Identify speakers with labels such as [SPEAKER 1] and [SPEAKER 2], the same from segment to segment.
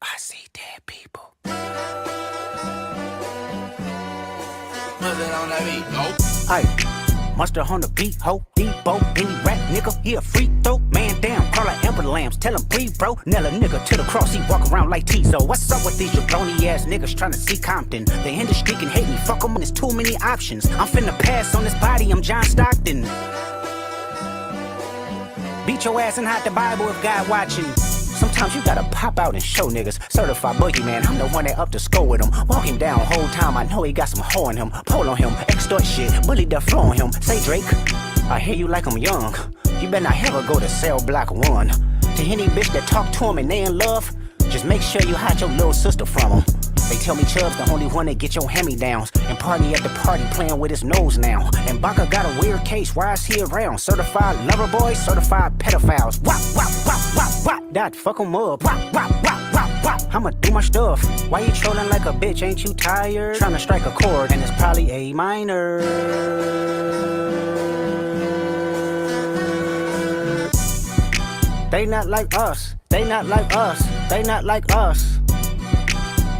[SPEAKER 1] I see dead people.
[SPEAKER 2] On that beat, nope.
[SPEAKER 1] Aye, monster on the beat, ho, Debo, any rap nigga, he a free throw, man down, call her Amber Lambs, tell him breathe, bro, nail a nigga to the cross, he walk around like Tizo. What's up with these jabroni ass niggas trying to see Compton? The industry can hate me, fuck them, there's too many options. I'm finna pass on this body, I'm John Stockton. Beat your ass and hide the Bible if God watching. Sometimes you gotta pop out and show niggas. Certified boogeyman, I'm the one that up to score with him. Walk him down whole time, I know he got some hoe on him. Pull on him, extort shit, bully the flow on him. Say Drake, I hear you like I'm young. You better not ever go to cell block 1. To any bitch that talk to him and they in love, just make sure you hide your little sister from him. They tell me Chubb's the only one that get your hand-me-downs. And party at the party playing with his nose now. And Baka got a weird case, why is he around? Certified lover boys, certified pedophiles. Wop, wop, wop, wop, wop. That fuck him up. Wop, wop, wop, wop, wop. I'ma do my stuff. Why you trolling like a bitch, ain't you tired? Trying to strike a chord and it's probably A minor. They not like us. They not like us. They not like us.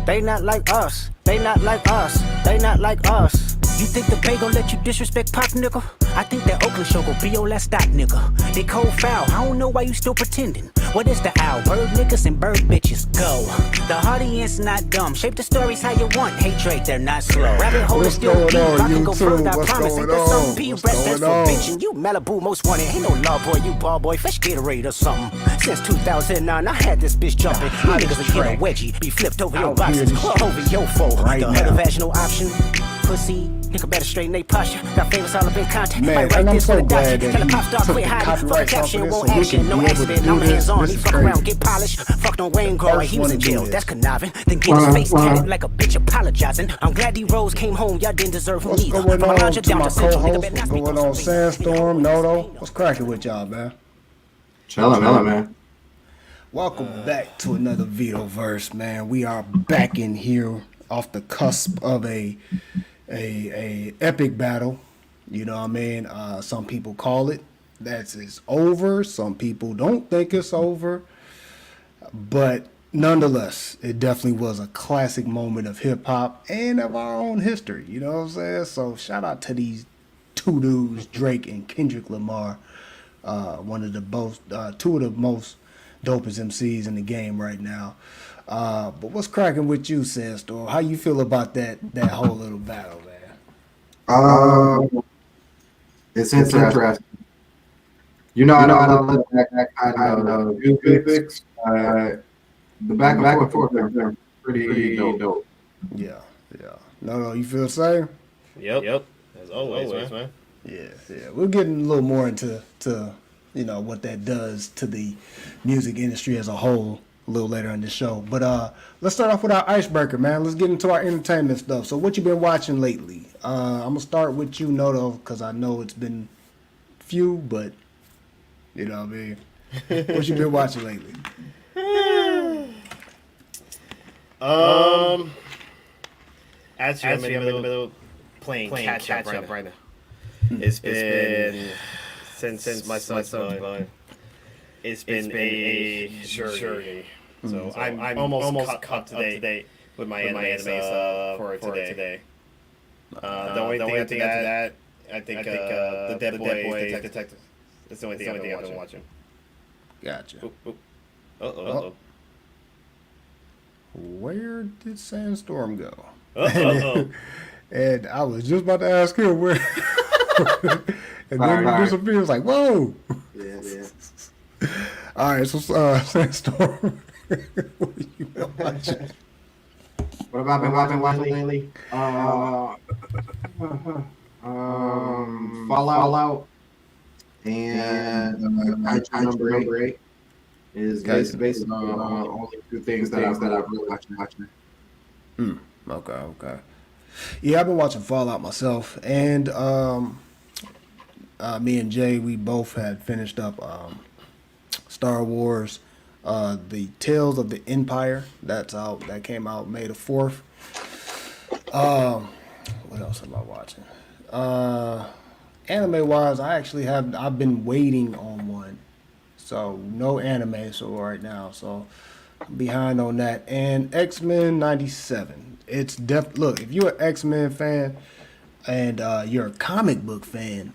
[SPEAKER 1] They not like us, they not like us, they not like us. You think the Bay gon' let you disrespect Pop, nigga? I think that Oakland show gon' be your last stop, nigga. They cold foul, I don't know why you still pretending. What is the owl? Bird niggas and bird bitches, go. The audience not dumb, shape the stories how you want. Hey Drake, they're not slow. Rabbit hole is still deep, I can go further, I promise. Ain't that something P rest that's for bitchin'? You Malibu most wanted, ain't no law boy, you ball boy, fresh Gatorade or something. Since 2009, I had this bitch jumping. You niggas will get a wedgie, be flipped over your boxes, over your foe. The other vaginal option, pussy. Nigga better straighten they posture. Got favors all up in content.
[SPEAKER 3] Man,
[SPEAKER 1] write
[SPEAKER 3] I'm
[SPEAKER 1] this
[SPEAKER 3] so
[SPEAKER 1] for the
[SPEAKER 3] glad
[SPEAKER 1] doctor.
[SPEAKER 3] that
[SPEAKER 1] Tell a
[SPEAKER 3] he
[SPEAKER 1] pop star
[SPEAKER 3] took
[SPEAKER 1] quit
[SPEAKER 3] the
[SPEAKER 1] hiding. Fuck
[SPEAKER 3] copyright
[SPEAKER 1] caption,
[SPEAKER 3] off of
[SPEAKER 1] won't
[SPEAKER 3] this so we
[SPEAKER 1] action.
[SPEAKER 3] can
[SPEAKER 1] No
[SPEAKER 3] be able to
[SPEAKER 1] accident,
[SPEAKER 3] do
[SPEAKER 1] I'm
[SPEAKER 3] this.
[SPEAKER 1] hands on.
[SPEAKER 3] This
[SPEAKER 1] He
[SPEAKER 3] is
[SPEAKER 1] fuck
[SPEAKER 3] crazy.
[SPEAKER 1] around, get polished. Fucked on Wayne Girl,
[SPEAKER 3] First
[SPEAKER 1] he was
[SPEAKER 3] one
[SPEAKER 1] in
[SPEAKER 3] to do
[SPEAKER 1] jail.
[SPEAKER 3] this.
[SPEAKER 1] That's conniving. Then get his face tatted like a bitch apologizing. I'm glad D Rose came home. Y'all didn't deserve him
[SPEAKER 3] What's
[SPEAKER 1] either.
[SPEAKER 3] going
[SPEAKER 1] From
[SPEAKER 3] on
[SPEAKER 1] Alondra
[SPEAKER 3] to
[SPEAKER 1] down
[SPEAKER 3] my
[SPEAKER 1] to Central, nigga
[SPEAKER 3] co-host?
[SPEAKER 1] better
[SPEAKER 3] What's
[SPEAKER 1] not speak
[SPEAKER 3] going
[SPEAKER 1] on
[SPEAKER 3] on,
[SPEAKER 1] Spain.
[SPEAKER 3] Sandstorm, Noto? What's cracking with y'all, man?
[SPEAKER 4] Chilling, man.
[SPEAKER 3] Welcome back to another VitoVerse, man. We are back in here off the cusp of a epic battle. You know what I mean? Some people call it that it's over. Some people don't think it's over. But nonetheless, it definitely was a classic moment of hip hop and of our own history. You know what I'm saying? So shout out to these two dudes, Drake and Kendrick Lamar. One of the two of the most dopest MCs in the game right now. But what's cracking with you, Sandstorm? How you feel about that whole little battle, man?
[SPEAKER 4] It's interesting. You know, I don't look at that kind of music. The back and forth are pretty dope.
[SPEAKER 3] Yeah. No, you feel the same?
[SPEAKER 5] Yep. As always, man.
[SPEAKER 3] Yeah. We're getting a little more into what that does to the music industry as a whole a little later in the show. But let's start off with our icebreaker, man. Let's get into our entertainment stuff. So what you been watching lately? I'm gonna start with you, Noto, because I know it's been few, but you know what I mean. What you been watching lately?
[SPEAKER 5] Actually, I'm in the middle of playing catch up right now. It's been since my son's born. It's been a journey. So I'm almost caught today with my anime stuff for today. The only thing after that, I think the Dead Boy Detective. That's the only thing I've been watching.
[SPEAKER 3] Gotcha.
[SPEAKER 5] Uh-oh.
[SPEAKER 3] Where did Sandstorm go?
[SPEAKER 5] Uh-oh.
[SPEAKER 3] And I was just about to ask him where. And then he disappears like, whoa.
[SPEAKER 4] Yeah.
[SPEAKER 3] All right, so Sandstorm, what you been watching?
[SPEAKER 4] What have I been watching lately? Fallout and I number 8 is basically only two things that I've really watching.
[SPEAKER 3] Okay. Yeah, I've been watching Fallout myself, and me and Jay, we both had finished up Star Wars, the Tales of the Empire. That's out. That came out May the 4th. What else am I watching? Anime wise, I've been waiting on one, so no anime so right now. So behind on that. And X-Men 97. It's look, if you're an X-Men fan and you're a comic book fan,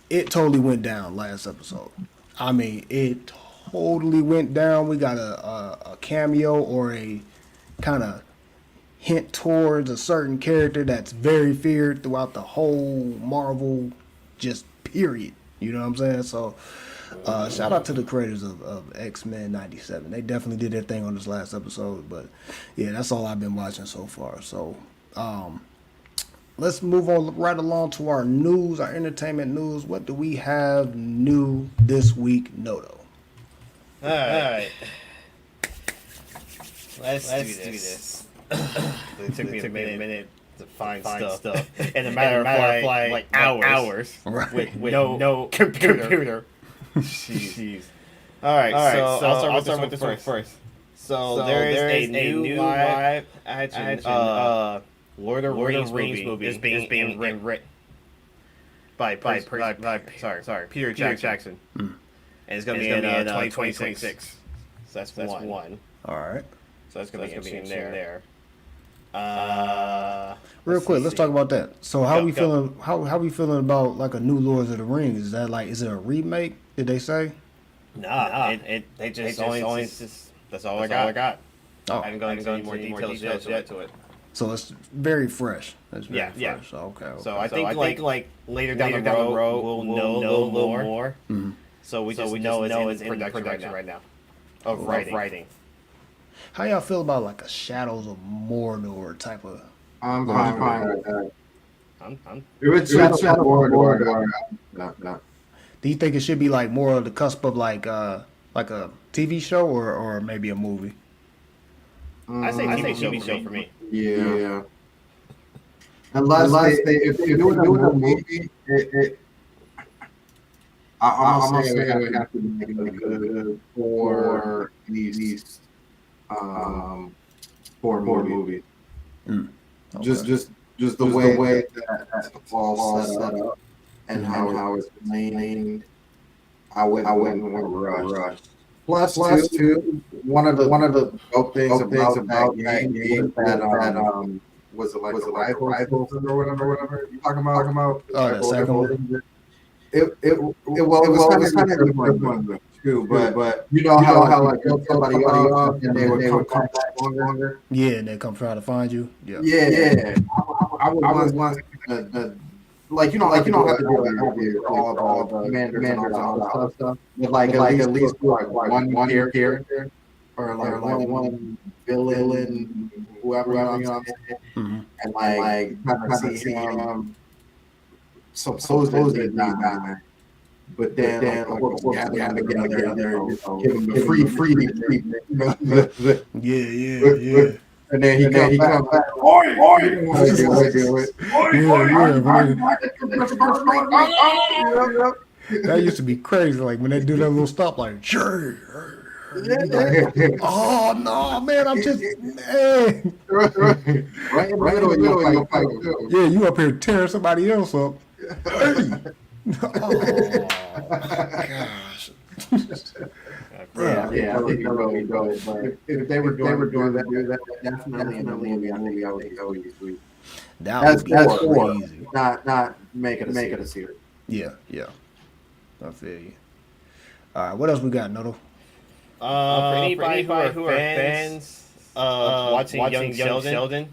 [SPEAKER 3] it totally went down last episode. I mean, it totally went down. We got a cameo or a kind of hint towards a certain character that's very feared throughout the whole Marvel just period. You know what I'm saying? So shout out to the creators of X-Men 97. They definitely did their thing on this last episode. But yeah, that's all I've been watching so far. So let's move on right along to our news, our entertainment news. What do we have new this week, Noto?
[SPEAKER 5] All right. Let's do this. It took me a minute to find stuff. And a matter of like hours.
[SPEAKER 3] Right.
[SPEAKER 5] With no computer. Jeez. All right. So I'll start with this one first. So there is a new live action Lord of Rings movie is being written by Peter Jackson. And it's going to be in 2026. So that's one.
[SPEAKER 3] All right.
[SPEAKER 5] So that's going to be in there.
[SPEAKER 3] Real quick, let's talk about that. So how we feeling? How we feeling about like a new Lords of the Rings? Is that like, is it a remake? Did they say?
[SPEAKER 5] Nah, they just only that's all I got.
[SPEAKER 3] Oh,
[SPEAKER 5] I haven't gone into any more details yet to it.
[SPEAKER 3] so it's very fresh. It's very
[SPEAKER 5] Yeah.
[SPEAKER 3] fresh. Okay.
[SPEAKER 5] So I think like later down the road we'll know a little more.
[SPEAKER 3] Mhm.
[SPEAKER 5] So we just know it's in production right now. Of writing.
[SPEAKER 3] How y'all feel about like a Shadows of Mordor type of?
[SPEAKER 4] I'm fine with that.
[SPEAKER 5] I'm
[SPEAKER 4] If it's Shadow Mordor, no.
[SPEAKER 3] Do you think it should be like more of the cusp of like a TV show or maybe a movie?
[SPEAKER 5] I say TV show for me.
[SPEAKER 4] Yeah. Unless if they're doing a movie, I'm gonna say it would have to be like a 4 at least 4 movies.
[SPEAKER 3] Okay.
[SPEAKER 4] Just the way that all set up and how it's named. I wouldn't want to rush. Plus two, one of the dope things about that game that was it like a rifle or whatever you talking about?
[SPEAKER 3] Oh, the second one.
[SPEAKER 4] It was kind of different too, but you know how like build somebody up and they would come back longer.
[SPEAKER 3] Yeah, and they come try to find you. Yeah.
[SPEAKER 4] Yeah. I would want the like you don't have to do all the commanders and all that stuff. But like at least one character or like one villain, whoever you know what I'm saying, and like kind of see him supposedly die. But then like, gather together, give him the free, you know.
[SPEAKER 3] Yeah.
[SPEAKER 4] And then he comes back.
[SPEAKER 3] That used to be crazy. Like when they do that little stop, like, sure. Oh no, man! I'm just man.
[SPEAKER 4] Right in the middle of your fight.
[SPEAKER 3] Yeah, you up here tearing somebody else up. Oh gosh.
[SPEAKER 4] Yeah, I think really dope. But if they were doing that, definitely in the movie, I would go easily.
[SPEAKER 3] That would be crazy.
[SPEAKER 4] Not make it a series.
[SPEAKER 3] Yeah. I feel you. All right, what else we got, Noto?
[SPEAKER 5] For anybody who are fans of watching Young Sheldon,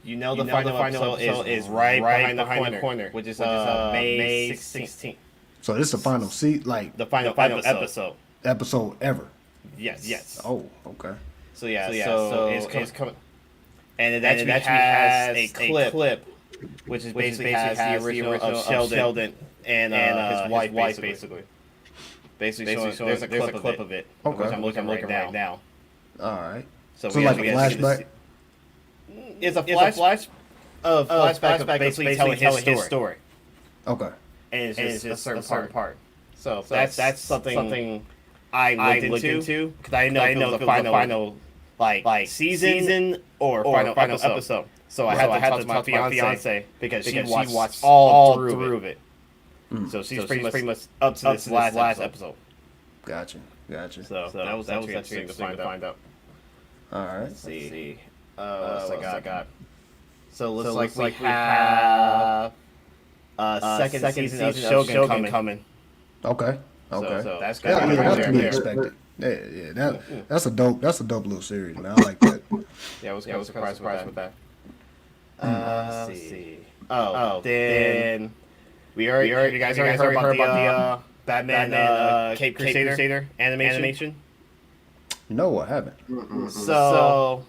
[SPEAKER 5] you know the final episode is right behind the corner, which is May 16th.
[SPEAKER 3] So this is the final like
[SPEAKER 5] the final episode.
[SPEAKER 3] Episode ever.
[SPEAKER 5] Yes.
[SPEAKER 3] Oh, okay.
[SPEAKER 5] So it's coming, and it actually has a clip, which is basically has the original of Sheldon and his wife basically. Basically, there's a clip of it.
[SPEAKER 3] Okay.
[SPEAKER 5] Which I'm looking right now.
[SPEAKER 3] All right.
[SPEAKER 5] So
[SPEAKER 3] like a flashback.
[SPEAKER 5] It's a flashback of basically telling his story.
[SPEAKER 3] Okay.
[SPEAKER 5] And it's just a certain part. So that's something I looked into because I didn't know if it was the final like season or final episode. So I had to talk to my fiance because she watched all through of it. So she's pretty much up to this last episode.
[SPEAKER 3] Gotcha. Gotcha.
[SPEAKER 5] So that was actually interesting to find out.
[SPEAKER 3] All right.
[SPEAKER 5] Let's see. What else I got? So it looks like we have second season of Shogun coming.
[SPEAKER 3] Okay.
[SPEAKER 5] So that's
[SPEAKER 3] Yeah,
[SPEAKER 5] gonna be
[SPEAKER 3] that's
[SPEAKER 5] right
[SPEAKER 3] to be
[SPEAKER 5] there.
[SPEAKER 3] expected. Yeah, that's a dope little series, man. I like that.
[SPEAKER 5] Yeah, I was surprised with that. Let's see. Then we already you guys already heard about the Batman Cape Crusader animation.
[SPEAKER 3] No, I haven't.
[SPEAKER 5] So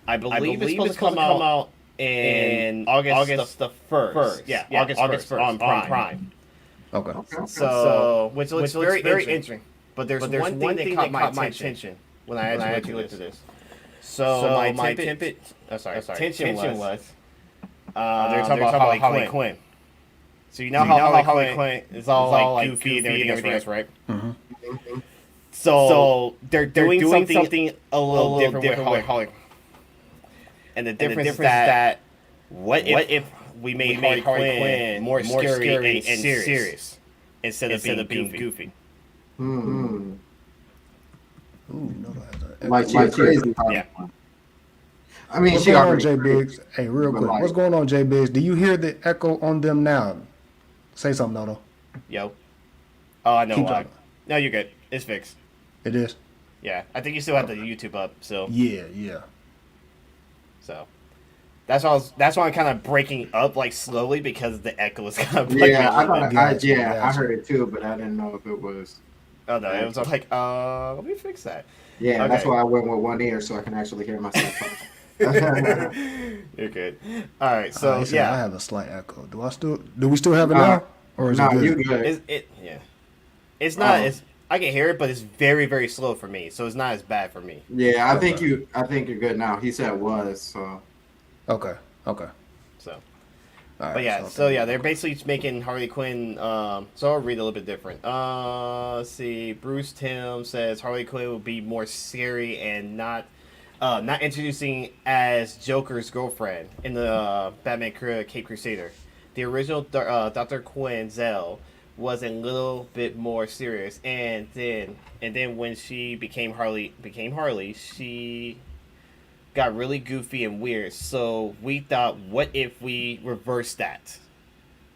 [SPEAKER 5] I believe it's supposed to come out in August the 1st. Yeah, August 1st on Prime.
[SPEAKER 3] Okay.
[SPEAKER 5] So which looks very interesting. But there's one thing that caught my attention when I actually looked at this. So my tension was they're talking about Harley Quinn. So you know how Harley Quinn is all like goofy and everything else, right?
[SPEAKER 3] Mm-hmm.
[SPEAKER 5] So they're doing something a little different with Harley. And the difference is that what if we made Harley Quinn more scary and serious instead of being goofy?
[SPEAKER 3] Ooh, no,
[SPEAKER 4] Like she's crazy.
[SPEAKER 5] Yeah.
[SPEAKER 4] I mean,
[SPEAKER 3] what's
[SPEAKER 4] she
[SPEAKER 3] going on,
[SPEAKER 4] already.
[SPEAKER 3] Jay Biggs? Hey, real quick, what's going on, Jay Biggs? Do you hear the echo on them now? Say something, Noto.
[SPEAKER 5] Yo. Oh, I know
[SPEAKER 3] Keep
[SPEAKER 5] why.
[SPEAKER 3] talking.
[SPEAKER 5] No, you're good. It's fixed.
[SPEAKER 3] It is.
[SPEAKER 5] Yeah, I think you still have the YouTube up. So
[SPEAKER 3] Yeah.
[SPEAKER 5] so that's why I'm kind of breaking up like slowly because the echo is kind of
[SPEAKER 4] Yeah, I
[SPEAKER 3] Gotcha.
[SPEAKER 4] heard it too, but I didn't know if it was.
[SPEAKER 5] Oh no, it was like let me fix that.
[SPEAKER 4] Yeah,
[SPEAKER 5] Okay.
[SPEAKER 4] that's why I went with one ear so I can actually hear myself.
[SPEAKER 5] You're good. All right, so
[SPEAKER 3] I
[SPEAKER 5] yeah,
[SPEAKER 3] have a slight echo. Do we still have it now, or is
[SPEAKER 4] No,
[SPEAKER 3] it good?
[SPEAKER 4] you good.
[SPEAKER 5] it's not. It's I can hear it, but it's very very slow for me, so it's not as bad for me.
[SPEAKER 4] Yeah, I think you're good now. He said was so.
[SPEAKER 3] Okay.
[SPEAKER 5] So.
[SPEAKER 3] All right,
[SPEAKER 5] But yeah, they're basically making Harley Quinn. So I'll read a little bit different. Let's see. Bruce Timm says Harley Quinn will be more scary and not introducing as Joker's girlfriend in the Batman Cape Crusader. The original Dr. Quinn Zell was a little bit more serious, and then when she became Harley, she got really goofy and weird. So we thought, what if we reverse that?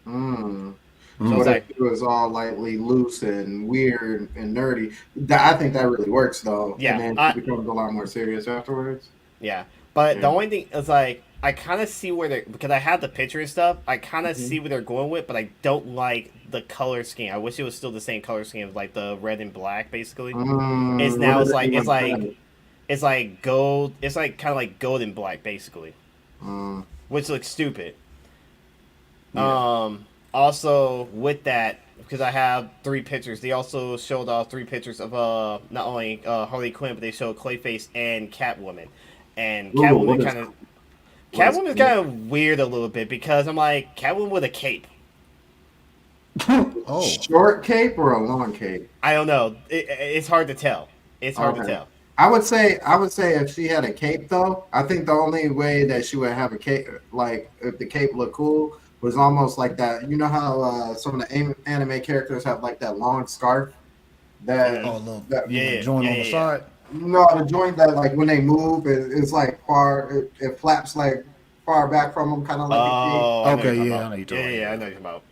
[SPEAKER 4] So
[SPEAKER 5] it's
[SPEAKER 4] what
[SPEAKER 5] like-
[SPEAKER 4] if it was all lightly loose and weird and nerdy? I think that really works though.
[SPEAKER 5] Yeah,
[SPEAKER 4] and then it becomes a lot more serious afterwards.
[SPEAKER 5] Yeah, but
[SPEAKER 4] Yeah.
[SPEAKER 5] the only thing is like I kind of see where they're because I have the picture and stuff. I kind of see where they're going with, but I don't like the color scheme. I wish it was still the same color scheme, like the red and black, basically. It's now it's like gold. It's like kind of like gold and black, basically, which looks stupid.
[SPEAKER 4] Yeah.
[SPEAKER 5] Also with that, because I have 3 pictures, they also showed off 3 pictures of not only Harley Quinn, but they showed Clayface and Catwoman, and Catwoman Catwoman's kind of weird a little bit because I'm like Catwoman with a cape.
[SPEAKER 3] Oh,
[SPEAKER 4] Short cape or a long cape?
[SPEAKER 5] I don't know. It's hard to tell. It's hard to tell.
[SPEAKER 4] I would say if she had a cape though, I think the only way that she would have a cape, like if the cape looked cool, was almost like that. You know how some of the anime characters have like that long scarf that
[SPEAKER 3] little
[SPEAKER 5] Yeah,
[SPEAKER 3] joint on the side.
[SPEAKER 4] no, the joint that like when they move, it's like it flaps like far back from them, kind of like a cape.
[SPEAKER 5] Oh, I know
[SPEAKER 3] Okay,
[SPEAKER 5] what you're
[SPEAKER 3] yeah, I
[SPEAKER 5] talking
[SPEAKER 3] know you're
[SPEAKER 5] about.
[SPEAKER 3] talking
[SPEAKER 5] Yeah, I
[SPEAKER 3] about.
[SPEAKER 5] know what you're about.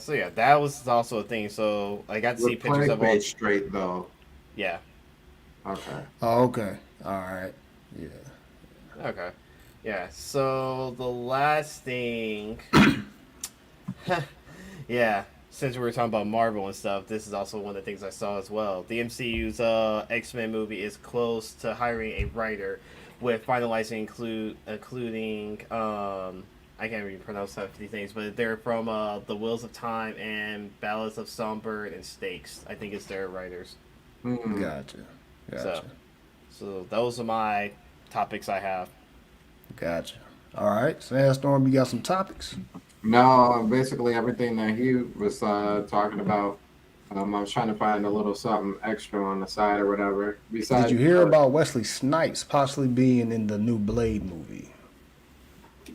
[SPEAKER 5] So yeah, that was also a thing. So I got to see
[SPEAKER 4] With
[SPEAKER 5] pictures of all.
[SPEAKER 4] Clayface straight though.
[SPEAKER 5] Yeah.
[SPEAKER 4] Okay.
[SPEAKER 3] Oh, okay. All right. Yeah.
[SPEAKER 5] Okay. Yeah. So the last thing. Yeah. Since we were talking about Marvel and stuff, this is also one of the things I saw as well. The MCU's X-Men movie is close to hiring a writer, with finalizing including I can't even pronounce half these names, but they're from The Wheels of Time and Ballads of Songbird and Stakes. I think it's their writers.
[SPEAKER 3] Gotcha.
[SPEAKER 5] So those are my topics I have.
[SPEAKER 3] Gotcha. All right, Sandstorm, you got some topics?
[SPEAKER 4] No, basically everything that he was talking about. I was trying to find a little something extra on the side or whatever. Besides,
[SPEAKER 3] Did you hear about Wesley Snipes possibly being in the new Blade movie?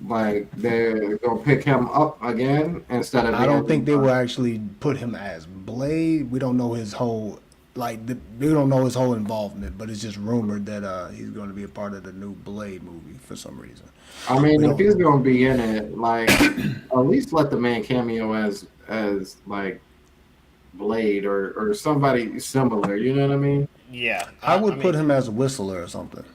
[SPEAKER 4] Like they're gonna pick him up again instead of
[SPEAKER 3] I don't think
[SPEAKER 4] being.
[SPEAKER 3] they will actually put him as Blade. We don't know his whole we don't know his whole involvement, but it's just rumored that he's going to be a part of the new Blade movie for some reason.
[SPEAKER 4] I mean,
[SPEAKER 3] We
[SPEAKER 4] if he's
[SPEAKER 3] don't.
[SPEAKER 4] gonna be in it, like at least let the man cameo as like Blade or somebody similar. You know what I mean?
[SPEAKER 5] Yeah,
[SPEAKER 3] I
[SPEAKER 5] I
[SPEAKER 3] would put
[SPEAKER 5] mean,
[SPEAKER 3] him as a whistler or something.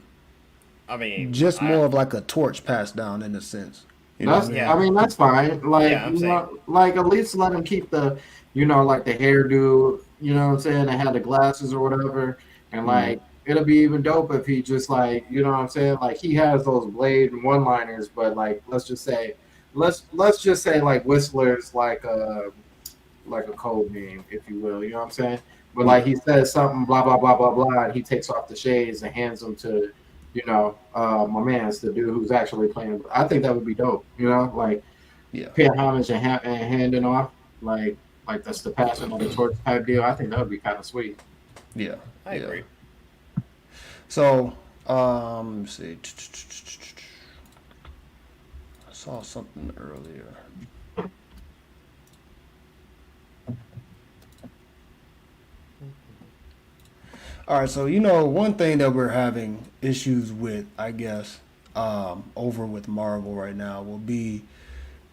[SPEAKER 5] I mean,
[SPEAKER 3] Just
[SPEAKER 5] I
[SPEAKER 3] more of like a torch passed down in a sense. You know what I
[SPEAKER 4] That's
[SPEAKER 3] mean?
[SPEAKER 5] yeah,
[SPEAKER 4] I mean that's fine. Like
[SPEAKER 5] yeah. I'm
[SPEAKER 4] you
[SPEAKER 5] saying
[SPEAKER 4] know, like at least let him keep the like the hairdo. You know what I'm saying? And had the glasses or whatever. And like it'll be even dope if he just like what I'm saying. Like he has those Blade one liners, but like let's just say like Whistler's like a code name, if you will. You know what I'm saying? But like
[SPEAKER 3] Yeah,
[SPEAKER 4] he says something, blah blah blah blah blah, and he takes off the shades and hands them to, my man's the dude who's actually playing. I think that would be dope. Like
[SPEAKER 3] yeah,
[SPEAKER 4] paying homage and handing off, like that's the passion of the torch type deal. I think that would be kind of sweet.
[SPEAKER 3] yeah,
[SPEAKER 5] I
[SPEAKER 3] yeah.
[SPEAKER 5] agree.
[SPEAKER 3] So, let's see. I saw something earlier. All right, so one thing that we're having issues with, I guess, over with Marvel right now will be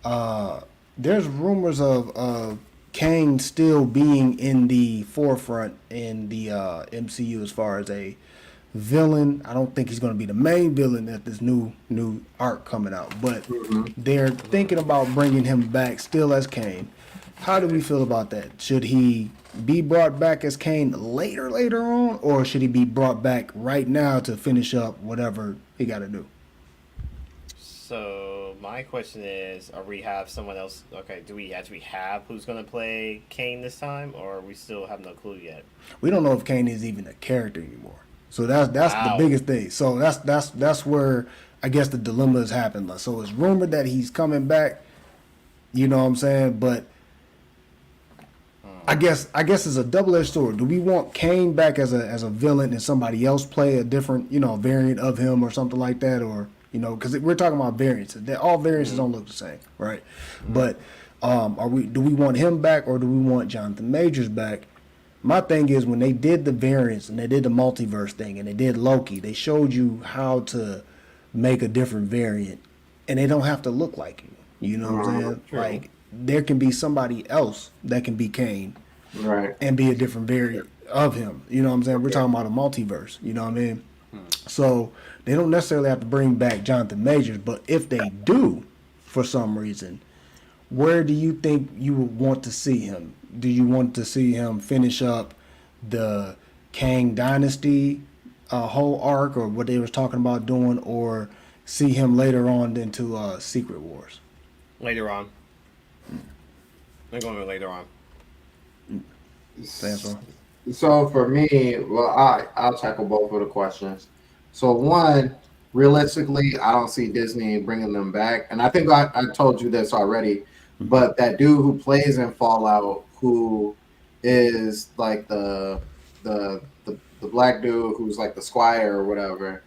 [SPEAKER 3] uh, there's rumors of Kang still being in the forefront in the MCU as far as a villain. I don't think he's going to be the main villain at this new arc coming out, but
[SPEAKER 4] Hmm.
[SPEAKER 3] they're thinking about bringing him back still as Kane. How do we feel about that? Should he be brought back as Kane later on, or should he be brought back right now to finish up whatever he got to do?
[SPEAKER 5] So my question is, are we have someone else? Okay, do we actually have who's gonna play Kane this time, or we still have no clue yet?
[SPEAKER 3] We don't know if Kane is even a character anymore. So that's the
[SPEAKER 5] Wow.
[SPEAKER 3] biggest thing. So that's where I guess the dilemma has happened. So it's rumored that he's coming back. You know what I'm saying? But I guess it's a double edged sword. Do we want Kane back as a villain and somebody else play a different variant of him or something like that, or because we're talking about variants. All variances don't look the same, right? But do we want him back or do we want Jonathan Majors back? My thing is when they did the variants and they did the multiverse thing and they did Loki, they showed you how to make a different variant, and they don't have to look like you. You know what I'm saying?
[SPEAKER 5] True.
[SPEAKER 3] Like there can be somebody else that can be Kane
[SPEAKER 4] Right.
[SPEAKER 3] and be a different variant of him. You know what I'm saying? We're talking about a multiverse. You know what I mean? So they don't necessarily have to bring back Jonathan Majors, but if they do, for some reason, where do you think you would want to see him? Do you want to see him finish up the Kang Dynasty whole arc, or what they was talking about doing, or see him later on into Secret Wars?
[SPEAKER 5] Later on, they're going with later on.
[SPEAKER 3] Sansa?
[SPEAKER 4] So for me, well, I'll tackle both of the questions. So one, realistically, I don't see Disney bringing them back, and I think I told you this already. But that dude who plays in Fallout, who is like the black dude who's like the squire or whatever,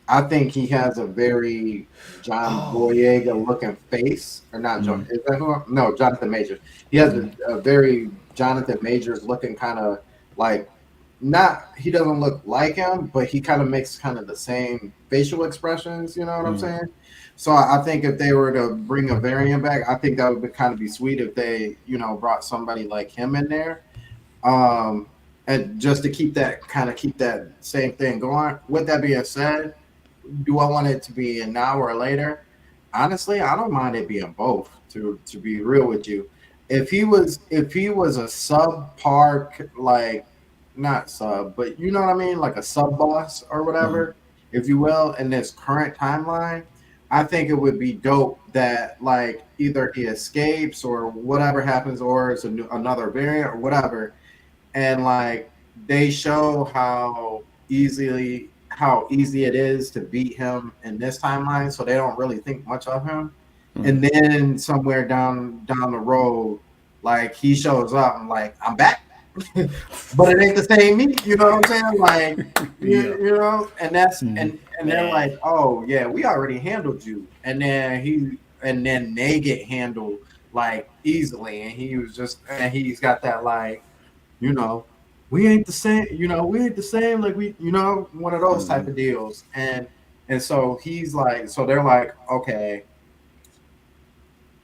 [SPEAKER 4] I think he has a very John
[SPEAKER 3] Oh
[SPEAKER 4] Boyega
[SPEAKER 3] yeah.
[SPEAKER 4] looking face, or not John?
[SPEAKER 3] Mm,
[SPEAKER 4] Is that who? No, Jonathan Majors. He has
[SPEAKER 3] mm,
[SPEAKER 4] a very Jonathan Majors looking kind of like not. He doesn't look like him, but he kind of makes kind of the same facial expressions. You know what I'm
[SPEAKER 3] mm,
[SPEAKER 4] saying? So I think if they were to bring a variant back, I think that would be, kind of be sweet if they brought somebody like him in there, um, and just to keep that same thing going. With that being said, do I want it to be an hour or later? Honestly, I don't mind it being both. To be real with you, if he was a subpar like not sub, but you know what I mean, like a sub boss or
[SPEAKER 3] mm,
[SPEAKER 4] whatever, if you will, in this current timeline, I think it would be dope that like either he escapes or whatever happens, or it's another variant or whatever, and like they show how easy it is to beat him in this timeline, so they don't really think much of him.
[SPEAKER 3] mm.
[SPEAKER 4] And then somewhere down the road, like he shows up and like I'm back. but it ain't the same meat. You know what I'm saying? Like,
[SPEAKER 3] Yeah.
[SPEAKER 4] you know, and that's
[SPEAKER 3] Mhm.
[SPEAKER 4] and they're like, oh yeah, we already handled you, and then they get handled like easily, and he was just and he's got that like, you know, we ain't the same. You know, we ain't the same. Like we, one of those type of deals, and so he's like, so they're like, okay,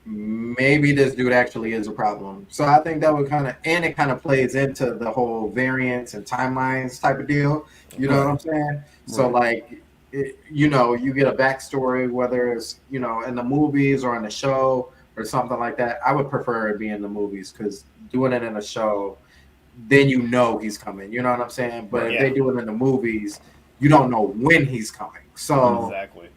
[SPEAKER 4] maybe this dude actually is a problem. So I think that would and it kind of plays into the whole variants and timelines type of deal. You know what
[SPEAKER 3] Right.
[SPEAKER 4] I'm saying? So
[SPEAKER 3] Right.
[SPEAKER 4] like, you get a backstory, whether it's, in the movies or in the show or something like that. I would prefer it be in the movies because doing it in a show, then he's coming. You know what I'm saying? But
[SPEAKER 3] Right.
[SPEAKER 4] if
[SPEAKER 5] Yeah,
[SPEAKER 4] they do it in the movies, you don't know when he's coming. So
[SPEAKER 5] exactly.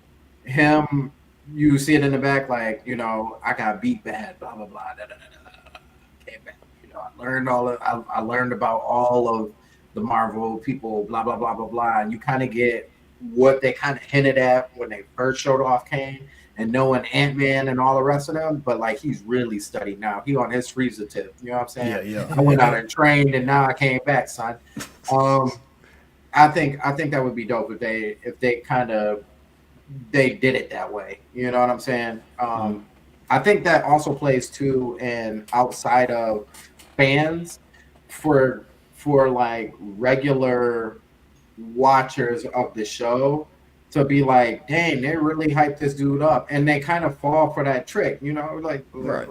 [SPEAKER 4] him, you see it in the back, like, I got beat bad, blah blah blah. Da, da, da, da, came back. I learned about all of the Marvel people, blah blah blah blah blah. And you kind of get what they kind of hinted at when they first showed off Kane and knowing Ant-Man and all the rest of them, but like he's really studied now. He on his Frieza tip. You know what I'm saying?
[SPEAKER 3] Yeah. Yeah.
[SPEAKER 4] I went out and trained and now I came back, son. Um I think that would be dope if they kind of they did it that way. You know what I'm saying? I think that also plays too, and outside of fans, for like regular watchers of the show to be like, dang, they really hyped this dude up, and they kind of fall for that trick, like
[SPEAKER 3] Right.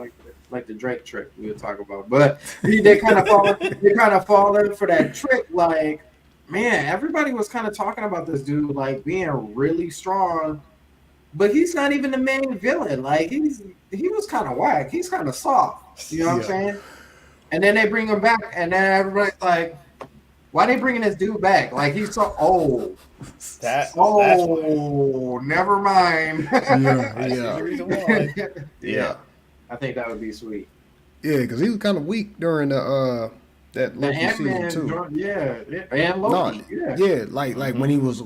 [SPEAKER 4] like the Drake trick we were talking about. But they fall in for that trick, like. Man, everybody was kind of talking about this dude like being really strong, but he's not even the main villain. Like he was kind of whack. He's kind of soft. You know what I'm
[SPEAKER 3] Yeah.
[SPEAKER 4] saying? And then they bring him back, and then everybody's like, "Why they bringing this dude back? Like he's so old."
[SPEAKER 5] That's why.
[SPEAKER 4] Oh, never mind.
[SPEAKER 3] Yeah.
[SPEAKER 5] I see the
[SPEAKER 3] Yeah.
[SPEAKER 5] reason why.
[SPEAKER 4] Yeah, I think that would be sweet.
[SPEAKER 3] Yeah. Because he was kind of weak during that
[SPEAKER 4] The
[SPEAKER 3] Loki season
[SPEAKER 4] Ant-Man,
[SPEAKER 3] too.
[SPEAKER 4] yeah, and
[SPEAKER 3] No.
[SPEAKER 4] Loki, yeah.
[SPEAKER 3] Yeah. Like when he was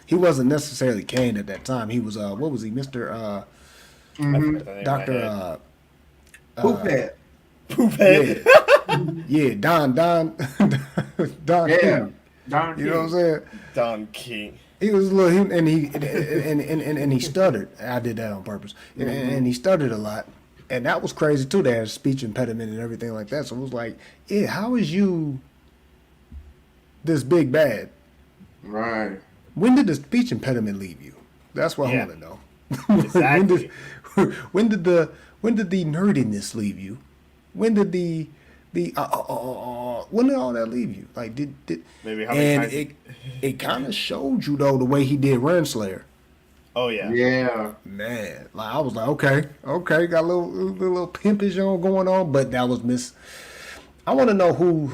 [SPEAKER 3] he wasn't necessarily Kane at that time. He was what was he, Mister
[SPEAKER 5] I
[SPEAKER 4] Mm-hmm.
[SPEAKER 5] forgot the name in my
[SPEAKER 3] Doctor
[SPEAKER 5] head.
[SPEAKER 4] Poop head.
[SPEAKER 5] Poop
[SPEAKER 3] yeah.
[SPEAKER 5] head.
[SPEAKER 3] Yeah, Don Don
[SPEAKER 4] Yeah,
[SPEAKER 3] King.
[SPEAKER 4] Don
[SPEAKER 3] You know what I'm
[SPEAKER 4] King.
[SPEAKER 3] saying?
[SPEAKER 5] Don King.
[SPEAKER 3] He was a little, and he stuttered. I did that on purpose, and he stuttered a lot, and that was crazy too. They had a speech impediment and everything like that. So it was like, yeah, how is you this big bad?
[SPEAKER 4] Right.
[SPEAKER 3] When did the speech impediment leave you? That's what I
[SPEAKER 5] Yeah.
[SPEAKER 3] want to know.
[SPEAKER 5] Exactly.
[SPEAKER 3] when did the nerdiness leave you? When did the when did all that leave you? Like did
[SPEAKER 5] Maybe how many
[SPEAKER 3] and
[SPEAKER 5] times?
[SPEAKER 3] it kind of showed you though the way he did Renslayer.
[SPEAKER 5] Oh yeah.
[SPEAKER 4] Yeah.
[SPEAKER 3] Man, like I was like, okay, got a little pimpish on going on, but that was Miss. I want to know who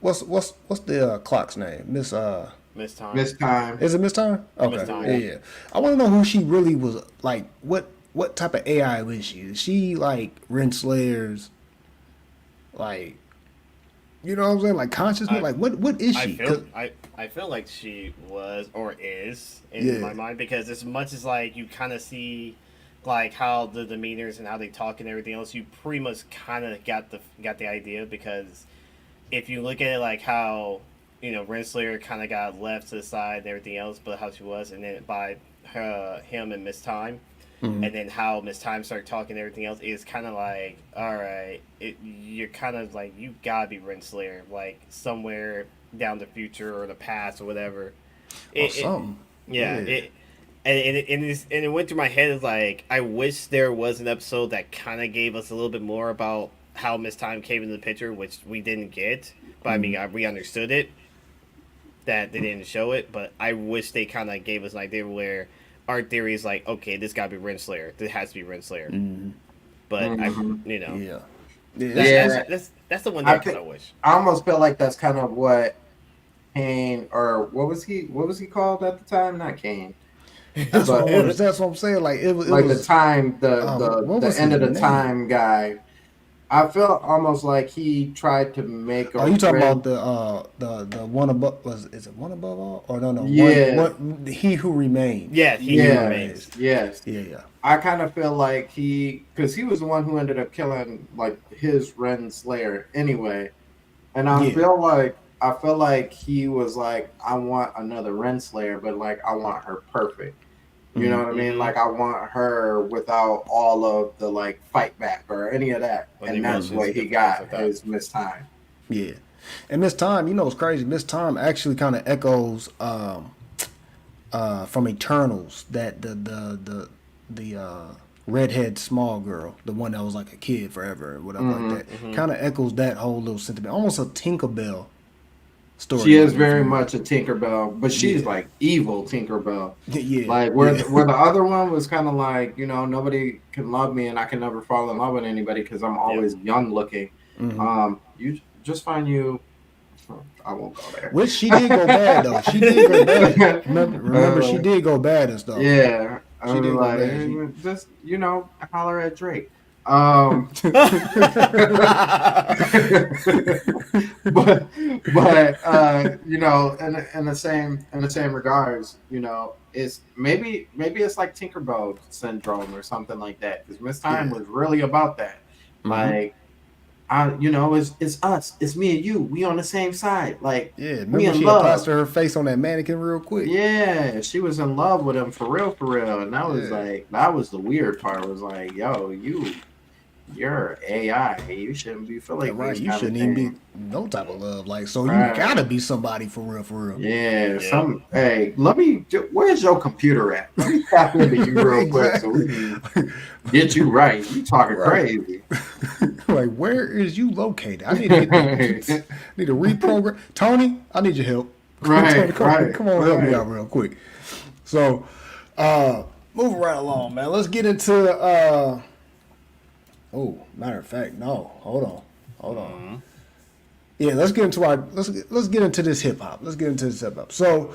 [SPEAKER 3] what's the clock's name?
[SPEAKER 5] Miss time.
[SPEAKER 4] Miss Time.
[SPEAKER 3] Is it Miss Time? Okay,
[SPEAKER 5] Time.
[SPEAKER 3] yeah. I want to know who she really was. Like, what type of AI was she? Is she like Renslayer's, like, you know what I'm saying? Like consciousness? Like what is she?
[SPEAKER 5] I feel like she was or is in
[SPEAKER 3] Yeah.
[SPEAKER 5] my mind because as much as like you kind of see like how the demeanors and how they talk and everything else, you pretty much kind of got the idea because if you look at it like how Renslayer kind of got left to the side and everything else, but how she was, and then by him and Miss Time.
[SPEAKER 3] Mhm.
[SPEAKER 5] And then how Miss Time started talking and everything else is kind of like, all right, you're kind of like, you gotta be Renslayer, like somewhere down the future or the past or whatever.
[SPEAKER 3] Or something.
[SPEAKER 5] Yeah.
[SPEAKER 3] Yeah.
[SPEAKER 5] It went through my head is like, I wish there was an episode that kind of gave us a little bit more about how Miss Time came into the picture, which we didn't get. But I mean, we understood it, that they didn't show it. But I wish they kind of gave us an idea where our theory is like, okay, this gotta be Renslayer. This has to be Renslayer. But
[SPEAKER 3] Yeah.
[SPEAKER 4] Yeah.
[SPEAKER 5] that's the one
[SPEAKER 4] I
[SPEAKER 5] that I kind of
[SPEAKER 4] think-
[SPEAKER 5] wish.
[SPEAKER 4] I almost feel like that's kind of what Kane, or what was he called at the time? Not Kane.
[SPEAKER 3] That's what I'm saying. Like it was
[SPEAKER 4] Like the time,
[SPEAKER 3] what
[SPEAKER 4] the
[SPEAKER 3] was
[SPEAKER 4] end
[SPEAKER 3] his
[SPEAKER 4] of the
[SPEAKER 3] name?
[SPEAKER 4] time guy. I felt almost like he tried to make a.
[SPEAKER 3] Oh, you talking
[SPEAKER 4] red-
[SPEAKER 3] about the one above? Is it one above all? Or no?
[SPEAKER 4] Yeah.
[SPEAKER 3] One, he who remains.
[SPEAKER 5] Yeah, he
[SPEAKER 4] Yeah.
[SPEAKER 5] remains.
[SPEAKER 4] Yes.
[SPEAKER 3] Yeah.
[SPEAKER 4] I kind of feel like because he was the one who ended up killing like his Ren Slayer anyway. And I feel like he was like, I want another Renslayer, but like I want her perfect. You know what I mean? Like I want her without all of the like fight back or any of that. And that's what he got is Miss Time.
[SPEAKER 3] Yeah. And Miss Time, you know what's crazy? Miss Time actually kind of echoes from Eternals, that the redhead small girl, the one that was like a kid forever or whatever like that. Kind of echoes that whole little sentiment. Almost a Tinkerbell story.
[SPEAKER 4] She is very much a Tinkerbell, but she's like evil Tinkerbell. Like where the other one was kind of like, you know, nobody can love me and I can never fall in love with anybody because I'm always young looking. You just find you. I won't go there.
[SPEAKER 3] Which she did go bad though. She did go bad. Remember, she did go bad and stuff.
[SPEAKER 4] Yeah,
[SPEAKER 3] she did go
[SPEAKER 4] like
[SPEAKER 3] bad.
[SPEAKER 4] just holler at Drake. But you know, in the same regards, you know, it's maybe it's like Tinkerbell syndrome or something like that. Because Miss Time was really about that. Like, you know, it's us, it's me and you. We on the same side. Like,
[SPEAKER 3] remember she had plastered her face on that mannequin real quick.
[SPEAKER 4] Yeah, she was in love with him for real, and that was like that was the weird part. Was like, yo, you're AI. You shouldn't be feeling
[SPEAKER 3] right. You shouldn't even be no type of love. Like, so you gotta be somebody for real.
[SPEAKER 4] Yeah. Hey, where's your computer at? Let me tap into you real quick so we can get you right. You talking crazy.
[SPEAKER 3] Like, where is you located? I need to reprogram. Tony, I need your help.
[SPEAKER 4] Right.
[SPEAKER 3] Come on, help me out real quick. So, moving right along, man. Let's get into matter of fact, no. Hold on. Yeah, let's get into this hip hop. So,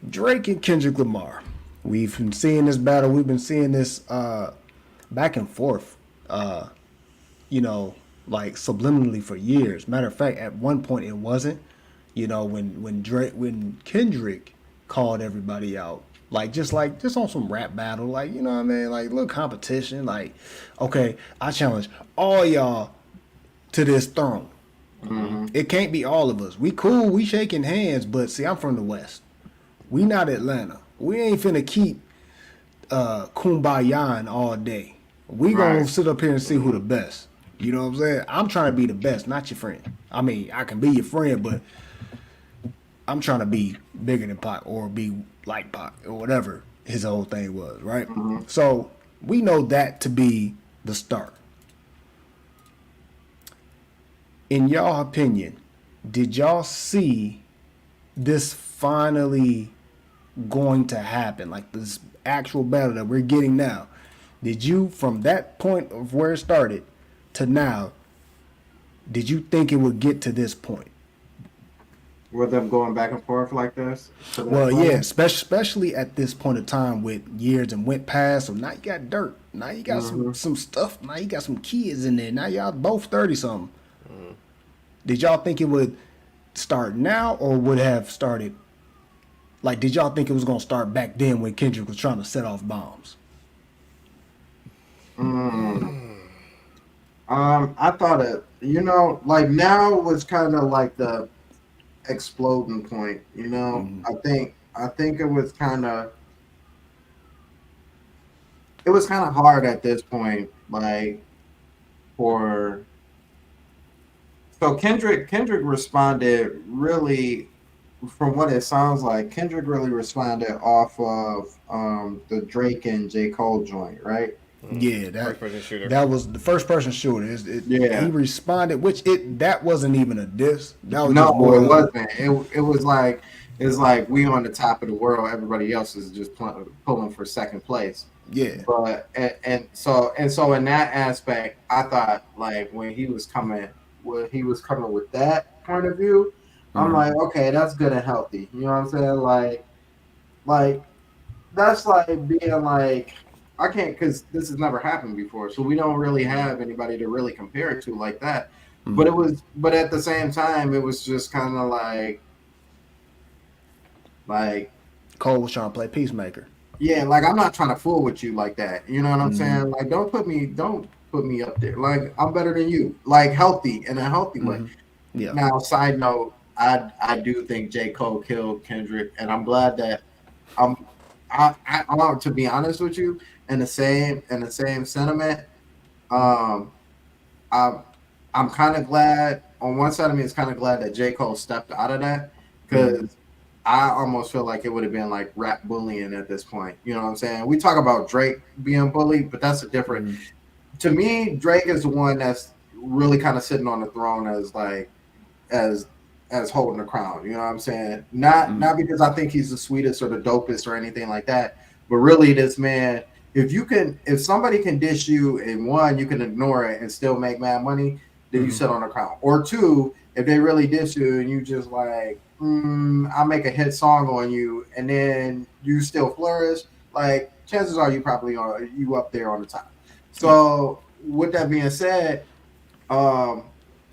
[SPEAKER 3] Drake and Kendrick Lamar. We've been seeing this battle. We've been seeing this back and forth. You know, like subliminally for years. Matter of fact, at one point it wasn't. You know, when Kendrick called everybody out, just on some rap battle, like, you know what I mean, like little competition, like, okay, I challenge all y'all to this throne. It can't be all of us. We cool, we shaking hands, but see, I'm from the West. We not Atlanta. We ain't finna keep kumbayaing all day. We gonna sit up here and see who the best. You know what I'm saying? I'm trying to be the best, not your friend. I mean, I can be your friend, but I'm trying to be bigger than Pac or be like Pac or whatever his whole thing was, right? So we know that to be the start. In y'all opinion, did y'all see this finally going to happen? Like this actual battle that we're getting now. Did you, from that point of where it started to now, did you think it would get to this point?
[SPEAKER 4] With them going back and forth like this?
[SPEAKER 3] Well, yeah, especially at this point of time with years and went past. So now you got dirt. Now you got some stuff. Now you got some kids in there. Now y'all both 30-something. Did y'all think it would start now or would have started? Like, did y'all think it was going to start back then when Kendrick was trying to set off bombs?
[SPEAKER 4] I thought it, you know, like now was kind of like the exploding point, you know. I think it was kind of hard at this point, like so Kendrick responded really, from what it sounds like, Kendrick really responded off of the Drake and J. Cole joint, right?
[SPEAKER 3] Yeah, that was the first person shooter. He responded, that wasn't even a diss. That was
[SPEAKER 4] it wasn't. It was like, it's like we on the top of the world. Everybody else is just pulling for second place.
[SPEAKER 3] Yeah.
[SPEAKER 4] But and so in that aspect, I thought like when he was coming with that point of view, I'm like, okay, that's good and healthy. You know what I'm saying? Like that's like being like, I can't, because this has never happened before, so we don't really have anybody to really compare it to like that. But but at the same time, it was just kind of like
[SPEAKER 3] Cole was trying to play peacemaker.
[SPEAKER 4] Yeah, like I'm not trying to fool with you like that. You know what I'm saying? Like don't put me up there. Like I'm better than you. Like in a healthy way.
[SPEAKER 3] Yeah.
[SPEAKER 4] Now, side note, I do think J. Cole killed Kendrick, and I'm glad that I'm I'm to be honest with you, in the same sentiment. Um, I'm I'm kind of glad on one side of me is kind of glad that J. Cole stepped out of that because I almost feel like it would have been like rap bullying at this point. You know what I'm saying? We talk about Drake being bullied, but that's a different. To me, Drake is the one that's really kind of sitting on the throne as like as as holding the crown. You know what I'm saying? Not because I think he's the sweetest or the dopest or anything like that, but really this man. If somebody can dish you and one, you can ignore it and still make mad money, then you sit on the crown. Or two, if they really dish you and you just like, I'll make a hit song on you, and then you still flourish, like chances are you probably are you up there on the top. So with that being said, um,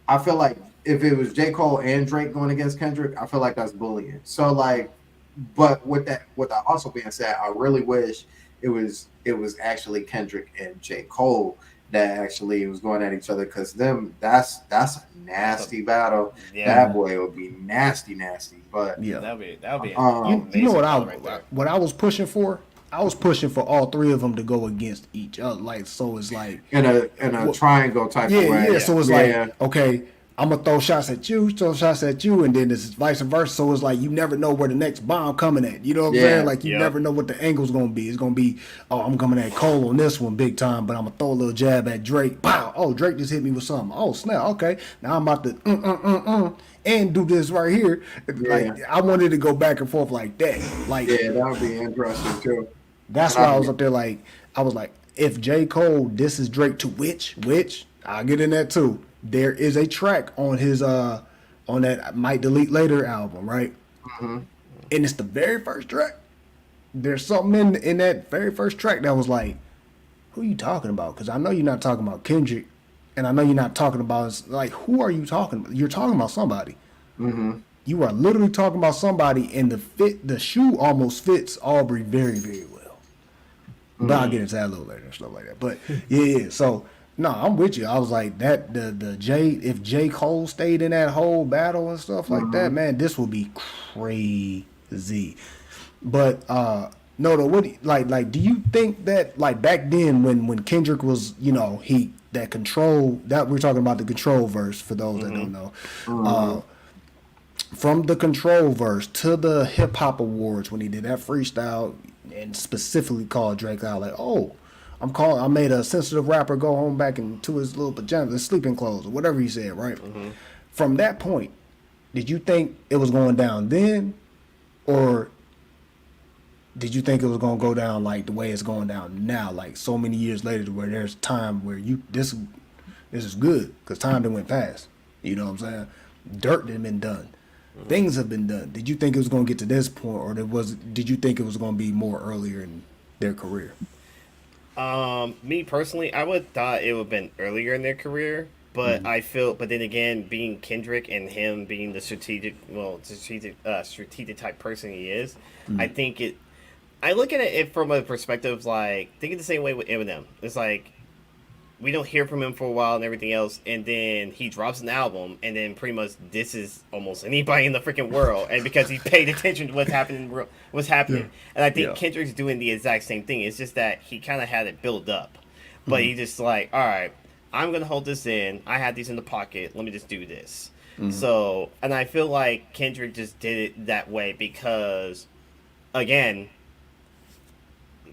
[SPEAKER 4] I feel like if it was J. Cole and Drake going against Kendrick, I feel like that's bullying. So like, but with that also being said, I really wish it was actually Kendrick and J. Cole that actually was going at each other because that's a nasty battle.
[SPEAKER 5] Yeah.
[SPEAKER 4] That boy would be nasty. But
[SPEAKER 3] Yeah.
[SPEAKER 5] That would be
[SPEAKER 3] You know what
[SPEAKER 5] battle right there.
[SPEAKER 3] what I was pushing for? I was pushing for all three of them to go against each other. Like, so it's like
[SPEAKER 4] in a triangle type of way.
[SPEAKER 3] yeah. So it's
[SPEAKER 4] Yeah.
[SPEAKER 3] like, okay, I'm gonna throw shots at you, and then it's vice versa. So it's like you never know where the next bomb coming at. You know what I'm
[SPEAKER 4] Yeah.
[SPEAKER 3] saying? Like you
[SPEAKER 5] Yeah.
[SPEAKER 3] never know what the angle's gonna be. It's gonna be, oh, I'm coming at Cole on this one big time, but I'm gonna throw a little jab at Drake. Pow! Oh, Drake just hit me with something. Oh snap! Okay, now I'm about to and do this right here. Like I wanted to go back and forth like that. Like
[SPEAKER 4] Yeah, that would be interesting too.
[SPEAKER 3] that's
[SPEAKER 4] And
[SPEAKER 3] why I was up there like I was like, if J. Cole disses Drake to which I'll get in that too. There is a track on his on that Might Delete Later album, right? And it's the very first track. There's something in that very first track that was like, who are you talking about? Because I know you're not talking about Kendrick, and I know you're not talking about like who are you talking about? You're talking about somebody. You are literally talking about somebody, and the shoe almost fits Aubrey very, very well. But I'll get into that a little later and stuff like that. But yeah. So no, I'm with you. I was like that. If J. Cole stayed in that whole battle and stuff like that, man, this would be crazy. But no, though, what do you think that like back then when Kendrick was that control that we're talking about the control verse for those that don't know. From the control verse to the hip hop awards when he did that freestyle and specifically called Drake out like, oh, I made a sensitive rapper go home back into his little pajamas, his sleeping clothes, or whatever he said, right? From that point, did you think it was going down then, or did you think it was going to go down like the way it's going down now, like so many years later, where there's time where this is good because time done went past. You know what I'm saying? Dirt done been done. Things have been done. Did you think it was going to get to this point, or did you think it was going to be more earlier in their career?
[SPEAKER 5] Me personally, I would thought it would have been earlier in their career, but but then again, being Kendrick and him being the strategic type person he is, I think I look at it from a perspective like thinking the same way with Eminem. It's like we don't hear from him for a while and everything else, and then he drops an album, and then pretty much this is almost anybody in the freaking world, and because he paid attention to what's happening, and I think Kendrick's doing the exact same thing. It's just that he kind of had it built up, but he just like, all right, I'm gonna hold this in. I had these in the pocket. Let me just do this. So, and I feel like Kendrick just did it that way because, again,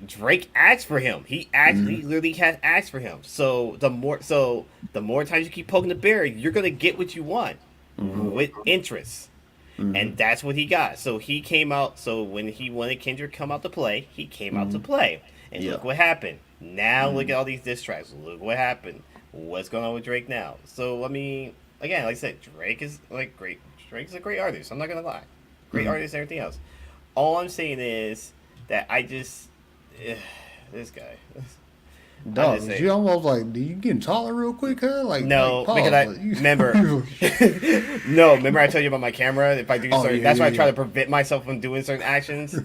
[SPEAKER 5] Drake asked for him. He actually literally has asked for him. So the more times you keep poking the bear, you're gonna get what you want with interest, and that's what he got. So he came out. So when he wanted Kendrick come out to play, he came out to play, and look what happened. Now look at all these diss tracks. Look what happened. What's going on with Drake now? So I mean, again, like I said, Drake is like great. Drake's a great artist. I'm not gonna lie, great artist and everything else. All I'm saying is that I just. This guy.
[SPEAKER 3] Dog, you almost like, do you getting taller real quick, huh? Like
[SPEAKER 5] no,
[SPEAKER 3] like,
[SPEAKER 5] because I remember. Remember I told you about my camera. If I do certain, that's why I try to prevent myself from doing certain actions,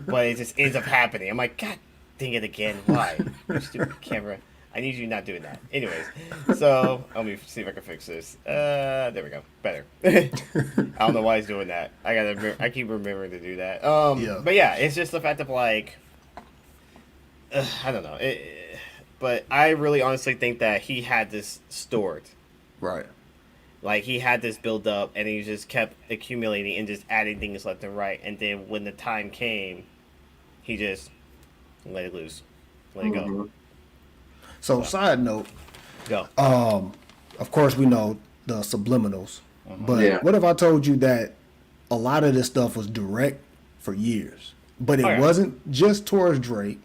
[SPEAKER 5] but it just ends up happening. I'm like, God dang it again! Why? Stupid camera. I need you not doing that. Anyways, so let me see if I can fix this. There we go. Better. I don't know why he's doing that. I keep remembering to do that. But yeah, it's just the fact of like, I don't know. But I really honestly think that he had this stored.
[SPEAKER 3] Right.
[SPEAKER 5] Like he had this build up, and he just kept accumulating and just adding things left and right. And then when the time came, he just let it loose, let it go.
[SPEAKER 3] So, side note,
[SPEAKER 5] Go.
[SPEAKER 3] of course we know the subliminals, but what if I told you that a lot of this stuff was direct for years, but it wasn't just towards Drake,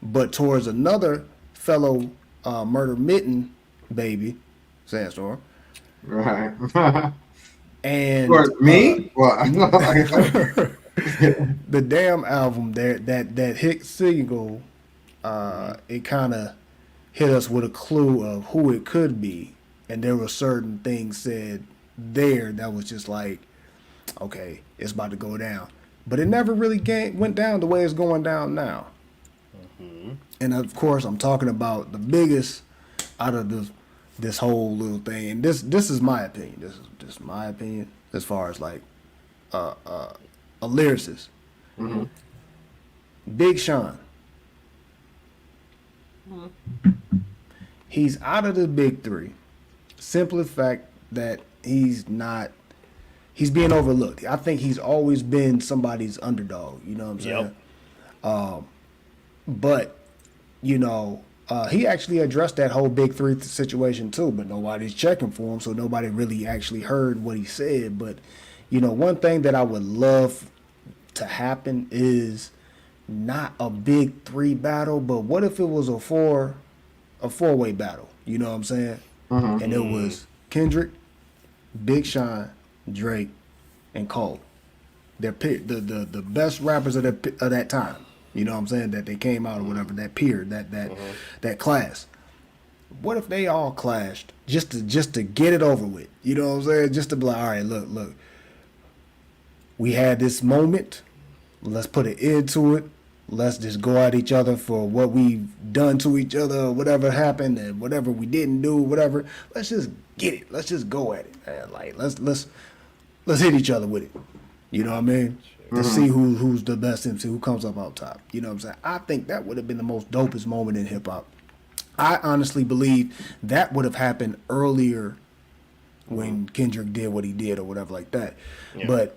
[SPEAKER 3] but towards another fellow Murder Mitten baby, Sandstorm.
[SPEAKER 4] Right.
[SPEAKER 3] And
[SPEAKER 4] towards me?
[SPEAKER 3] The damn album that hit single, it kind of hit us with a clue of who it could be, and there were certain things said there that was just like, okay, it's about to go down, but it never really went down the way it's going down now. And of course, I'm talking about the biggest out of this whole little thing, and this is my opinion. This is just my opinion as far as like a lyricist. Big Sean. He's out of the big three. Simply fact that he's being overlooked. I think he's always been somebody's underdog. You know what I'm saying?
[SPEAKER 5] Yep.
[SPEAKER 3] But, you know, he actually addressed that whole big three situation too, but nobody's checking for him, so nobody really actually heard what he said. But, you know, one thing that I would love to happen is not a big three battle, but what if it was a four-way battle? You know what I'm saying? And it was Kendrick, Big Sean, Drake, and Cole. They're the best rappers of that time. You know what I'm saying? That they came out or whatever, that period, that class. What if they all clashed just to get it over with? You know what I'm saying? Just to be like, all right, look. We had this moment. Let's put an end to it. Let's just go at each other for what we've done to each other, or whatever happened, and whatever we didn't do, whatever. Let's just get it. Let's just go at it. Man. Like let's hit each other with it. You know what I mean? To see who's the best MC, who comes up on top. You know what I'm saying? I think that would have been the most dopest moment in hip hop. I honestly believe that would have happened earlier when Kendrick did what he did or whatever like that. Yeah. But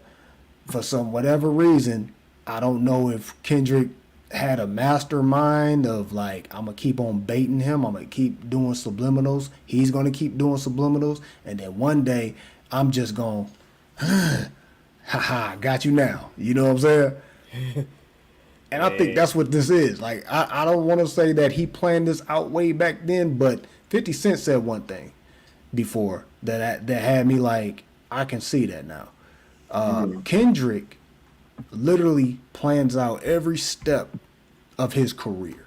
[SPEAKER 3] for whatever reason, I don't know if Kendrick had a mastermind of like, I'm going to keep on baiting him. I'm going to keep doing subliminals. He's going to keep doing subliminals. And then one day I'm just going, haha, got you now. You know what I'm saying? And I think that's what this is. Like, I don't want to say that he planned this out way back then, but 50 Cent said one thing before that had me like, I can see that now. Kendrick literally plans out every step of his career.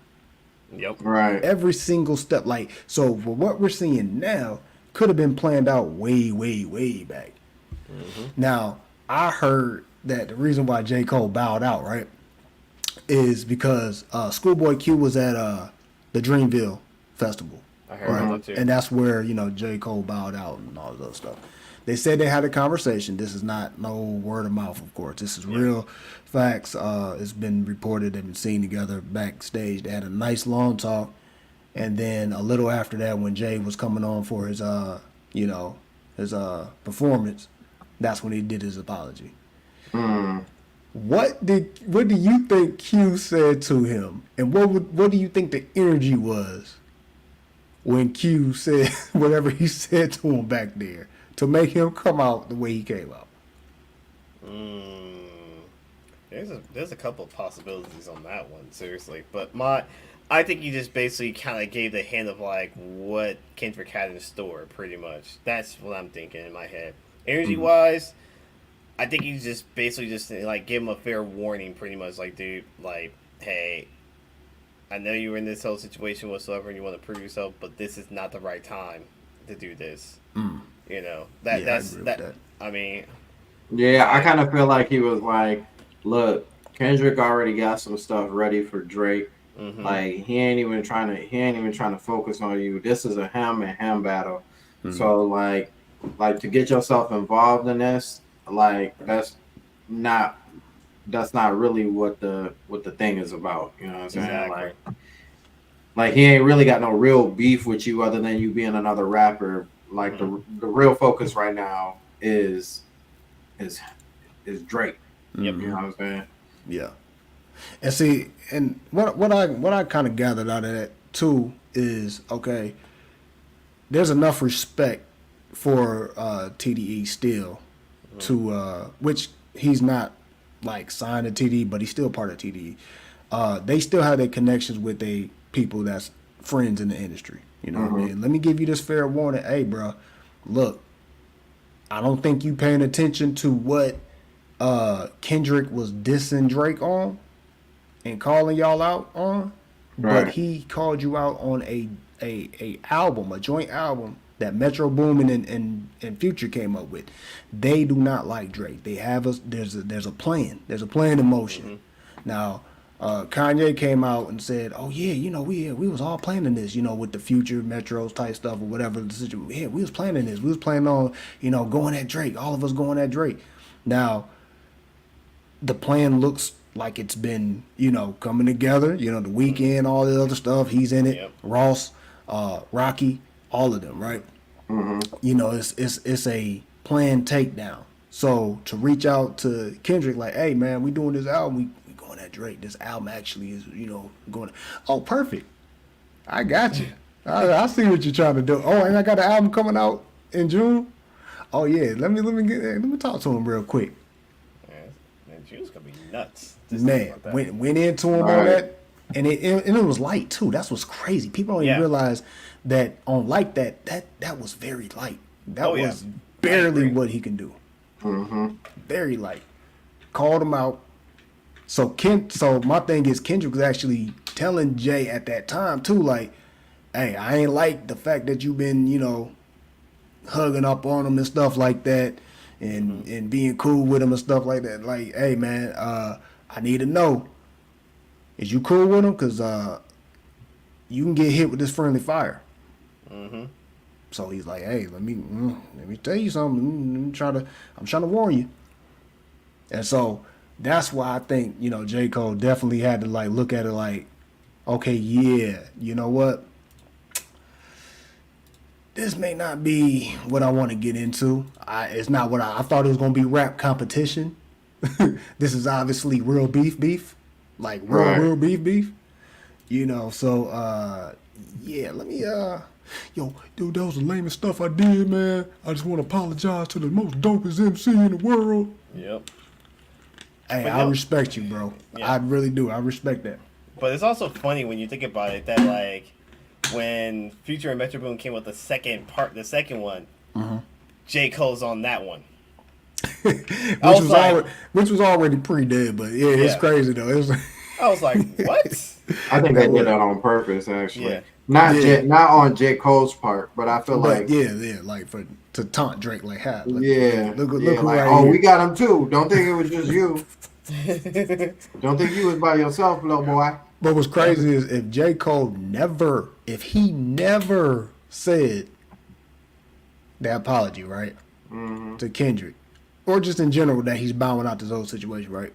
[SPEAKER 5] Yep.
[SPEAKER 4] Right.
[SPEAKER 3] Every single step. Like, so for what we're seeing now could have been planned out way, way, way back. Now, I heard that the reason why J. Cole bowed out, right, is because Schoolboy Q was at the Dreamville Festival.
[SPEAKER 5] I heard that too.
[SPEAKER 3] And that's where, you know, J. Cole bowed out and all this other stuff. They said they had a conversation. This is not no word of mouth, of course. This is real facts. It's been reported they've been seen together backstage. They had a nice long talk. And then a little after that, when Jay was coming on for his, his performance, that's when he did his apology. What do you think Q said to him, and what do you think the energy was when Q said whatever he said to him back there to make him come out the way he came out?
[SPEAKER 5] There's a couple of possibilities on that one, seriously. But I think you just basically kind of gave the hint of like what Kendrick had in store, pretty much. That's what I'm thinking in my head. Energy wise, I think you just basically just like give him a fair warning, pretty much. Like, dude, like, hey, I know you were in this whole situation whatsoever, and you want to prove yourself, but this is not the right time to do this. You know that's that. I mean,
[SPEAKER 4] yeah, I kind of feel like he was like, look, Kendrick already got some stuff ready for Drake. Like he ain't even trying to focus on you. This is a him and him battle. So like to get yourself involved in this, like not that's not really what the thing is about. You know what I'm saying?
[SPEAKER 5] Exactly.
[SPEAKER 4] Like he ain't really got no real beef with you other than you being another rapper. Like the real focus right now is Drake.
[SPEAKER 5] Yep.
[SPEAKER 4] You know what I'm saying?
[SPEAKER 3] Yeah. And see, and what I kind of gathered out of that too is, okay, there's enough respect for TDE still to which he's not like signed to TDE, but he's still part of TDE. They still have their connections with the people that's friends in the industry. You know what I mean? Let me give you this fair warning. Hey, bro, look, I don't think you paying attention to what Kendrick was dissing Drake on and calling y'all out on, but he called you out on a album, a joint album that Metro Boomin and Future came up with. They do not like Drake. They have there's a plan. There's a plan in motion. Now, Kanye came out and said, "Oh yeah, you know we was all planning this, you know, with the Future Metros type stuff or whatever the situation. Yeah, we was planning this. We was planning on, you know, going at Drake. All of us going at Drake. Now, the plan looks like it's been, you know, coming together. You know, the Weeknd, all the other stuff. He's in it.
[SPEAKER 5] Yep.
[SPEAKER 3] Ross, Rocky, all of them, right? You know, it's a planned takedown. So to reach out to Kendrick, like, hey man, we doing this album. We going at Drake. This album actually is, you know, going. Oh, perfect. I got you. I see what you're trying to do. Oh, and I got an album coming out in June. Oh yeah, let me talk to him real quick.
[SPEAKER 5] Man, June's gonna be nuts.
[SPEAKER 3] Man, went into him on that, and it was light too. That's what's crazy. People don't even realize that on like that was very light. That was barely what he can do. Very light. Called him out. So my thing is, Kendrick was actually telling Jay at that time too, like, hey, I ain't like the fact that you've been, you know, hugging up on him and stuff like that, and being cool with him and stuff like that. Like, hey man, I need to know, is you cool with him? Because you can get hit with this friendly fire. So he's like, hey, let me tell you something. I'm trying to warn you. And so that's why I think, you know, J. Cole definitely had to like look at it like, okay, yeah, you know what? This may not be what I want to get into. It's not what I thought it was going to be rap competition. This is obviously real beef. Like real beef. You know, so yeah, let me yo, dude, that was the lamest stuff I did, man. I just want to apologize to the most dopest MC in the world.
[SPEAKER 5] Yep.
[SPEAKER 3] Hey, I respect you, bro.
[SPEAKER 5] Yeah.
[SPEAKER 3] I really do. I respect that.
[SPEAKER 5] But it's also funny when you think about it that like when Future and Metro Boomin came with the second one, J. Cole's on that one.
[SPEAKER 3] which was already pre-dead, but yeah, it's crazy though.
[SPEAKER 5] I was like, what?
[SPEAKER 4] I think they did that on purpose, actually.
[SPEAKER 5] Yeah.
[SPEAKER 4] Not on J. Cole's part, but I feel like
[SPEAKER 3] like to taunt Drake, like, how? Look who
[SPEAKER 4] like,
[SPEAKER 3] right
[SPEAKER 4] oh,
[SPEAKER 3] here.
[SPEAKER 4] we got him too. Don't think it was just you. Don't think you was by yourself, little boy.
[SPEAKER 3] But what's crazy is if J. Cole never said the apology, right, to Kendrick, or just in general that he's bowing out this whole situation, right?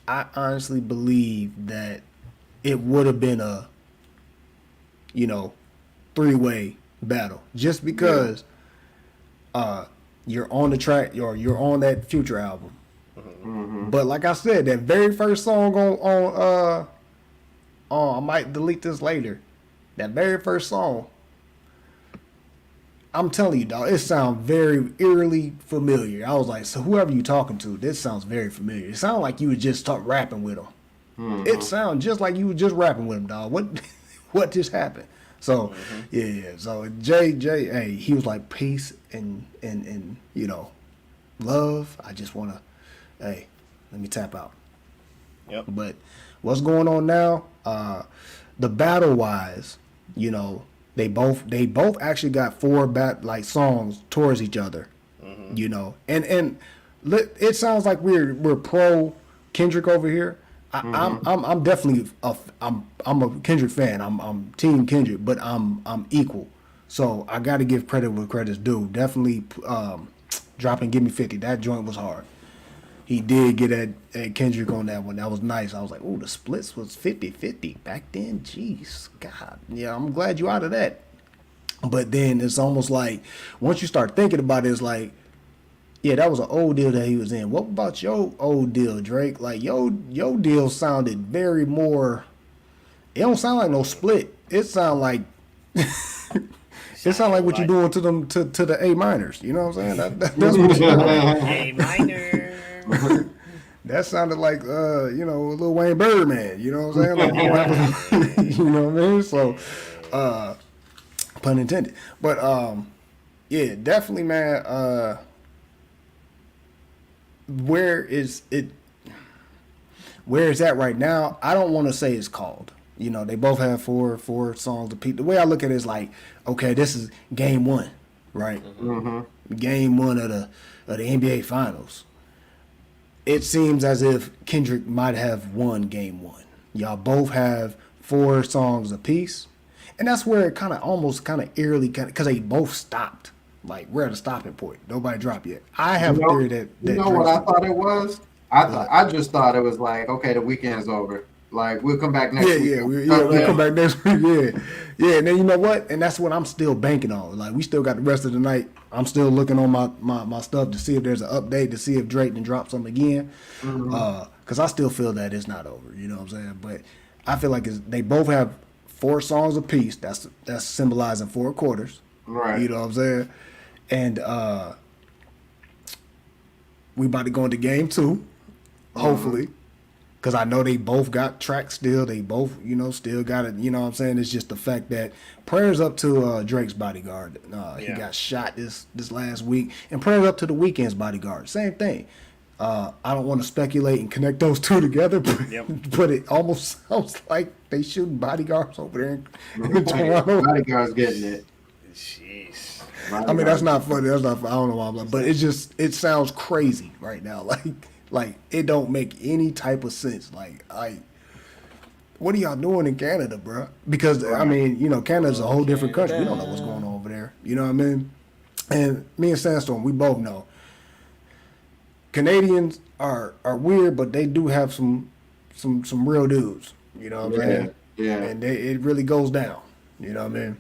[SPEAKER 3] I honestly believe that it would have been a, you know, 3-way battle, just because you're on the track, you're on that Future album. But like I said, that very first song on I might delete this later. That very first song, I'm telling you, dog, it sounds very eerily familiar. I was like, so whoever you talking to, this sounds very familiar. It sounds like you would just start rapping with him. It sounds just like you were just rapping with him, dog. What just happened? So yeah. So Jay, hey, he was like, peace and you know, love. I just wanna, hey, let me tap out.
[SPEAKER 5] Yep.
[SPEAKER 3] But what's going on now? The battle wise, you know, they both actually got 4 songs towards each other. You know, and it sounds like we're pro Kendrick over here. I'm definitely I'm a Kendrick fan. I'm team Kendrick, but I'm equal. So I got to give credit where credit's due. Definitely dropping "Give Me 50." That joint was hard. He did get at Kendrick on that one. That was nice. I was like, oh, the splits was 50-50 back then. Jeez, God, yeah, I'm glad you out of that. But then it's almost like once you start thinking about it, it's like, yeah, that was an old deal that he was in. What about your old deal, Drake? Like your deal sounded very more. It don't sound like no split. It sound like it sound like what you're doing to them to the A minors. You know what I'm saying? That's what
[SPEAKER 5] A minor.
[SPEAKER 3] that sounded like Lil Wayne Birdman. You know what I'm saying? Like, you know what I mean? So, pun intended. But yeah, definitely, man. Where is it right now? I don't want to say it's called. You know, they both have four songs to peak. The way I look at it is like, okay, this is game one, right? Mm-hmm. Game one of the NBA Finals. It seems as if Kendrick might have won game one. Y'all both have 4 songs apiece, and that's where it almost eerily, because they both stopped. Like, we're at a stopping point. Nobody dropped yet. I have a theory that
[SPEAKER 4] you know what I thought it was. I just thought it was like, okay, the weekend's over. Like, we'll come back next week.
[SPEAKER 3] We'll come back next week. Yeah. And then you know what? And that's what I'm still banking on. Like, we still got the rest of the night. I'm still looking on my stuff to see if there's an update, to see if Drake can drop something again. Because I still feel that it's not over. You know what I'm saying? But I feel like they both have 4 songs apiece. That's symbolizing 4 quarters.
[SPEAKER 4] Right.
[SPEAKER 3] You know what I'm saying? And we about to go into game 2, hopefully. Because I know they both got tracks still. They both, still got it. You know what I'm saying? It's just the fact that prayers up to Drake's bodyguard. He got shot this last week. And prayers up to the Weeknd's bodyguard. Same thing. I don't want to speculate and connect those two together, but it almost sounds like they shooting bodyguards over there in Toronto.
[SPEAKER 4] Bodyguards getting it.
[SPEAKER 5] Jeez.
[SPEAKER 3] I mean, that's not funny. That's not funny. I don't know why I'm like, but it sounds crazy right now. Like it don't make any type of sense. Like, what are y'all doing in Canada, bro? Because I mean, Canada's a whole different country. We don't know what's going on over there. You know what I mean? And me and Sandstorm, we both know Canadians are weird, but they do have some real dudes. You know what I'm saying?
[SPEAKER 4] Yeah.
[SPEAKER 3] And it really goes down. You know what I mean?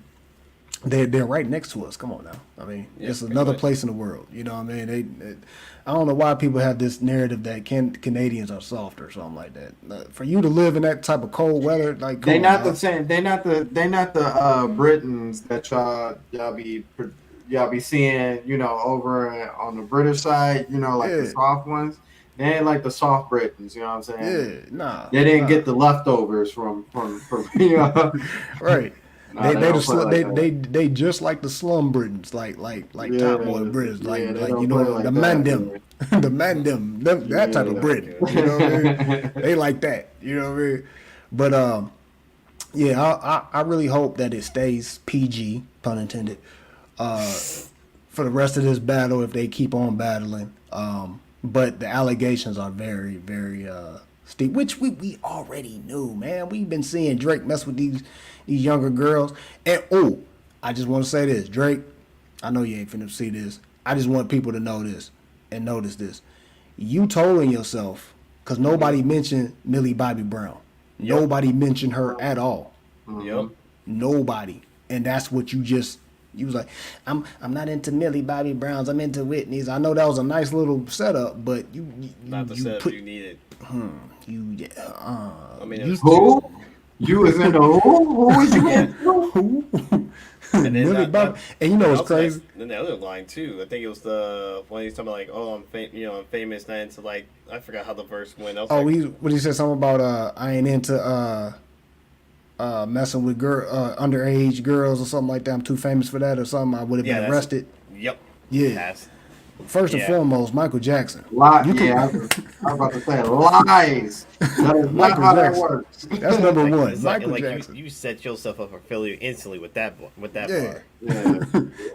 [SPEAKER 3] They're right next to us. Come on now. I mean, it's another place in the world. You know what I mean? I don't know why people have this narrative that Canadians are soft or something like that. For you to live in that type of cold weather, like
[SPEAKER 4] they not the same. They not the Britons that y'all be seeing. Over on the British side. The soft ones. They ain't like the soft Britons. You know what I'm saying?
[SPEAKER 3] Yeah, nah.
[SPEAKER 4] They didn't get the leftovers from
[SPEAKER 3] right.
[SPEAKER 4] No,
[SPEAKER 3] they just like the slum Britons, like top boy Brits, the Mandem, the Mandem, that type of Britain. You know what I mean? They like that. You know what I mean? But I really hope that it stays PG, pun intended, for the rest of this battle if they keep on battling. But the allegations are very, very steep, which we already knew, man. We've been seeing Drake mess with these younger girls. And, I just want to say this. Drake, I know you ain't finna see this. I just want people to know this and notice this. You told yourself, because nobody mentioned Millie Bobby Brown. Yep. Nobody mentioned her at all.
[SPEAKER 5] Yep.
[SPEAKER 3] Nobody. And that's what you was like, I'm not into Millie Bobby Browns. I'm into Whitney's. I know that was a nice little setup, but you
[SPEAKER 5] not the setup you needed.
[SPEAKER 4] Who? You was in the who? Who was you in?
[SPEAKER 3] Who? And then Bobby. And what's crazy?
[SPEAKER 5] Then the other line too. I think it was the one he's talking about, like, I'm famous, not into, like, I forgot how the verse went.
[SPEAKER 3] When he said something about I ain't into messing with underage girls or something like that. I'm too famous for that or something. I would have been arrested.
[SPEAKER 5] Yep.
[SPEAKER 3] Yeah. First and foremost, Michael Jackson.
[SPEAKER 4] I was about to say lies. That is not how that works.
[SPEAKER 3] That's number one.
[SPEAKER 5] It's
[SPEAKER 3] Michael Jackson.
[SPEAKER 5] You set yourself up for failure instantly with that
[SPEAKER 3] yeah.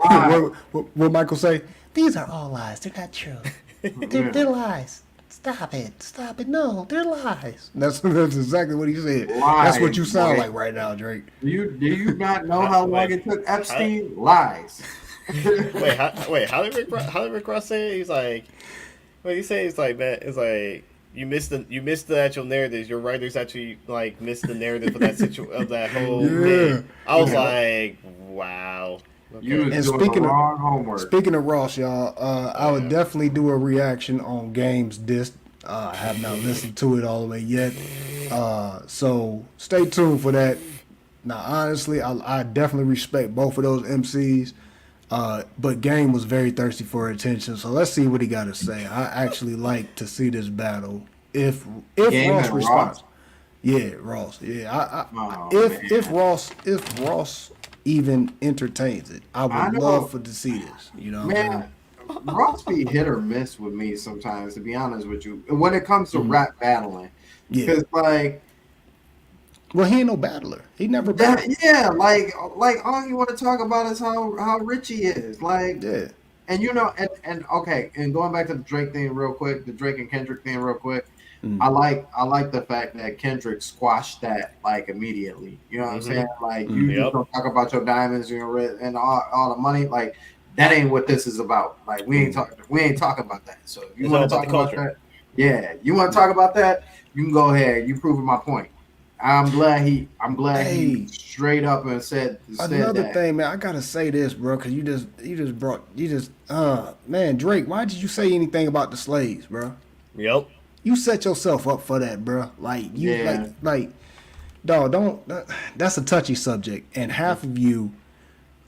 [SPEAKER 5] bar.
[SPEAKER 3] What Michael say? These are all lies. They're not true. They're lies. Stop it. No, they're lies. That's exactly what he said.
[SPEAKER 4] Lies,
[SPEAKER 3] That's what you sound
[SPEAKER 4] boy.
[SPEAKER 3] like right now, Drake.
[SPEAKER 4] Do you not know how long it took Epstein? Lies.
[SPEAKER 5] How did Rick Ross say it? He's like, what did he say? He's like, man, it's like you missed the actual narratives. Your writers actually like missed the narrative of that whole thing. I was like, wow. Okay.
[SPEAKER 4] You was doing the wrong homework.
[SPEAKER 3] Speaking of Ross, y'all, I would definitely do a reaction on Games Disc. I have not listened to it all the way yet, so stay tuned for that. Now, honestly, I definitely respect both of those MCs, but Game was very thirsty for attention. So let's see what he got to say. I actually like to see this battle. If Ross responds, yeah, Ross, yeah. If Ross even entertains it, I would love to see this. You know,
[SPEAKER 4] man. Ross be hit or miss with me sometimes, to be honest with you, when it comes to rap battling. Because
[SPEAKER 3] well, he ain't no battler. He never battled.
[SPEAKER 4] Yeah, like all you want to talk about is how rich he is. Like, and you know, and okay, and going back to the Drake thing real quick, the Drake and Kendrick thing real quick. I like the fact that Kendrick squashed that like immediately. You know what I'm saying? Like you just don't talk about your diamonds, you know, and all the money. Like that ain't what this is about. Like we ain't talking about that. So if you want to talk about that, you want to talk about that, you can go ahead. You proving my point. I'm glad he straight up and said
[SPEAKER 3] another
[SPEAKER 4] that.
[SPEAKER 3] thing, man. I gotta say this, bro, because man, Drake. Why did you say anything about the slaves, bro?
[SPEAKER 5] Yep.
[SPEAKER 3] You set yourself up for that, bro. Like dog, don't. That's a touchy subject, and half of you.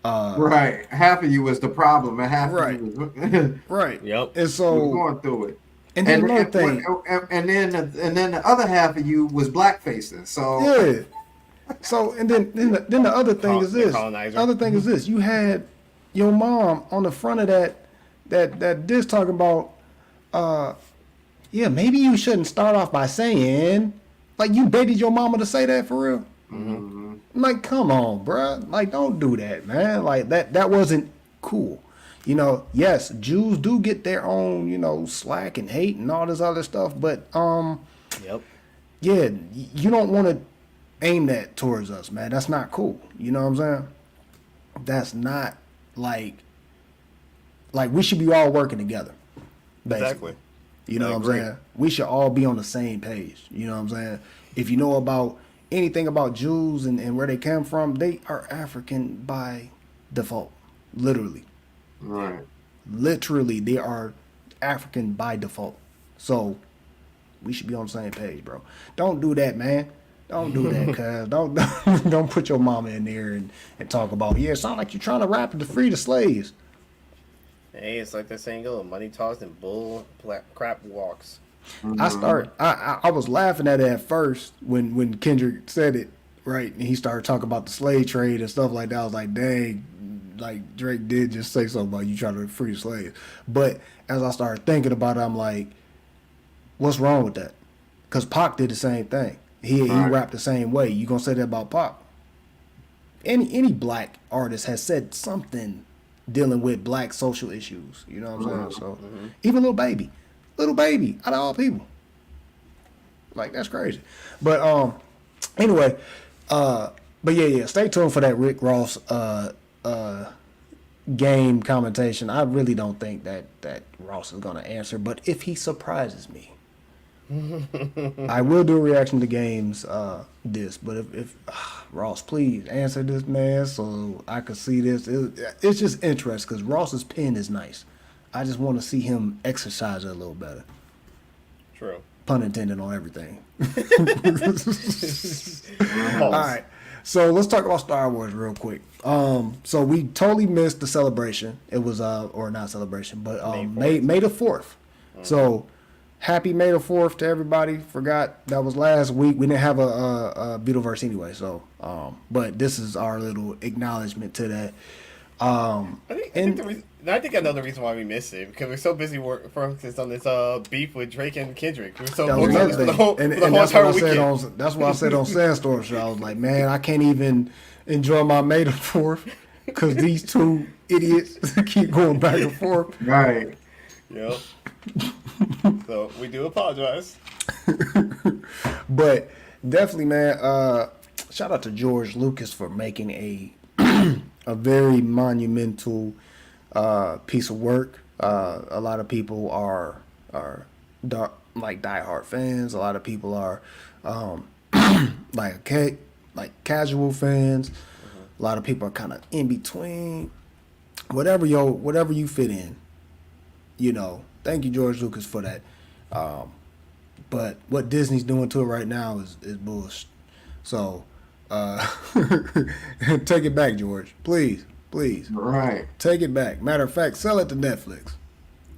[SPEAKER 4] Right, half of you was the problem, and half of you was
[SPEAKER 3] right.
[SPEAKER 5] Yep.
[SPEAKER 3] And so
[SPEAKER 4] we're going through it.
[SPEAKER 3] And then another thing,
[SPEAKER 4] and then the other half of you was blackfacing. So
[SPEAKER 3] yeah. So and then the other thing is this. Other thing is this. You had your mom on the front of that disc talking about, yeah, maybe you shouldn't start off by saying, like, you baited your mama to say that for real. Mm-hmm. Like, come on, bruh. Like, don't do that, man. Like that wasn't cool. You know, yes, Jews do get their own, you know, slack and hate and all this other stuff, but yeah, you don't want to aim that towards us, man. That's not cool. You know what I'm saying? That's not like we should be all working together. Basically. Exactly. You know what I'm saying? We should all be on the same page. You know what I'm saying? If you know about anything about Jews and where they came from, they are African by default, literally.
[SPEAKER 4] Right.
[SPEAKER 3] Literally, they are African by default. So we should be on the same page, bro. Don't do that, man. Don't do that, cuz. Don't put your mama in there and talk about, yeah, it sounds like you're trying to rap to free the slaves.
[SPEAKER 5] Hey, it's like that saying goes, money talks and crap walks.
[SPEAKER 3] I was laughing at it at first when Kendrick said it, right? And he started talking about the slave trade and stuff like that. I was like, dang. Like Drake did just say something about you trying to free slaves. But as I started thinking about it, I'm like, what's wrong with that? Because Pac did the same thing. He rapped the same way. You gonna say that about Pac? Any black artist has said something dealing with black social issues. You know what I'm saying? So even Lil Baby out of all people, like that's crazy. But anyway, but yeah. Stay tuned for that Rick Ross game commentation. I really don't think that Ross is gonna answer, but if he surprises me, I will do a reaction to Game's this. But if Ross, please answer this, man, so I could see this. It's just interesting because Ross's pen is nice. I just want to see him exercise it a little better.
[SPEAKER 5] True.
[SPEAKER 3] Pun intended on everything. All right. So let's talk about Star Wars real quick. So we totally missed the celebration. It was or not celebration, but May the 4th. So happy May the 4th to everybody. Forgot that was last week. We didn't have a VitoVerse anyway. So but this is our little acknowledgement to that.
[SPEAKER 5] I think another reason why we missed it because we're so busy focused on this beef with Drake and Kendrick. We're so focused on this for the whole entire weekend. That's what I said on Sandstorm Show. I was like, man, I can't even enjoy my May the 4th because these two idiots keep going back and forth.
[SPEAKER 4] Right.
[SPEAKER 5] Yep. So we do apologize.
[SPEAKER 3] But definitely, man. Shout out to George Lucas for making a a very monumental piece of work. A lot of people are like diehard fans. A lot of people are like casual fans. A lot of people are kind of in between. Whatever you fit in, Thank you, George Lucas, for that. But what Disney's doing to it right now is bullshit. So take it back, George. Please.
[SPEAKER 4] Right.
[SPEAKER 3] Take it back. Matter of fact, sell it to Netflix.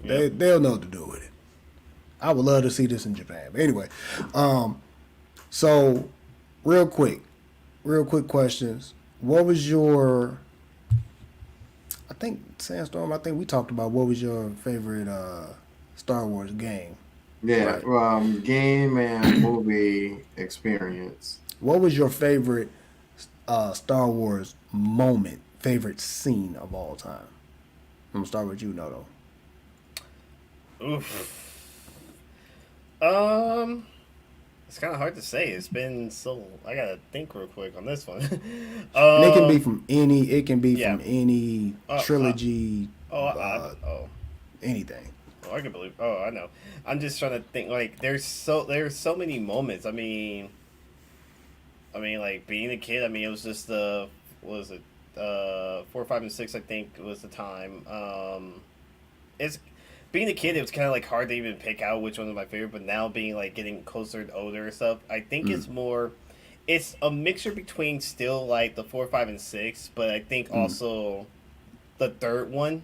[SPEAKER 5] Yep.
[SPEAKER 3] They'll know what to do with it. I would love to see this in Japan. But anyway, so real quick questions. What was your? I think Sandstorm. I think we talked about what was your favorite Star Wars game.
[SPEAKER 4] Yeah.
[SPEAKER 3] Right.
[SPEAKER 4] Game and movie experience.
[SPEAKER 3] What was your favorite Star Wars moment? Favorite scene of all time? I'm gonna start with you, Noto.
[SPEAKER 5] Oof. It's kind of hard to say. It's been so. I gotta think real quick on this one.
[SPEAKER 3] And it can be from any. It can be
[SPEAKER 5] Yeah.
[SPEAKER 3] from any trilogy. Anything.
[SPEAKER 5] I can believe. Oh, I know. I'm just trying to think. Like, there's so many moments. I mean, like being a kid. I mean, it was just what was it? 4, 5, and 6. I think was the time. It's being a kid. It was kind of like hard to even pick out which one was my favorite. But now being like getting closer to older and stuff, I think it's more. It's a mixture between still like the 4, 5, and 6, but I think also the third one,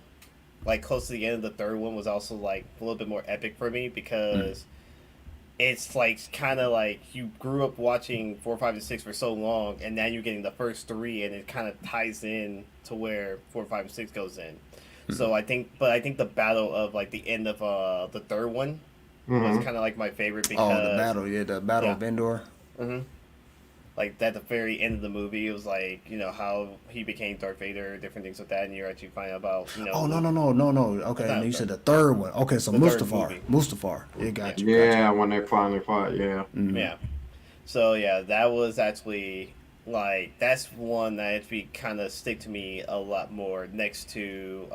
[SPEAKER 5] like close to the end of the third one, was also like a little bit more epic for me because it's like kind of like you grew up watching 4, 5, and 6 for so long, and now you're getting the first 3, and it kind of ties in to where 4, 5, and 6 goes in. So I think the battle of like the end of the third one was kind of like my favorite because
[SPEAKER 3] the battle of Endor.
[SPEAKER 5] Like at the very end of the movie, it was like how he became Darth Vader, different things like that, and you're actually finding out about
[SPEAKER 3] Oh no. Okay, and you said the third one. Okay, so Mustafar. Yeah, got you.
[SPEAKER 4] Yeah, when they finally fought. Yeah.
[SPEAKER 5] Yeah. So yeah, that was actually like that's one that actually kind of stick to me a lot more. Next to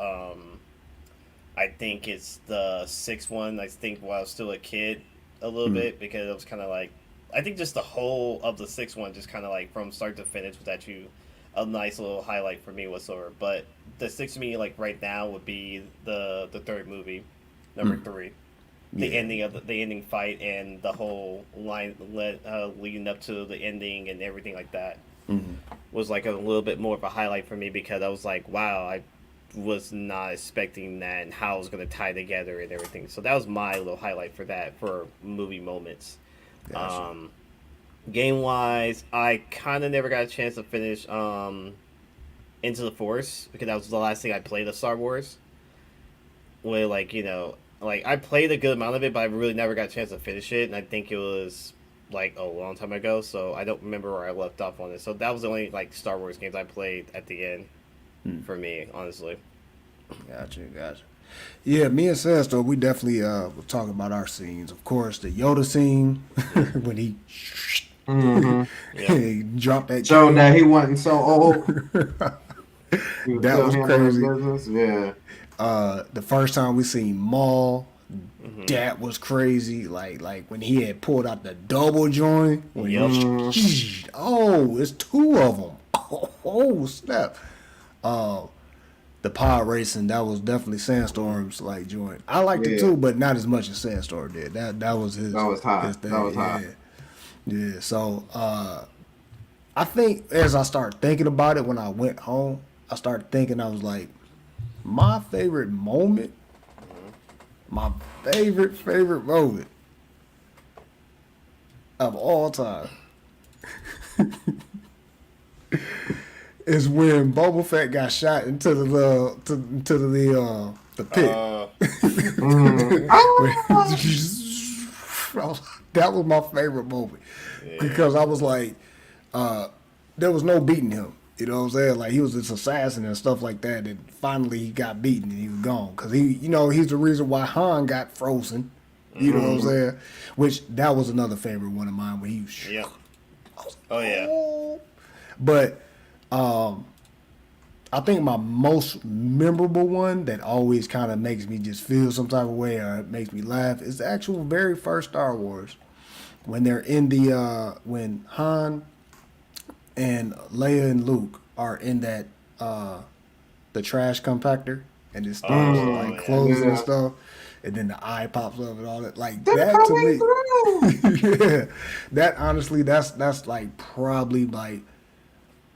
[SPEAKER 5] I think it's the sixth one. I think while I was still a kid, a little bit because it was kind of like. I think just the whole of the sixth one, just kind of like from start to finish, was actually a nice little highlight for me whatsoever. But the sixth to me, like right now, would be the third movie, number 3, the ending of the ending fight and the whole line leading up to the ending and everything like that was like a little bit more of a highlight for me because I was like, wow, I was not expecting that and how it was going to tie together and everything. So that was my little highlight for that for movie moments.
[SPEAKER 3] Gotcha.
[SPEAKER 5] Game wise, I kind of never got a chance to finish Into the Force because that was the last thing I played of Star Wars. Where like I played a good amount of it, but I really never got a chance to finish it, and I think it was like a long time ago, so I don't remember where I left off on it. So that was the only like Star Wars games I played at the end for me, honestly.
[SPEAKER 3] Gotcha. Yeah, me and Sesto, we definitely were talking about our scenes. Of course, the Yoda scene when he he dropped that.
[SPEAKER 4] So that he wasn't so old.
[SPEAKER 3] That was crazy.
[SPEAKER 4] Yeah.
[SPEAKER 3] The first time we seen Maul, that was crazy. Like when he had pulled out the double joint. When it's 2 of them. Oh snap. The pod racing, that was definitely Sandstorm's like joint. I liked it too, but not as much as Sandstorm did. That was his.
[SPEAKER 4] That was hot.
[SPEAKER 3] His thing.
[SPEAKER 4] That was hot.
[SPEAKER 3] Yeah. So I think as I started thinking about it when I went home, I started thinking I was like, my favorite moment, my favorite moment of all time. Is when Boba Fett got shot into the pit. That was my favorite moment because I was like, there was no beating him. You know what I'm saying? Like he was this assassin and stuff like that. And finally he got beaten and he was gone because he's the reason why Han got frozen. You know what I'm saying? Which that was another favorite one of mine when he was.
[SPEAKER 5] Yeah. Oh yeah.
[SPEAKER 3] But I think my most memorable one that always kind of makes me just feel some type of way or it makes me laugh is the actual very first Star Wars. When they're in the when Han and Leia and Luke are in that the trash compactor and it starts like closing and stuff, and then the eye pops up and all that. Like
[SPEAKER 4] They're
[SPEAKER 3] that to me,
[SPEAKER 4] coming
[SPEAKER 3] yeah. That honestly, that's like probably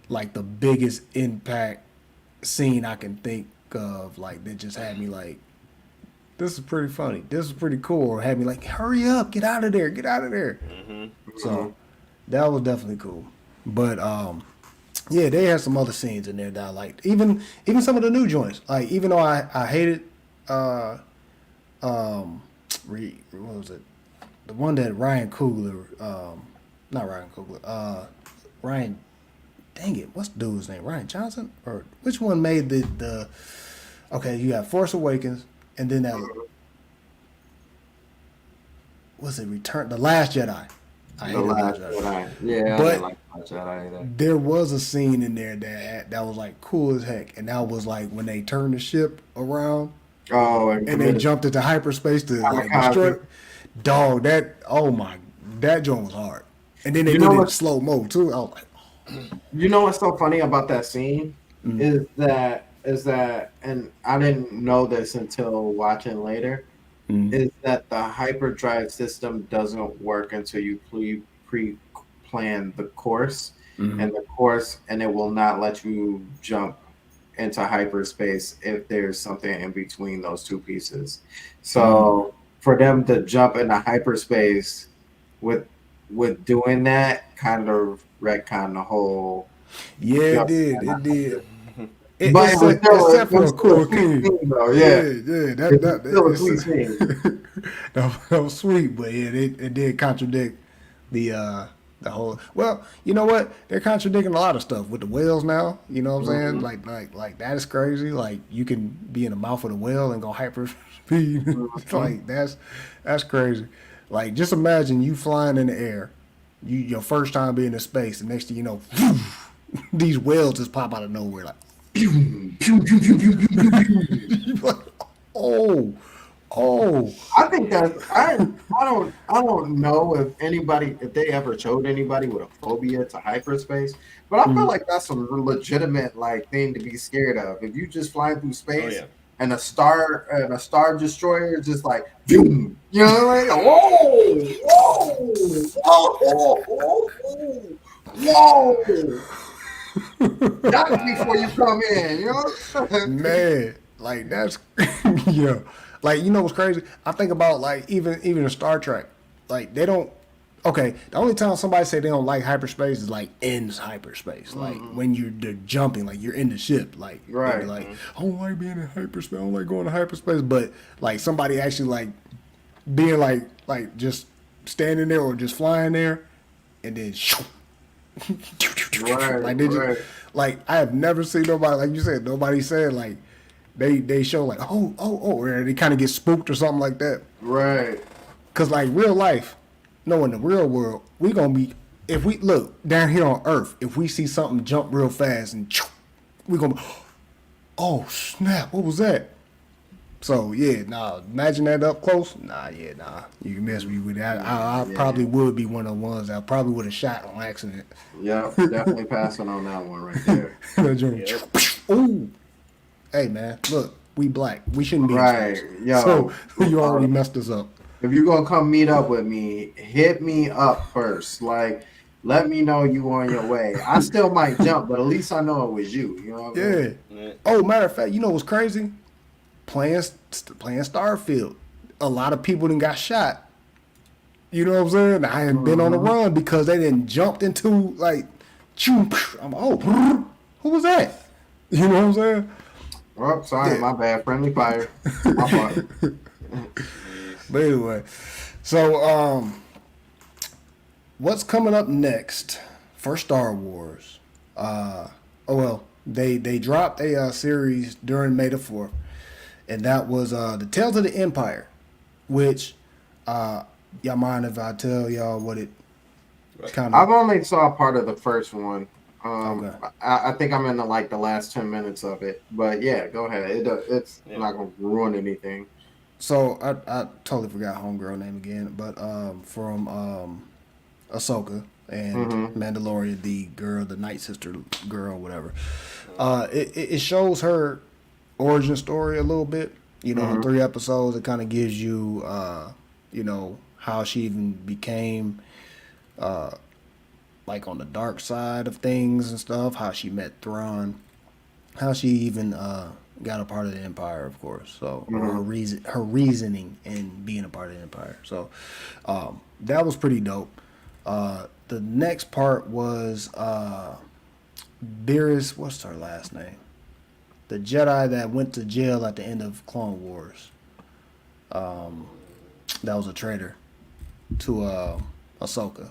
[SPEAKER 3] like the biggest impact scene I can think of. Like that just had me like, this is pretty funny. This is pretty cool. Or had me like, hurry up, get out of there, get out of there. So that was definitely cool. But yeah, they had some other scenes in there that I liked. Even some of the new joints. Like even though I hated what was it? The one that Ryan Coogler, not Ryan Coogler, Ryan, dang it, what's the dude's name? Ryan Johnson? Or which one made the okay, you have Force Awakens and then that was it The Last Jedi. I hated The Last Jedi.
[SPEAKER 4] Yeah,
[SPEAKER 3] but
[SPEAKER 4] I didn't like Last Jedi either.
[SPEAKER 3] there was a scene in there that was like cool as heck, and that was like when they turned the ship around and they jumped into hyperspace to like destroy it. Dog, that joint was hard. And then they did it in slow mo too. I was like,
[SPEAKER 4] you know what's so funny about that scene is that, and I didn't know this until watching later, is that the hyperdrive system doesn't work until you pre-plan the course and it will not let you jump into hyperspace if there's something in between those two pieces. So for them to jump into hyperspace with doing that kind of retcon the whole.
[SPEAKER 3] yeah, it did.
[SPEAKER 4] But it was
[SPEAKER 3] except for a cool king.
[SPEAKER 4] Yeah,
[SPEAKER 3] that
[SPEAKER 4] still a sweet scene.
[SPEAKER 3] that was sweet, but yeah, it did contradict the whole. Well, you know what? They're contradicting a lot of stuff with the whales now. You know what I'm saying? Like that is crazy. Like you can be in the mouth of the whale and go hyper speed. Like that's crazy. Like just imagine you flying in the air, your first time being in space, and next thing you know, these whales just pop out of nowhere like. Like, oh.
[SPEAKER 4] I think I don't know if they ever showed anybody with a phobia to hyperspace, but I feel like that's a legitimate like thing to be scared of. If you just flying through space and a star destroyer is just like, boom, you know, like whoa. That's before you come in, you know?
[SPEAKER 3] Man, like that's yeah. Like you know what's crazy? I think about like even in Star Trek, like they don't. Okay, the only time somebody say they don't like hyperspace is like in hyperspace, like when they're jumping, like you're in the ship, like
[SPEAKER 4] right.
[SPEAKER 3] Like I don't like being in hyperspace, I don't like going to hyperspace, but like somebody actually like being like just standing there or just flying there, and then.
[SPEAKER 4] Right,
[SPEAKER 3] like they just like I have never seen nobody like you said. Nobody said like they show like or they kind of get spooked or something like that.
[SPEAKER 4] Right.
[SPEAKER 3] Cause like real life, no, in the real world, we gonna be if we look down here on Earth, if we see something jump real fast and we gonna oh snap, what was that? So yeah, imagine that up close. You can mess me with that. I probably would be one of the ones that I probably would have shot on accident.
[SPEAKER 4] Yeah, definitely passing on that one right there.
[SPEAKER 3] Ooh, hey man, look, we black. We shouldn't be
[SPEAKER 4] right. Yo,
[SPEAKER 3] so you already messed us up.
[SPEAKER 4] If you're gonna come meet up with me, hit me up first. Like, let me know you on your way. I still might jump, but at least I know it was you. You know what I mean?
[SPEAKER 3] Yeah. Oh, matter of fact, you know what's crazy? Playing Starfield, a lot of people done got shot. You know what I'm saying? I ain't been on the run because they didn't jumped into like, I'm who was that? You know what I'm saying?
[SPEAKER 4] Oh, sorry, my bad. Friendly fire. My fault.
[SPEAKER 3] But anyway, so what's coming up next for Star Wars? They dropped a series during May the 4th. And that was the Tales of the Empire, which Y'all mind if I tell y'all what it kind
[SPEAKER 4] I've
[SPEAKER 3] of?
[SPEAKER 4] only saw part of the first one.
[SPEAKER 3] Okay.
[SPEAKER 4] I think I'm in the last 10 minutes of it. But yeah, go ahead. It's not gonna ruin anything.
[SPEAKER 3] So I totally forgot homegirl name again, but from Ahsoka and
[SPEAKER 4] Mm-hmm.
[SPEAKER 3] Mandalorian, the girl, the Night Sister girl, whatever. It shows her origin story a little bit. You know, in
[SPEAKER 4] Mm-hmm.
[SPEAKER 3] 3 episodes, it kind of gives you, you know, how she even became like on the dark side of things and stuff. How she met Thrawn, how she even got a part of the Empire, of course. So, or
[SPEAKER 4] Mm-hmm.
[SPEAKER 3] her reasoning in being a part of the Empire. So, that was pretty dope. The next part was Beerus. What's her last name? The Jedi that went to jail at the end of Clone Wars. That was a traitor to Ahsoka.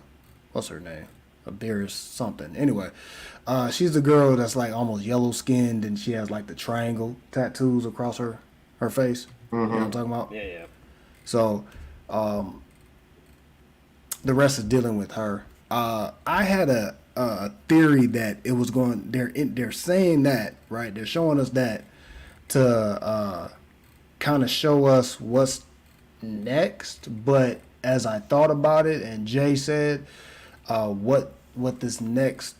[SPEAKER 3] What's her name? Beerus something. Anyway, she's the girl that's like almost yellow skinned and she has like the triangle tattoos across her face. You know what I'm talking about?
[SPEAKER 5] Yeah, yeah.
[SPEAKER 3] So the rest is dealing with her. I had a theory that it was going. They're saying that, right. They're showing us that to kind of show us what's next. But as I thought about it, and Jay said, what this next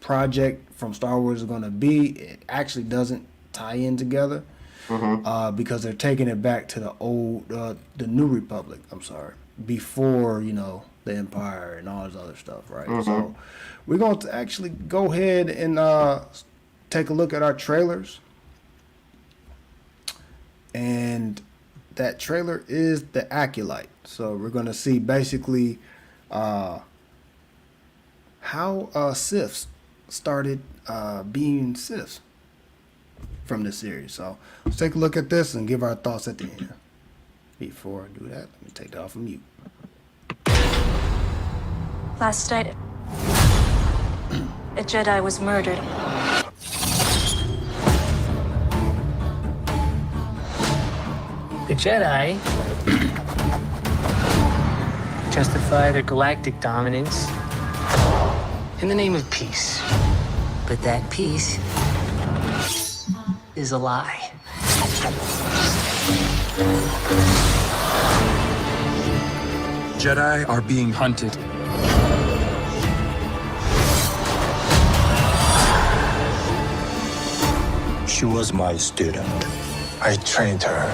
[SPEAKER 3] project from Star Wars is going to be, it actually doesn't tie in together.
[SPEAKER 4] Mm-hmm.
[SPEAKER 3] Because they're taking it back to the New Republic. I'm sorry, before the Empire and all this other stuff, right?
[SPEAKER 4] Mm-hmm.
[SPEAKER 3] So we're going to actually go ahead and take a look at our trailers, and that trailer is the Acolyte. So we're going to see basically how Siths started being Siths from this series. So let's take a look at this and give our thoughts at the end. Before I do that, let me take that off of mute.
[SPEAKER 2] Last night, a Jedi was murdered.
[SPEAKER 6] The Jedi justify their galactic dominance in the name of peace. But that peace is a lie.
[SPEAKER 7] Jedi are being hunted.
[SPEAKER 8] She was my student. I trained her.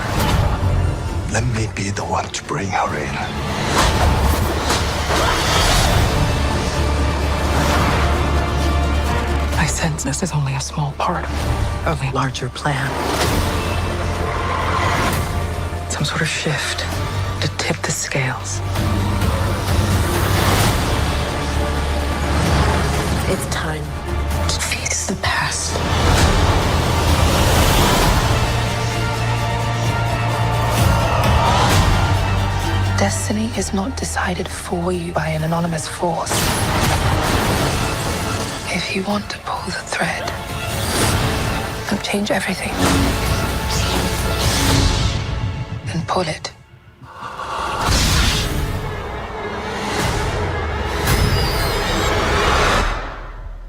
[SPEAKER 8] Let me be the one to bring her in.
[SPEAKER 9] I sense this is only a small part of a larger plan. Some sort of shift to tip the scales.
[SPEAKER 2] It's time
[SPEAKER 9] To face the past. Destiny is not decided for you by an anonymous force. If you want to pull the thread and change everything, then pull it.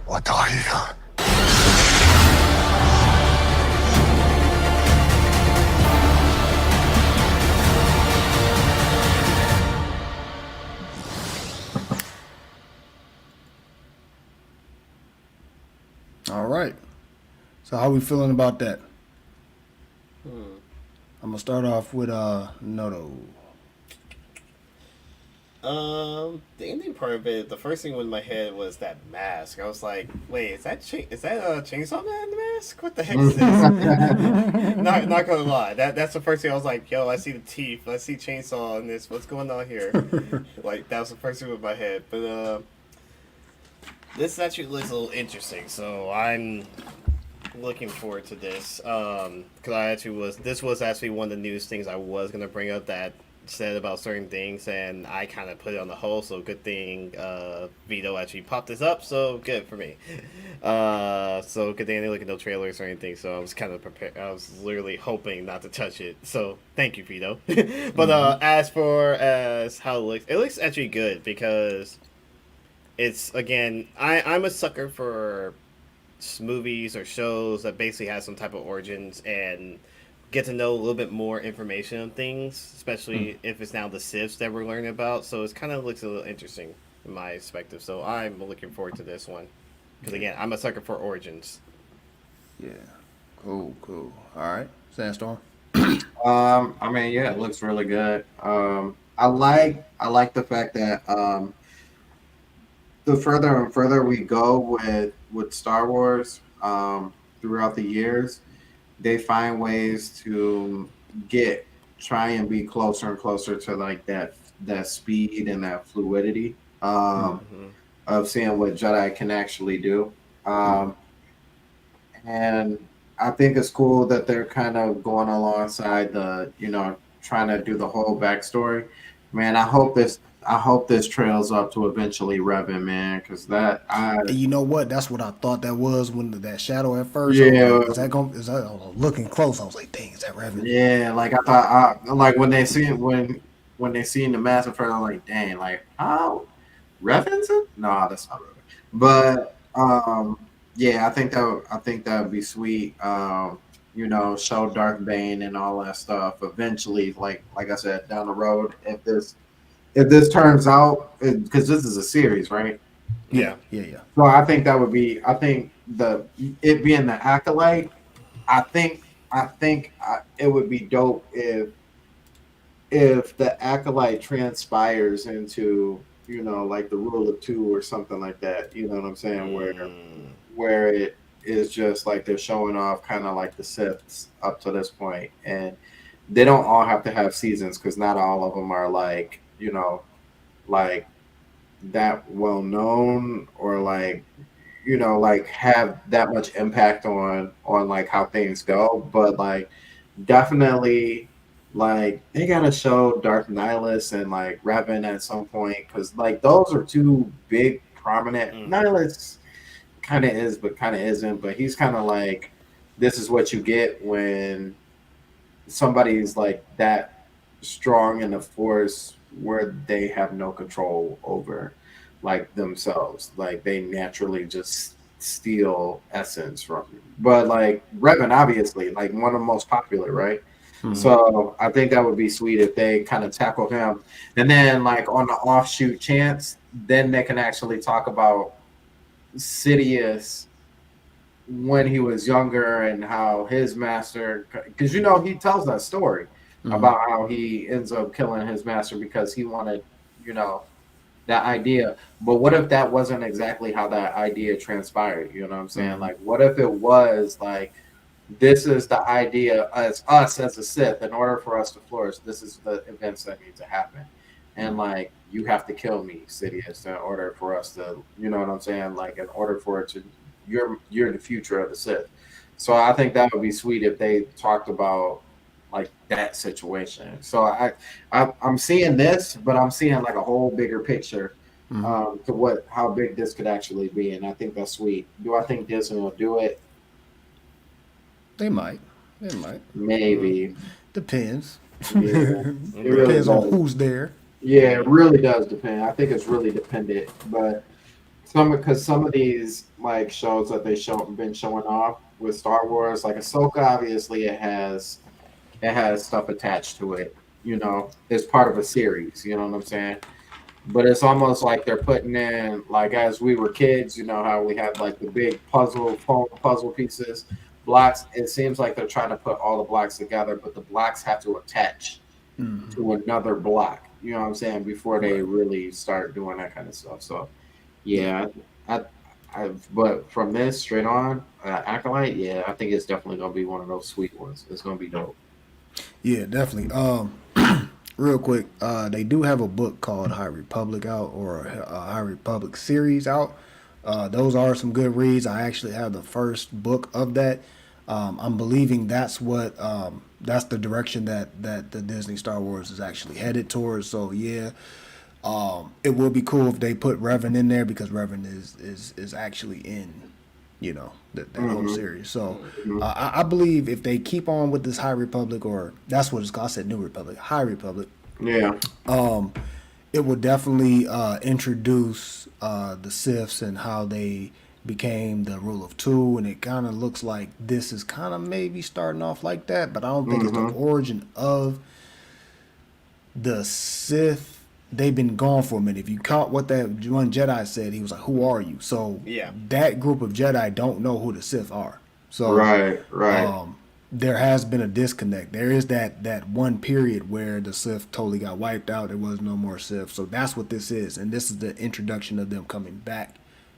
[SPEAKER 8] What are you?
[SPEAKER 3] All right. So how we feeling about that? I'm gonna start off with Noto.
[SPEAKER 5] The ending part of it, the first thing in my head was that mask. I was like, wait, is that Chainsaw Man mask? What the heck is this? not gonna lie, that's the first thing I was like, yo, I see the teeth, I see Chainsaw in this. What's going on here? Like that was the first thing in my head. But this actually looks a little interesting, so I'm looking forward to this. Because this was actually one of the newest things I was gonna bring up that said about certain things, and I kind of put it on the hold. So good thing Vito actually popped this up. So good for me. So good thing I didn't look at no trailers or anything. So I was kind of prepared. I was literally hoping not to touch it. So thank you, Vito. But as for how it looks actually good because it's again I'm a sucker for movies or shows that basically have some type of origins and get to know a little bit more information on things, especially if it's now the Siths that we're learning about. So it kind of looks a little interesting in my perspective. So I'm looking forward to this one because again, I'm a sucker for origins.
[SPEAKER 3] Yeah. Cool. All right, Sandstorm.
[SPEAKER 4] I mean, yeah, it looks really good. I like the fact that the further and further we go with Star Wars throughout the years, they find ways to try and be closer and closer to like that speed and that fluidity of seeing what Jedi can actually do. And I think it's cool that they're kind of going alongside trying to do the whole backstory. Man, I hope this trails up to eventually Revan, man, because
[SPEAKER 3] And you know what? That's what I thought that was when that shadow at first.
[SPEAKER 4] Yeah.
[SPEAKER 3] I was like, is that? I was looking close. I was like, dang, is that Revan?
[SPEAKER 4] Yeah, like I thought, like when they see the massive first, I'm like, dang, like how Revan's it? No, that's not Revan. But yeah, I think that would be sweet. Show Darth Bane and all that stuff. Eventually, like I said, down the road, if this turns out, because this is a series, right?
[SPEAKER 3] Yeah.
[SPEAKER 4] So I think that would be. I think it being the acolyte. I think it would be dope if the acolyte transpires into like the rule of two or something like that. You know what I'm saying? Where it is just like they're showing off kind of like the Siths up to this point, and they don't all have to have seasons because not all of them are like like that well known or like like have that much impact on like how things go, but like definitely like they gotta show Darth Nihilus and like Revan at some point because like those are two big prominent. Nihilus kind of is but kind of isn't, but he's kind of like this is what you get when somebody's like that strong in the Force where they have no control over like themselves, like they naturally just steal essence from you. But like Revan, obviously, like one of the most popular, right? So I think that would be sweet if they kind of tackle him, and then like on the offshoot chance, then they can actually talk about Sidious when he was younger and how his master, because he tells that story about how he ends up killing his master because he wanted, that idea. But what if that wasn't exactly how that idea transpired? You know what I'm saying? Like, what if it was like, this is the idea as us as a Sith, in order for us to flourish, this is the events that need to happen. And like, you have to kill me, Sidious, in order for us to, you know what I'm saying? Like, in order for it to, you're the future of the Sith. So I think that would be sweet if they talked about like that situation. So I'm seeing this, but I'm seeing like a whole bigger picture to how big this could actually be, and I think that's sweet. Do I think Disney will do it?
[SPEAKER 3] They might.
[SPEAKER 4] Maybe.
[SPEAKER 3] Depends.
[SPEAKER 4] Yeah.
[SPEAKER 3] It depends on who's there.
[SPEAKER 4] Yeah, it really does depend. I think it's really dependent, but because some of these like shows that been showing off with Star Wars, like Ahsoka, obviously it has stuff attached to it. It's part of a series. You know what I'm saying? But it's almost like they're putting in like as we were kids. You know how we had like the big puzzle pieces, blocks. It seems like they're trying to put all the blocks together, but the blocks have to attach to another block. You know what I'm saying? Before they really start doing that kind of stuff. So, yeah, but from this straight on, Acolyte, yeah, I think it's definitely gonna be one of those sweet ones. It's gonna be dope.
[SPEAKER 3] Yeah, definitely. Real quick, they do have a book called High Republic out, or a High Republic series out. Those are some good reads. I actually have the first book of that. I'm believing that's what that's the direction that the Disney Star Wars is actually headed towards. So yeah, it would be cool if they put Revan in there because Revan is actually in, you know, that whole series. So I believe if they keep on with this High Republic, or that's what it's called. I said New Republic, High Republic.
[SPEAKER 4] Yeah.
[SPEAKER 3] It will definitely introduce the Siths and how they became the rule of two, and it kind of looks like this is kind of maybe starting off like that, but I don't think it's the origin of the Sith. They've been gone for a minute. If you caught what that one Jedi said, he was like, "Who are you?" So
[SPEAKER 5] Yeah.
[SPEAKER 3] that group of Jedi don't know who the Sith are. So
[SPEAKER 4] Right.
[SPEAKER 3] there has been a disconnect. There is that one period where the Sith totally got wiped out. There was no more Sith. So that's what this is, and this is the introduction of them coming back.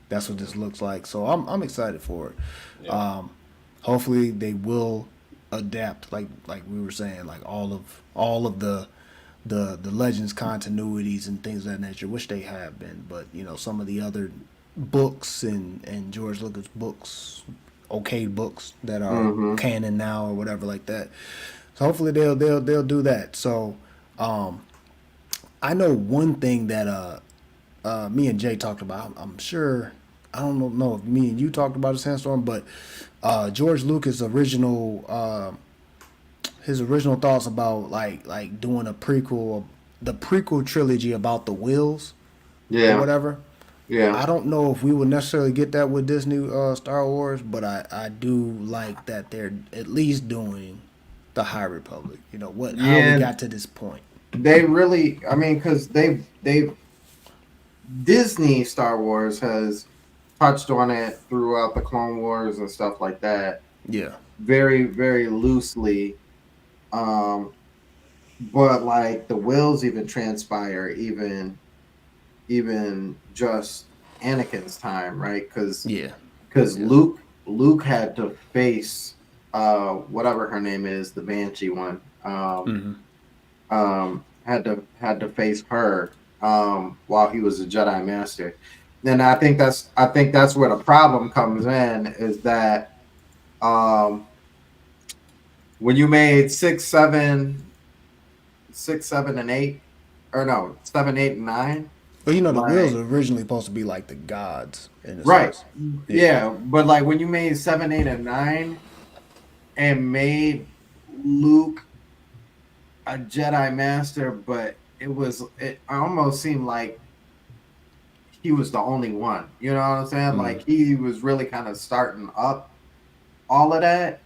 [SPEAKER 3] That's what this looks like. So I'm excited for it.
[SPEAKER 5] Yeah.
[SPEAKER 3] Hopefully they will adapt, like we were saying, like all of the Legends continuities and things of that nature, which they have been. But you know, some of the other books and George Lucas books, okay books that are canon now or whatever like that. So hopefully they'll do that. So I know one thing that me and Jay talked about. I'm sure, I don't know if me and you talked about it, Sandstorm, but George Lucas' his original thoughts about like doing a prequel, the prequel trilogy about the Wills, or whatever.
[SPEAKER 4] Yeah.
[SPEAKER 3] I don't know if we would necessarily get that with this new Star Wars, but I do like that they're at least doing the High Republic. You know how we got to this point.
[SPEAKER 4] They really, I mean, because they've Disney Star Wars has touched on it throughout the Clone Wars and stuff like that.
[SPEAKER 3] Yeah.
[SPEAKER 4] Very, very loosely. But like the Wills even transpire even just Anakin's time, right? Because Luke had to face whatever her name is, the Banshee one. Had to face her while he was a Jedi Master. And I think that's where the problem comes in, is that when you made 6, 7, and 8, or no, 7, 8, and 9.
[SPEAKER 3] Well, you know, the Wills are originally supposed to be like the gods, in a
[SPEAKER 4] right?
[SPEAKER 3] sense.
[SPEAKER 4] Yeah, but like when you made 7, 8, and 9, and made Luke a Jedi Master, but it almost seemed like he was the only one. You know what I'm saying? Like he was really kind of starting up all of that.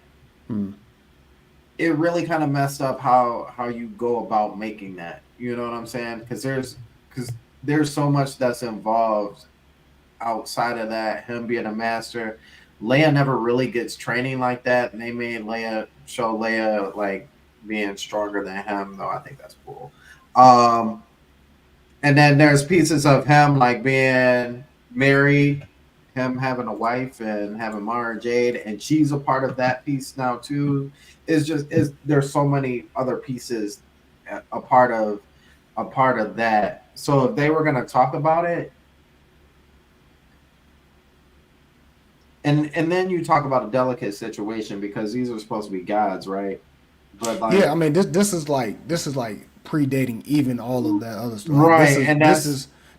[SPEAKER 4] It really kind of messed up how you go about making that. You know what I'm saying? Because there's so much that's involved outside of that. Him being a master, Leia never really gets training like that, and they made show Leia like being stronger than him. Though I think that's cool. And then there's pieces of him like being married, him having a wife and having Mara Jade, and she's a part of that piece now too. There's so many other pieces a part of that. So if they were going to talk about it, and then you talk about a delicate situation because these are supposed to be gods, right? But like,
[SPEAKER 3] yeah, I mean this is like predating even all of that other stuff.
[SPEAKER 4] Right,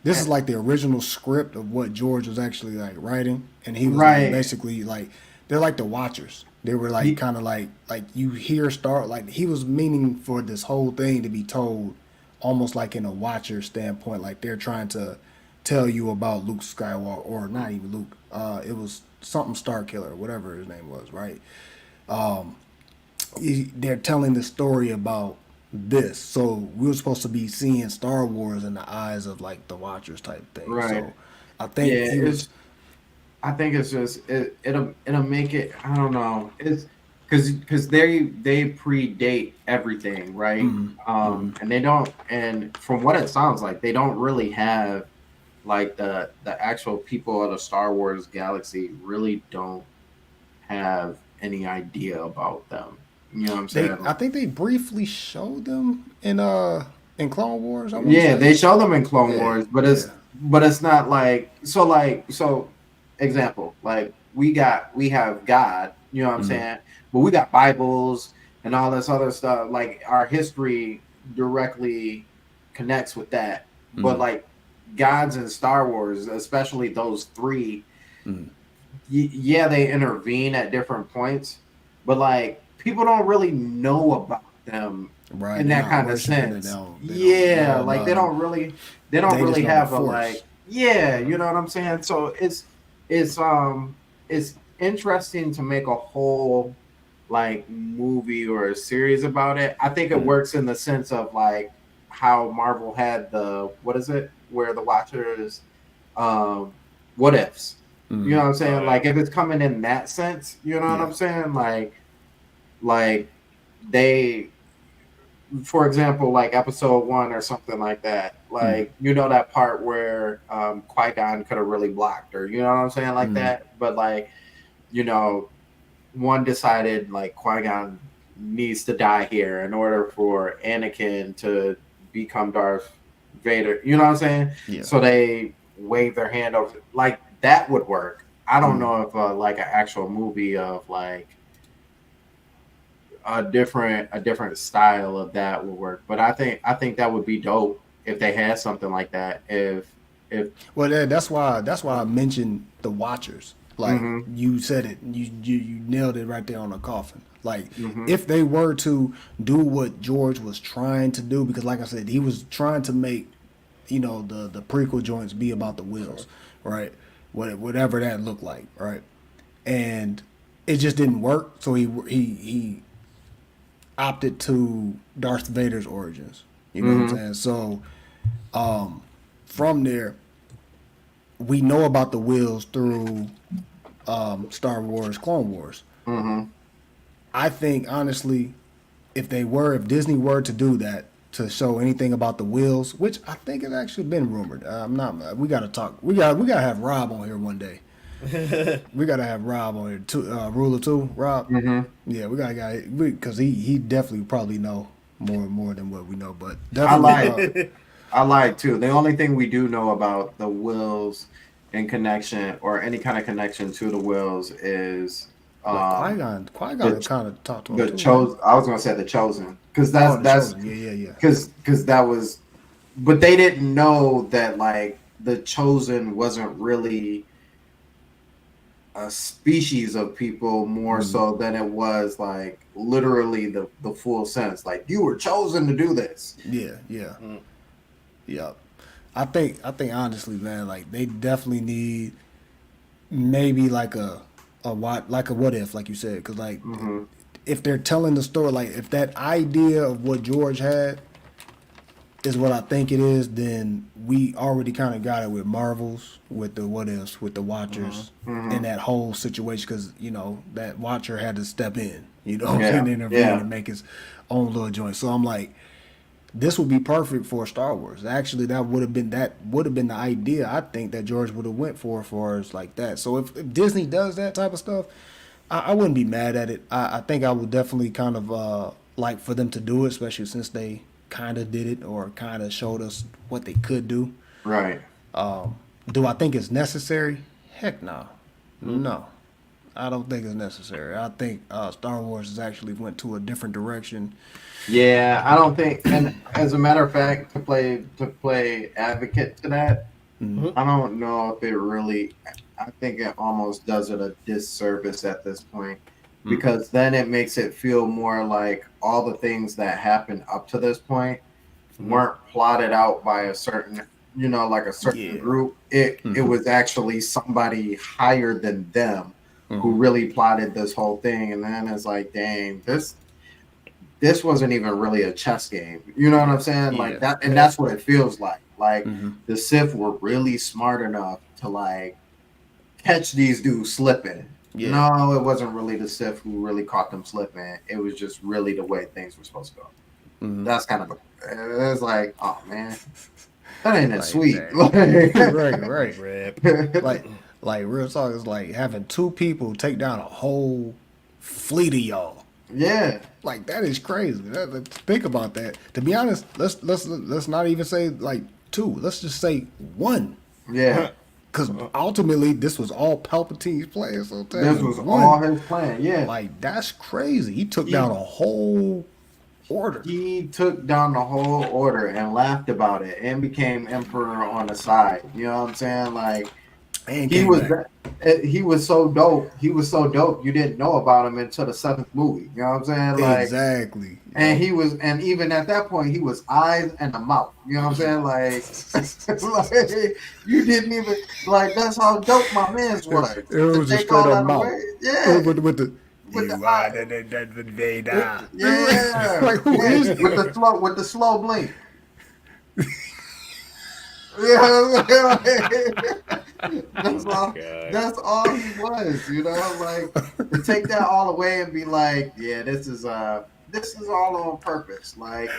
[SPEAKER 3] This is like the original script of what George was actually like writing, and he was
[SPEAKER 4] right.
[SPEAKER 3] like, basically like they're like the Watchers. They were like kind of like you hear like he was meaning for this whole thing to be told almost like in a Watcher standpoint, like they're trying to tell you about Luke Skywalker, or not even Luke. It was something Starkiller, whatever his name was, right? They're telling the story about this, so we were supposed to be seeing Star Wars in the eyes of like the Watchers type thing.
[SPEAKER 4] Right.
[SPEAKER 3] So I think
[SPEAKER 4] I think it's just it'll make it. I don't know. It's because they predate everything, right? And they don't. And from what it sounds like, they don't really have like the actual people of the Star Wars galaxy really don't have any idea about them. You know what I'm saying?
[SPEAKER 3] I think they briefly showed them in Clone Wars.
[SPEAKER 4] They show them in Clone Wars, but it's not like so. Example, like we have God, you know what I'm saying? But we got Bibles and all this other stuff. Like our history directly connects with that. But like gods in Star Wars, especially those three, yeah, they intervene at different points, but like people don't really know about them
[SPEAKER 3] Right,
[SPEAKER 4] in
[SPEAKER 3] they're
[SPEAKER 4] that
[SPEAKER 3] not
[SPEAKER 4] kind of
[SPEAKER 3] worshiping it.
[SPEAKER 4] sense.
[SPEAKER 3] They don't
[SPEAKER 4] Like
[SPEAKER 3] know.
[SPEAKER 4] they don't
[SPEAKER 3] They just
[SPEAKER 4] really
[SPEAKER 3] know the
[SPEAKER 4] have a
[SPEAKER 3] Force.
[SPEAKER 4] like, yeah, you know what I'm saying? So it's it's interesting to make a whole like movie or a series about it. I think it works in the sense of like how Marvel had the, what is it, where the Watchers, what ifs. You know what I'm saying? Like if it's coming in that sense, you know what I'm saying? Like they, for example, like episode 1 or something like that. Like you know that part where Qui-Gon could have really blocked her. You know what I'm saying? Like that. But like, you know, one decided like Qui-Gon needs to die here in order for Anakin to become Darth Vader. You know what I'm saying?
[SPEAKER 3] Yeah.
[SPEAKER 4] So they wave their hand over. Like that would work. I don't know if like an actual movie of like a different style of that would work. But I think that would be dope if they had something like that. If
[SPEAKER 3] Well, that's why I mentioned the Watchers. Like you said it, you nailed it right there on the coffin. Like if they were to do what George was trying to do, because like I said, he was trying to make, you know, the prequel joints be about the Wills, right? Whatever that looked like, right? And it just didn't work. So he opted to Darth Vader's origins. You know what I'm saying? So from there, we know about the Wills through Star Wars, Clone Wars. I think honestly, if Disney were to do that, to show anything about the Wills, which I think has actually been rumored. I'm not. We gotta talk. We gotta have Rob on here one day. We gotta have Rob on here too. Ruler too, Rob. Yeah, we gotta because he definitely probably know more than what we know. But definitely,
[SPEAKER 4] I lied too. The only thing we do know about the Wills in connection or any kind of connection to the Wills is
[SPEAKER 3] Qui-Gon kind of talked to him
[SPEAKER 4] the
[SPEAKER 3] too.
[SPEAKER 4] chosen. I was gonna say the chosen because that's
[SPEAKER 3] Chosen. Yeah.
[SPEAKER 4] because that was, but they didn't know that like the chosen wasn't really a species of people more so than it was like literally the full sense, like you were chosen to do this.
[SPEAKER 3] Yeah. I think honestly, man, like they definitely need maybe like a what if, like you said, because like if they're telling the story, like if that idea of what George had is what I think it is, then we already kind of got it with Marvels, with the what ifs, with the Watchers, in that whole situation, because you know that Watcher had to step in, you know, and intervene and make his own little joint. So I'm like, this would be perfect for Star Wars. Actually, that would have been the idea I think that George would have went for as far as like that. So if Disney does that type of stuff, I wouldn't be mad at it. I think I would definitely kind of like for them to do it, especially since they kind of did it or kind of showed us what they could do.
[SPEAKER 4] Right.
[SPEAKER 3] Do I think it's necessary? Heck no. No. I don't think it's necessary. I think Star Wars has actually went to a different direction.
[SPEAKER 4] Yeah, I don't think, and as a matter of fact, to play advocate to that, I don't know if it really. I think it almost does it a disservice at this point, because then it makes it feel more like all the things that happened up to this point weren't plotted out by a certain, you know, like a certain group. It was actually somebody higher than them who really plotted this whole thing, and then it's like, dang, this wasn't even really a chess game. You know what I'm saying? Like that, and that's what it feels like. Like the Sith were really smart enough to like catch these dudes slipping. No, it wasn't really the Sith who really caught them slipping. It was just really the way things were supposed to go. That's kind of it's like, oh man, that ain't that sweet.
[SPEAKER 3] Right. Like real talk is like having two people take down a whole fleet of y'all.
[SPEAKER 4] Yeah,
[SPEAKER 3] like that is crazy. Think about that. To be honest, let's not even say like two. Let's just say one.
[SPEAKER 4] Yeah,
[SPEAKER 3] because ultimately this was all Palpatine's plan. So
[SPEAKER 4] this was all his plan. Yeah,
[SPEAKER 3] like that's crazy. He took down a whole order.
[SPEAKER 4] He took down the whole order and laughed about it and became emperor on the side. You know what I'm saying? Like
[SPEAKER 3] And
[SPEAKER 4] he was so dope. He was so dope. You didn't know about him until the 7th movie. You know what I'm saying? Like
[SPEAKER 3] exactly.
[SPEAKER 4] And he was, and even at that point, he was eyes and a mouth. You know what I'm saying? Like you didn't even like. That's how dope my man's was.
[SPEAKER 3] It was just straight up mouth.
[SPEAKER 4] Yeah,
[SPEAKER 3] with the
[SPEAKER 4] eye. Yeah,
[SPEAKER 3] like who is this?
[SPEAKER 4] with the slow blink. Yeah, that's all he was, you know, like to take that all away and be like, yeah, this is all on purpose. Like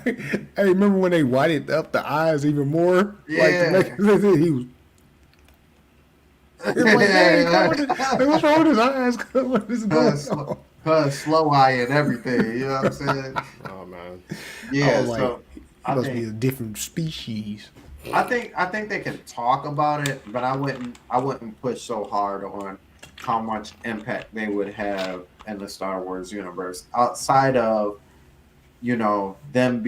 [SPEAKER 3] hey, remember when they whited up the eyes even more?
[SPEAKER 4] Yeah.
[SPEAKER 3] Like he was like, hey, what's wrong with his eyes? What is going on?
[SPEAKER 4] Slow eye and everything, you know what I'm saying?
[SPEAKER 5] Oh man.
[SPEAKER 4] Yeah,
[SPEAKER 3] like,
[SPEAKER 4] so
[SPEAKER 3] he must be a different species.
[SPEAKER 4] I think they can talk about it, but I wouldn't push so hard on how much impact they would have in the Star Wars universe outside of, you know, them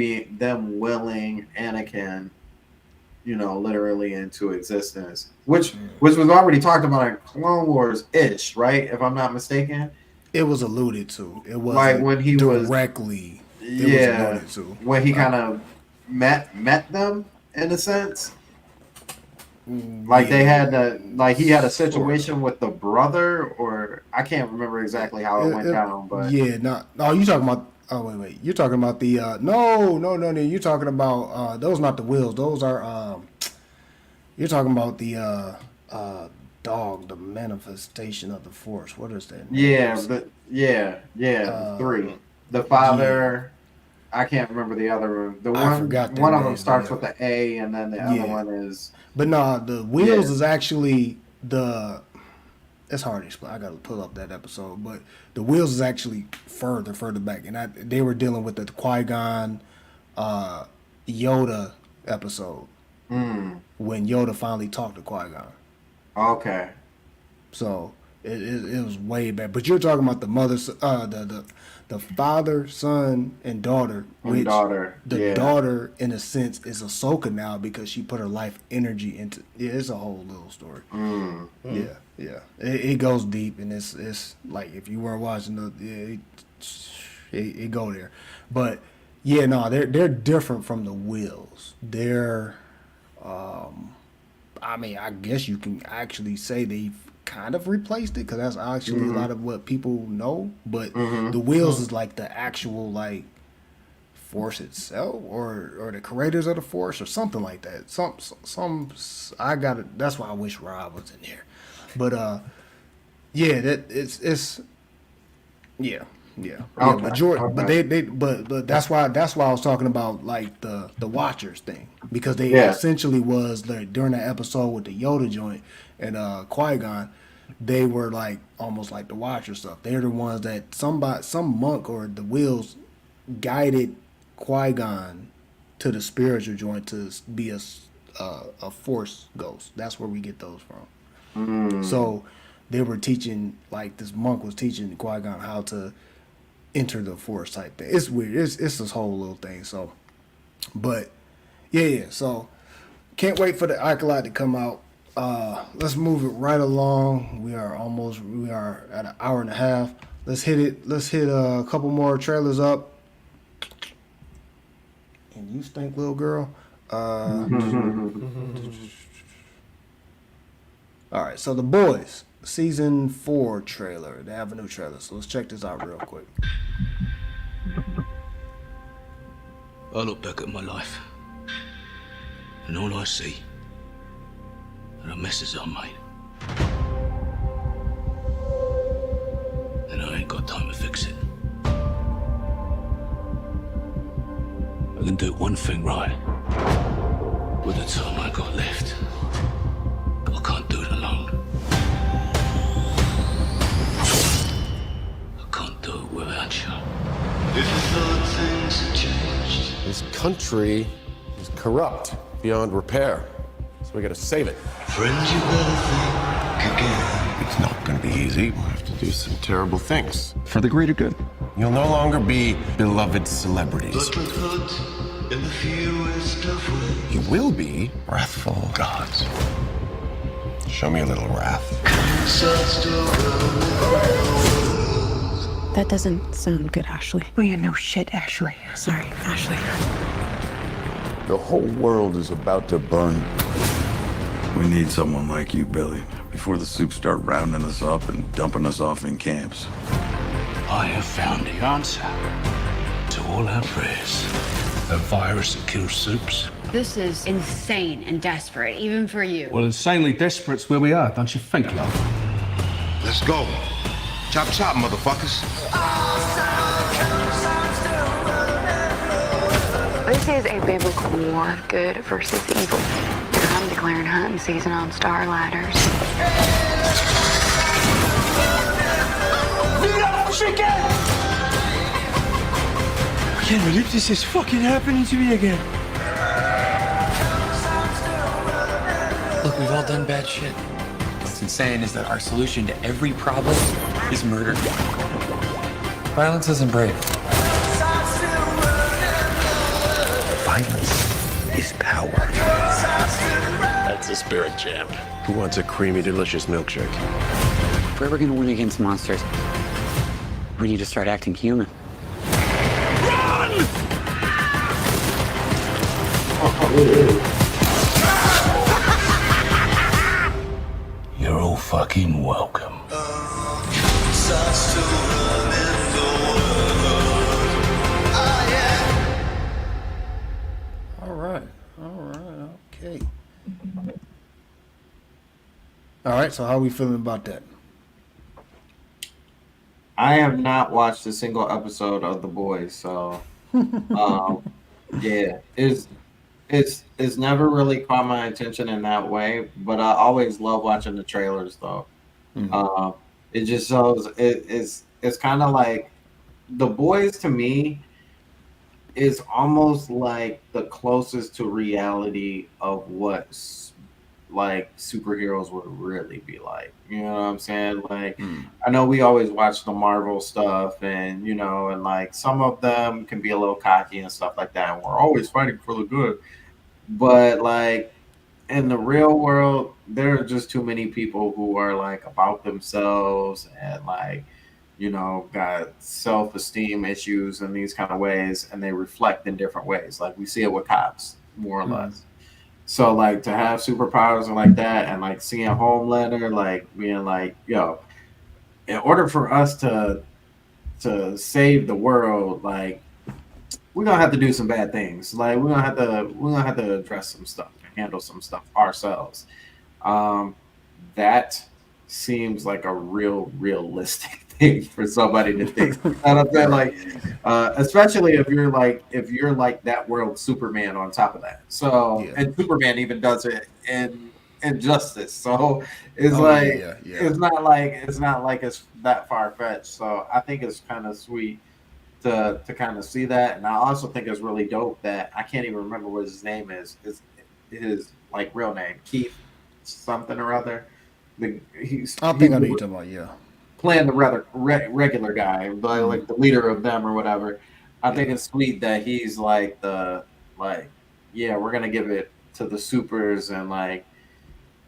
[SPEAKER 4] willing Anakin, you know, literally into existence, which was already talked about in Clone Wars ish, right? If I'm not mistaken.
[SPEAKER 3] It was alluded to. It was
[SPEAKER 4] like when he
[SPEAKER 3] directly. Was alluded to.
[SPEAKER 4] When he kind of met them. In a sense, like they had he had a situation with the brother, or I can't remember exactly how it went down. But
[SPEAKER 3] yeah, no, you talking about? Oh wait, you're talking about the no, you're talking about those not the wills. Those are you're talking about the dog, the manifestation of the Force. What is that?
[SPEAKER 4] Yeah, 3. The father. I can't remember the other one. One of them starts with the A, and then the other one is.
[SPEAKER 3] But no, the wheels is actually the. It's hard to explain. I got to pull up that episode, but the wheels is actually further back, and they were dealing with the Qui-Gon, Yoda episode when Yoda finally talked to Qui-Gon.
[SPEAKER 4] Okay.
[SPEAKER 3] So it was way back. But you're talking about the mother's the father, son, and daughter. Daughter, in a sense, is Ahsoka now because she put her life energy into. Yeah, it's a whole little story. Yeah. It goes deep, and it's like if you weren't watching it go there. But yeah, no, they're different from the Wills. They're, I mean, I guess you can actually say they've kind of replaced it because that's actually a lot of what people know, but the Wills is like the actual like Force itself or the creators of the Force or something like that. Some I got it. That's why I wish Rob was in here, but yeah, that it's yeah.
[SPEAKER 4] Okay.
[SPEAKER 3] But that's why I was talking about like the Watchers thing because they essentially was like during that episode with the Yoda joint and Qui-Gon, they were like almost like the Watcher stuff. They're the ones that some monk or the Wills guided Qui-Gon to the spiritual joint to be a Force ghost. That's where we get those from. So they were teaching, like this monk was teaching Qui-Gon how to enter the Force type thing. It's weird. It's this whole little thing. So, but yeah. So can't wait for the Acolyte to come out. Let's move it right along. We are at an hour and a half. Let's hit it. Let's hit a couple more trailers up. And you stink, little girl. All right. So The Boys season 4 trailer. They have a new trailer. So let's check this out real quick.
[SPEAKER 7] I look back at my life, and all I see are the messes I made. And I ain't got time to fix it. I can do one thing right with the time I got left, but I can't do it alone. I can't do it without you. If I thought things had changed.
[SPEAKER 10] This country is corrupt beyond repair, so we gotta save it.
[SPEAKER 7] Friends, you better think again.
[SPEAKER 10] It's not going to be easy. We'll have to do some terrible things.
[SPEAKER 11] For the greater good.
[SPEAKER 10] You'll no longer be beloved celebrities.
[SPEAKER 7] But with good in the fewest of ways.
[SPEAKER 10] You will be wrathful gods. Show me a little wrath.
[SPEAKER 12] That doesn't sound good, Ashley.
[SPEAKER 9] Well, you know shit, Ashley.
[SPEAKER 12] Sorry, Ashley.
[SPEAKER 11] The whole world is about to burn.
[SPEAKER 13] We need someone like you, Billy, before the soups start rounding us up and dumping us off in camps.
[SPEAKER 7] I have found the answer to all our prayers. A virus that kills soups.
[SPEAKER 14] This is insane and desperate, even for you.
[SPEAKER 15] Well, insanely desperate's where we are, don't you think, love?
[SPEAKER 10] Let's go. Chop chop, motherfuckers.
[SPEAKER 2] This is a biblical war, good versus evil. I'm declaring hunting season on Star Ladders.
[SPEAKER 8] I can't believe this is fucking happening to me again.
[SPEAKER 6] Look, we've all done bad shit. What's insane is that our solution to every problem is murder. Violence isn't brave.
[SPEAKER 8] Violence is power.
[SPEAKER 7] That's the spirit, champ.
[SPEAKER 10] Who wants a creamy, delicious milkshake?
[SPEAKER 6] If we're ever gonna win against monsters, we need to start acting human.
[SPEAKER 7] You're all fucking welcome.
[SPEAKER 3] Okay. All right, so how are we feeling about that?
[SPEAKER 4] I have not watched a single episode of The Boys, so yeah, it's never really caught my attention in that way. But I always love watching the trailers, though. It just shows it's kind of like The Boys to me is almost like the closest to reality of what like superheroes would really be like. You know what I'm saying? Like, I know we always watch the Marvel stuff, and and like some of them can be a little cocky and stuff like that, and we're always fighting for the good. But like in the real world, there are just too many people who are like about themselves and like got self-esteem issues in these kind of ways, and they reflect in different ways. Like we see it with cops, more or less. So like to have superpowers and like that, and like seeing Homelander like being like, in order for us to save the world, like we're gonna have to do some bad things. Like we're gonna have to address some stuff, handle some stuff ourselves. That seems like a realistic thing for somebody to think. You know what I'm saying? Like, especially if you're like that world Superman on top of that. So, and Superman even does it in Injustice. So it's it's not like it's that far fetched. So I think it's kind of sweet to kind of see that, and I also think it's really dope that I can't even remember what his name is. His like real name, Keith something or other.
[SPEAKER 3] I think I know what you're talking about,
[SPEAKER 4] playing the rather regular guy, like the leader of them or whatever. I think it's sweet that he's like we're gonna give it to the supers and like,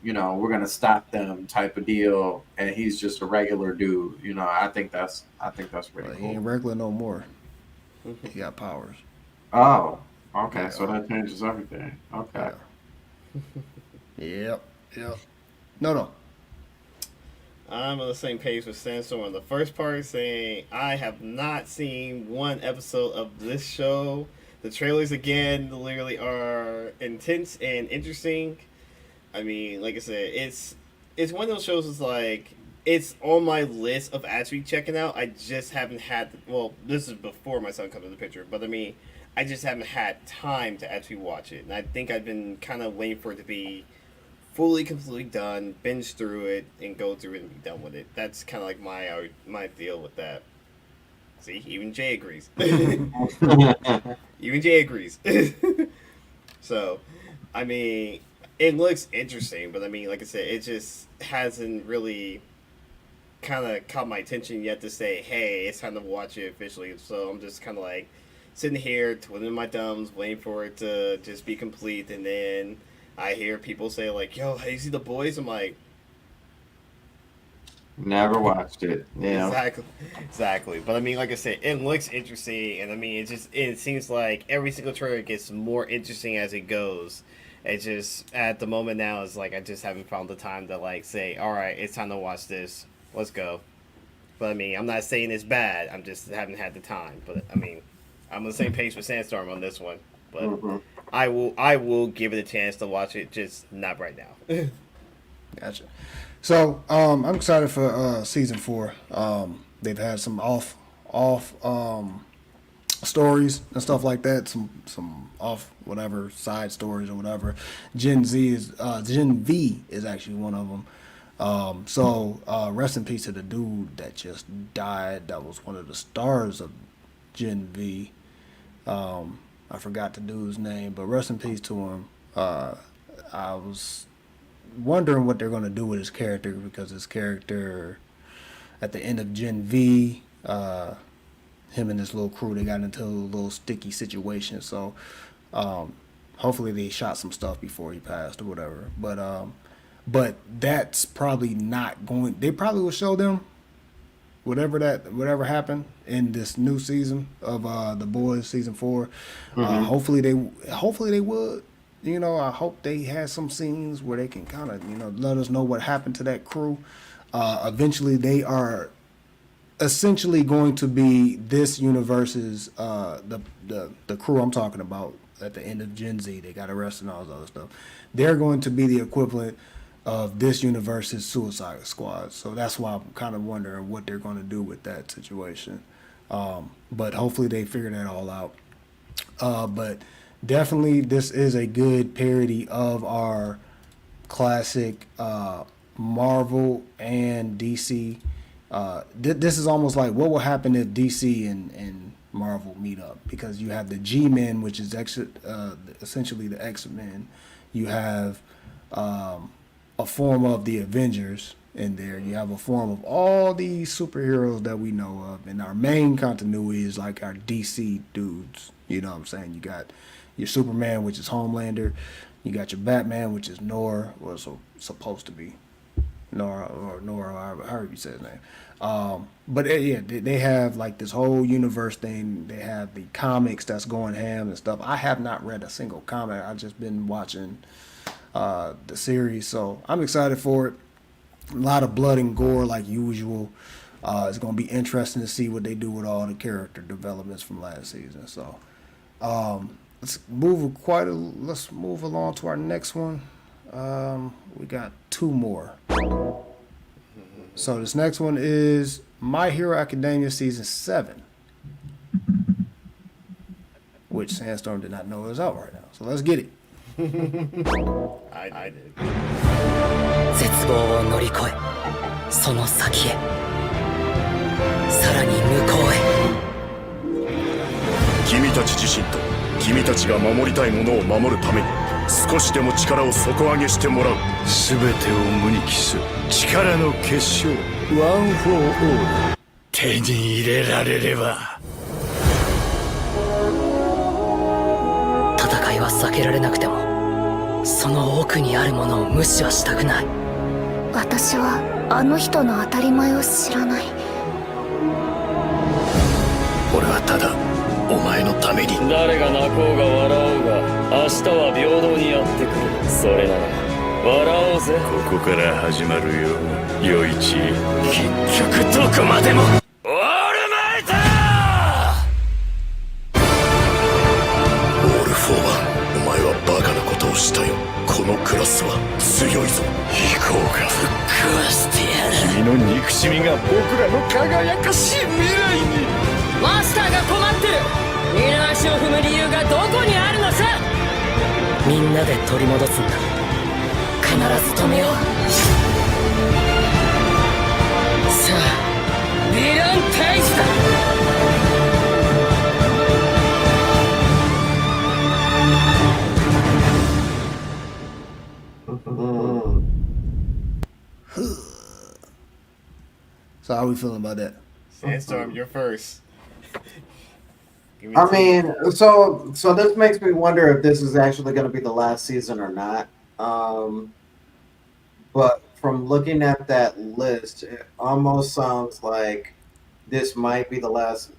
[SPEAKER 4] we're gonna stop them type of deal, and he's just a regular dude. I think that's pretty cool.
[SPEAKER 3] He ain't regular no more. He got powers.
[SPEAKER 4] Oh, okay, so that changes everything. Okay.
[SPEAKER 3] Yep. No.
[SPEAKER 5] I'm on the same page with Sandstorm on the first part, saying I have not seen one episode of this show. The trailers, again, literally are intense and interesting. I mean, like I said, it's one of those shows that's like, it's on my list of actually checking out. I just haven't had, this is before my son comes in the picture, but I mean, I just haven't had time to actually watch it. And I think I've been kind of waiting for it to be completely done, binge through it, and go through it and be done with it. That's kind of like my deal with that. See, even Jay agrees. Even Jay agrees. So, I mean, it looks interesting, but I mean, like I said, it just hasn't really kind of caught my attention yet to say, hey, it's time to watch it officially. So I'm just kind of like sitting here, twiddling my thumbs, waiting for it to just be complete. And then I hear people say, like, yo, hey, you see The Boys? I'm like,
[SPEAKER 4] Never watched it. Yeah.
[SPEAKER 5] Exactly. But I mean, like I said, it looks interesting, and I mean, it seems like every single trailer gets more interesting as it goes. It just at the moment now is like I just haven't found the time to like say, all right, it's time to watch this. Let's go. But I mean, I'm not saying it's bad. I'm just haven't had the time. But I mean, I'm on the same page with Sandstorm on this one. But I will give it a chance to watch it, just not right now.
[SPEAKER 3] Gotcha. So I'm excited for season 4. They've had some off stories and stuff like that. Some off whatever side stories or whatever. Gen V is actually one of them. So rest in peace to the dude that just died. That was one of the stars of Gen V. I forgot the dude's name, but rest in peace to him. I was wondering what they're going to do with his character, because his character at the end of Gen V, him and his little crew, they got into a little sticky situation. So hopefully they shot some stuff before he passed or whatever. But that's probably not going. They probably will show them whatever happened in this new season of The Boys season 4. Hopefully they would. You know, I hope they had some scenes where they can kind of, let us know what happened to that crew. Eventually, they are essentially going to be this universe's the crew I'm talking about at the end of Gen Z. They got arrested and all this other stuff. They're going to be the equivalent of this universe's Suicide Squad. So that's why I'm kind of wondering what they're going to do with that situation. But hopefully they figure that all out. But definitely, this is a good parody of our classic Marvel and DC. This is almost like what will happen if DC and Marvel meet up, because you have the G-Men, which is essentially the X-Men. You have a form of the Avengers in there. You have a form of all these superheroes that we know of, and our main continuity is like our DC dudes. You know what I'm saying? You got your Superman, which is Homelander. You got your Batman, which is Nor, or supposed to be Nor, however you say his name. But yeah, they have like this whole universe thing. They have the comics that's going ham and stuff. I have not read a single comic. I've just been watching the series, so I'm excited for it. A lot of blood and gore like usual. It's going to be interesting to see what they do with all the character developments from last season. So let's move along to our next one. We got 2 more. So this next one is My Hero Academia Season 7, which Sandstorm did not know was out right now. So let's get it.
[SPEAKER 5] I did.
[SPEAKER 16] 絶望を乗り越え、その先へ、さらに向こうへ。
[SPEAKER 17] 君たち自身と君たちが守りたいものを守るために少しでも力を底上げしてもらう。全てを無に帰す力の結晶、ワン・フォー・オール、手に入れられれば。
[SPEAKER 16] 戦いは避けられなくても、その奥にあるものを無視はしたくない。
[SPEAKER 18] 私はあの人の当たり前を知らない。
[SPEAKER 17] 俺はただお前のために。
[SPEAKER 19] 誰が泣こうが笑おうが明日は平等にやってくる。それなら笑おうぜ。
[SPEAKER 17] ここから始まるよ、余一。結局どこまでもオールマイト。オール・フォーワン、お前はバカなことをしたよ。このクラスは強いぞ。行こうか。ぶっ壊してやる。君の憎しみが僕らの輝かしい未来に。
[SPEAKER 16] マスターが困ってる。二の足を踏む理由がどこにあるのさ。みんなで取り戻すんだ。必ず止めよう。さあ、ヴィラン退治だ。
[SPEAKER 3] So how we feeling about that?
[SPEAKER 5] Sandstorm, you're first.
[SPEAKER 4] I mean, so this makes me wonder if this is actually going to be the last season or not. But from looking at that list, it almost sounds like this might be the last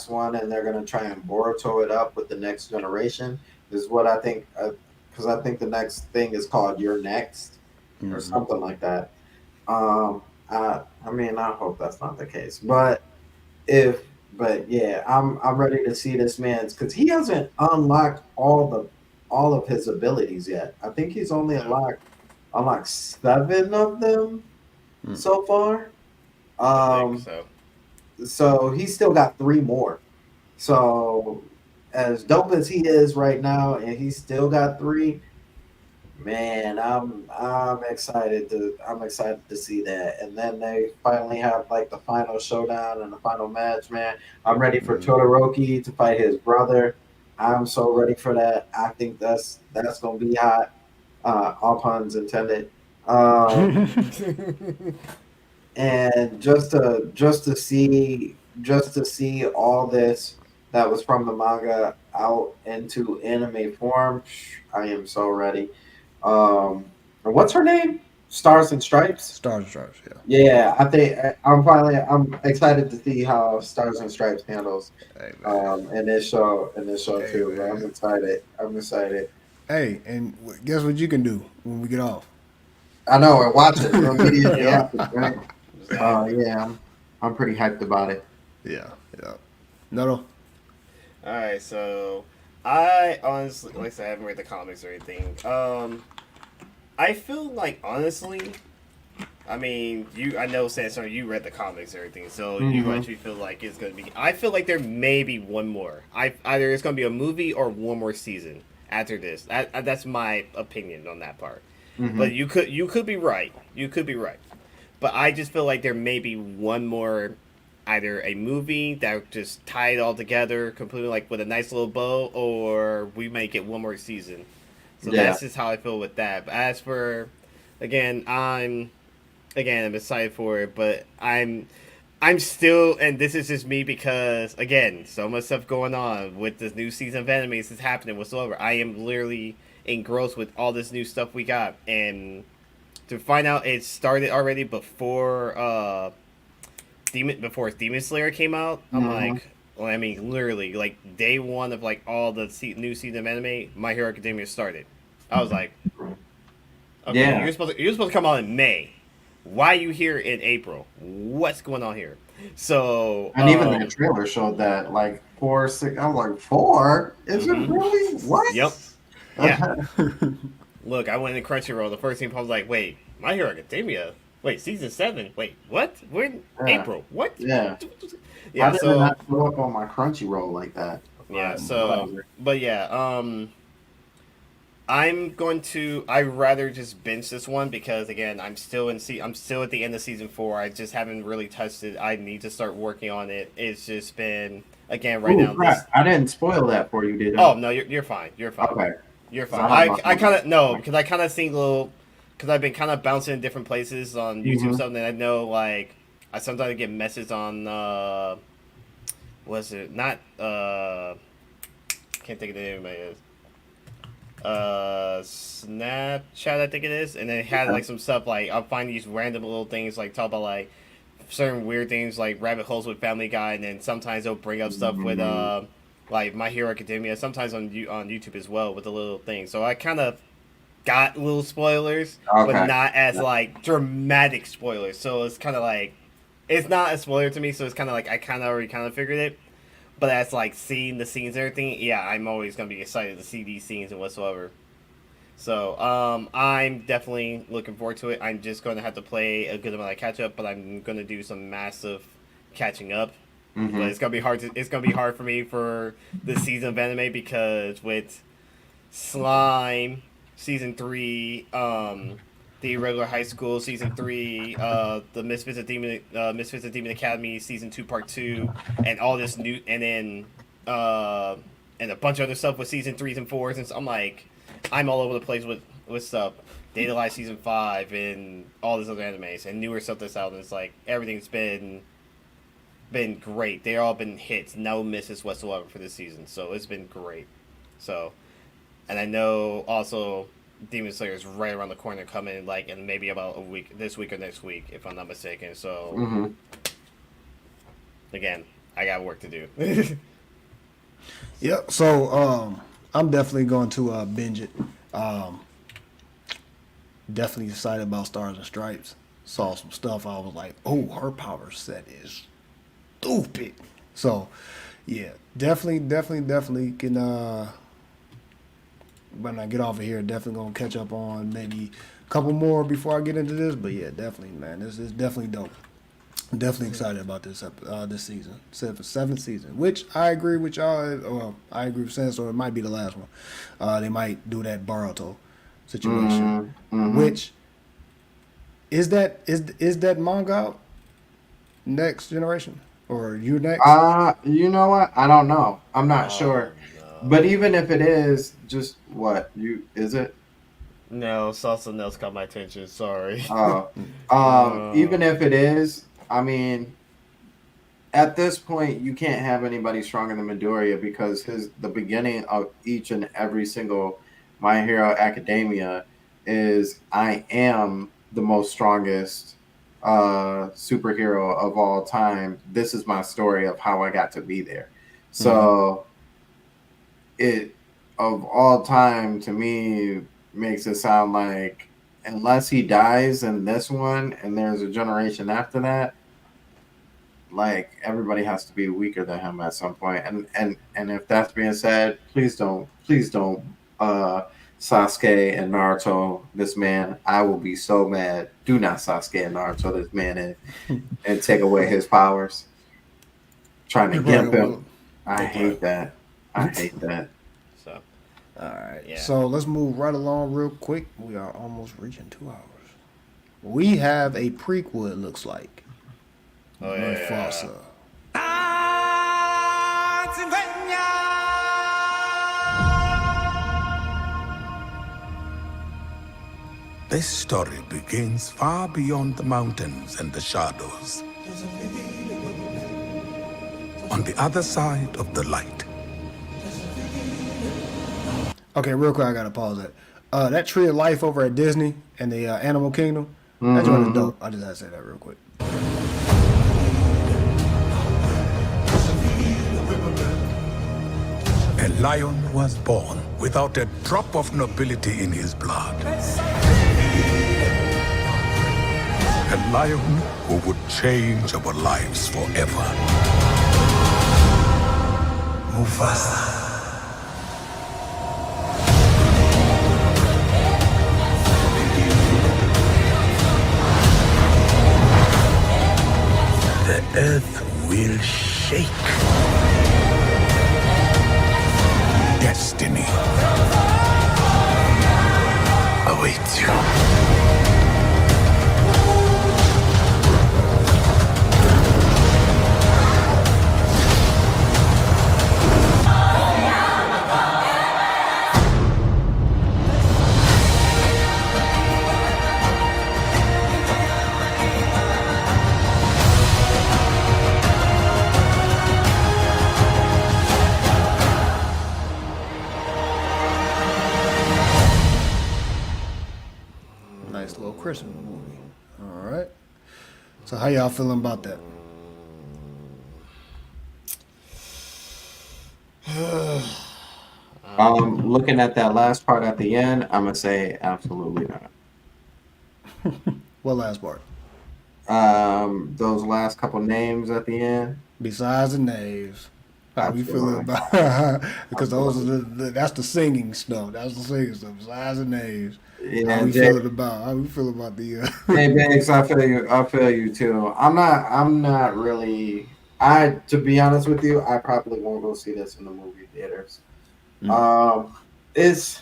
[SPEAKER 4] one, and they're going to try and Boruto it up with the next generation. Is what I think, because I think the next thing is called You're Next or something like that. I mean, I hope that's not the case, but but yeah, I'm ready to see this man's because he hasn't unlocked all of his abilities yet. I think he's only unlocked 7 of them so far.
[SPEAKER 5] I think so.
[SPEAKER 4] So he's still got 3 more. So as dope as he is right now, and he's still got 3, man, I'm excited to see that. And then they finally have like the final showdown and the final match, man. I'm ready for Todoroki to fight his brother. I'm so ready for that. I think that's gonna be hot. All puns intended. And just to see all this that was from the manga out into anime form, I am so ready. What's her name? Stars and Stripes.
[SPEAKER 3] Stars and Stripes, yeah.
[SPEAKER 4] Yeah, I think I'm excited to see how Stars and Stripes handles in this show too. Bro. I'm excited.
[SPEAKER 3] Hey, and guess what you can do when we get off?
[SPEAKER 4] I know, and watch it immediately after, right? Yeah, I'm pretty hyped about it.
[SPEAKER 3] Yeah. No.
[SPEAKER 5] All right, so I honestly, like I said, I haven't read the comics or anything. I feel like honestly, I mean, I know Sandstorm, you read the comics and everything, so you actually feel like it's gonna be. I feel like there may be one more. Either it's gonna be a movie or one more season after this. That's my opinion on that part. But you could be right. You could be right. But I just feel like there may be one more, either a movie that just tie it all together completely, like with a nice little bow, or we may get one more season. So that's just how I feel with that. But as for, I'm excited for it, but I'm still, and this is just me because again, so much stuff going on with this new season of anime is happening whatsoever. I am literally engrossed with all this new stuff we got, and to find out it started already before Demon Slayer came out, I'm like, well, I mean, literally, like day one of like all the new season of anime, My Hero Academia started. I was like, okay, you're supposed to come out in May. Why are you here in April? What's going on here? So,
[SPEAKER 4] and even the trailer showed that like 4, 6. I was like, 4? Is it really? What?
[SPEAKER 5] Yep. Yeah. Look, I went in Crunchyroll. The first thing I was like, wait, My Hero Academia? Wait, season 7? Wait, what? We're in April. What?
[SPEAKER 4] Yeah.
[SPEAKER 5] Yeah.
[SPEAKER 4] I did not show up on my Crunchyroll like that.
[SPEAKER 5] Yeah. So, but yeah. I'd rather just binge this one because again, I'm still at the end of season 4. I just haven't really touched it. I need to start working on it. It's just been now.
[SPEAKER 4] I didn't spoil that for you, did I?
[SPEAKER 5] Oh no, you're fine. You're fine. Okay. You're fine. I kind of because I kind of seen because I've been kind of bouncing in different places on YouTube stuff, and I know like I sometimes get messages on was it not can't think of the name of it. Snapchat, I think it is, and then it had like some stuff like I'll find these random little things like talk about like certain weird things like rabbit holes with Family Guy, and then sometimes they'll bring up stuff with like My Hero Academia, sometimes on YouTube as well with the little things. So I kind of got little spoilers, but not as like dramatic spoilers. So it's kind of like it's not a spoiler to me. So it's kind of like I kind of already kind of figured it. But as like seeing the scenes and everything, yeah, I'm always gonna be excited to see these scenes and whatsoever. So I'm definitely looking forward to it. I'm just gonna have to play a good amount of catch up, but I'm gonna do some massive catching up. But it's gonna be hard. It's gonna be hard for me for this season of anime because with Slime season 3, the Irregular High School season 3, the Misfits of Demon Academy season 2 part 2, and all this new, and then and a bunch of other stuff with season 3s and 4s, and so I'm like, I'm all over the place with stuff. Data Light Season 5 and all these other animes and newer stuff that's out, and it's like everything's been great. They all been hits, no misses whatsoever for this season. So it's been great. So, and I know also Demon Slayer is right around the corner, coming like in maybe about a week, this week or next week, if I'm not mistaken. So, again, I got work to do.
[SPEAKER 3] Yep. So I'm definitely going to binge it. Definitely excited about Stars and Stripes. Saw some stuff. I was like, oh, her power set is stupid. So, yeah, definitely can. When I get off of here, definitely gonna catch up on maybe a couple more before I get into this. But yeah, definitely, man, this is definitely dope. Definitely excited about this season, seventh season, which I agree with y'all. Well, I agree with Sandstorm. It might be the last one. They might do that Boruto situation, which is that manga out next generation or you next?
[SPEAKER 4] You know what? I don't know. I'm not sure. No. But even if it is, just what is it?
[SPEAKER 5] No, something else caught my attention. Sorry.
[SPEAKER 4] Even if it is, I mean, at this point, you can't have anybody stronger than Midoriya because the beginning of each and every single My Hero Academia is I am the most strongest superhero of all time. This is my story of how I got to be there. So it of all time to me makes it sound like unless he dies in this one and there's a generation after that, like everybody has to be weaker than him at some point. And if that's being said, please don't Sasuke and Naruto this man. I will be so mad. Do not Sasuke and Naruto this man and take away his powers. Trying to gimp him. I hate that.
[SPEAKER 5] So,
[SPEAKER 3] all right. Yeah. So let's move right along real quick. We are almost reaching 2 hours. We have a prequel, it looks like.
[SPEAKER 5] Oh, yeah.
[SPEAKER 3] Mufasa.
[SPEAKER 8] This story begins far beyond the mountains and the shadows. On the other side of the light.
[SPEAKER 3] Okay, real quick, I gotta pause that. That Tree of Life over at Disney and the Animal Kingdom, that's one of the dope. I just had to say that real quick.
[SPEAKER 8] A lion was born without a drop of nobility in his blood. A lion who would change our lives forever. Mufasa. The earth will shake. Destiny awaits you.
[SPEAKER 3] Christmas movie. All right. So how y'all feeling about that?
[SPEAKER 4] Looking at that last part at the end, I'm gonna say absolutely not.
[SPEAKER 3] What last part?
[SPEAKER 4] Those last couple names at the end.
[SPEAKER 3] Besides the names. How we feeling about because those are that's the singing stuff. That's the singing stuff. Besides the names.
[SPEAKER 4] Yeah,
[SPEAKER 3] how we feeling about the
[SPEAKER 4] Hey Banks, I feel you too. I'm not really to be honest with you, I probably won't go see this in the movie theaters. It's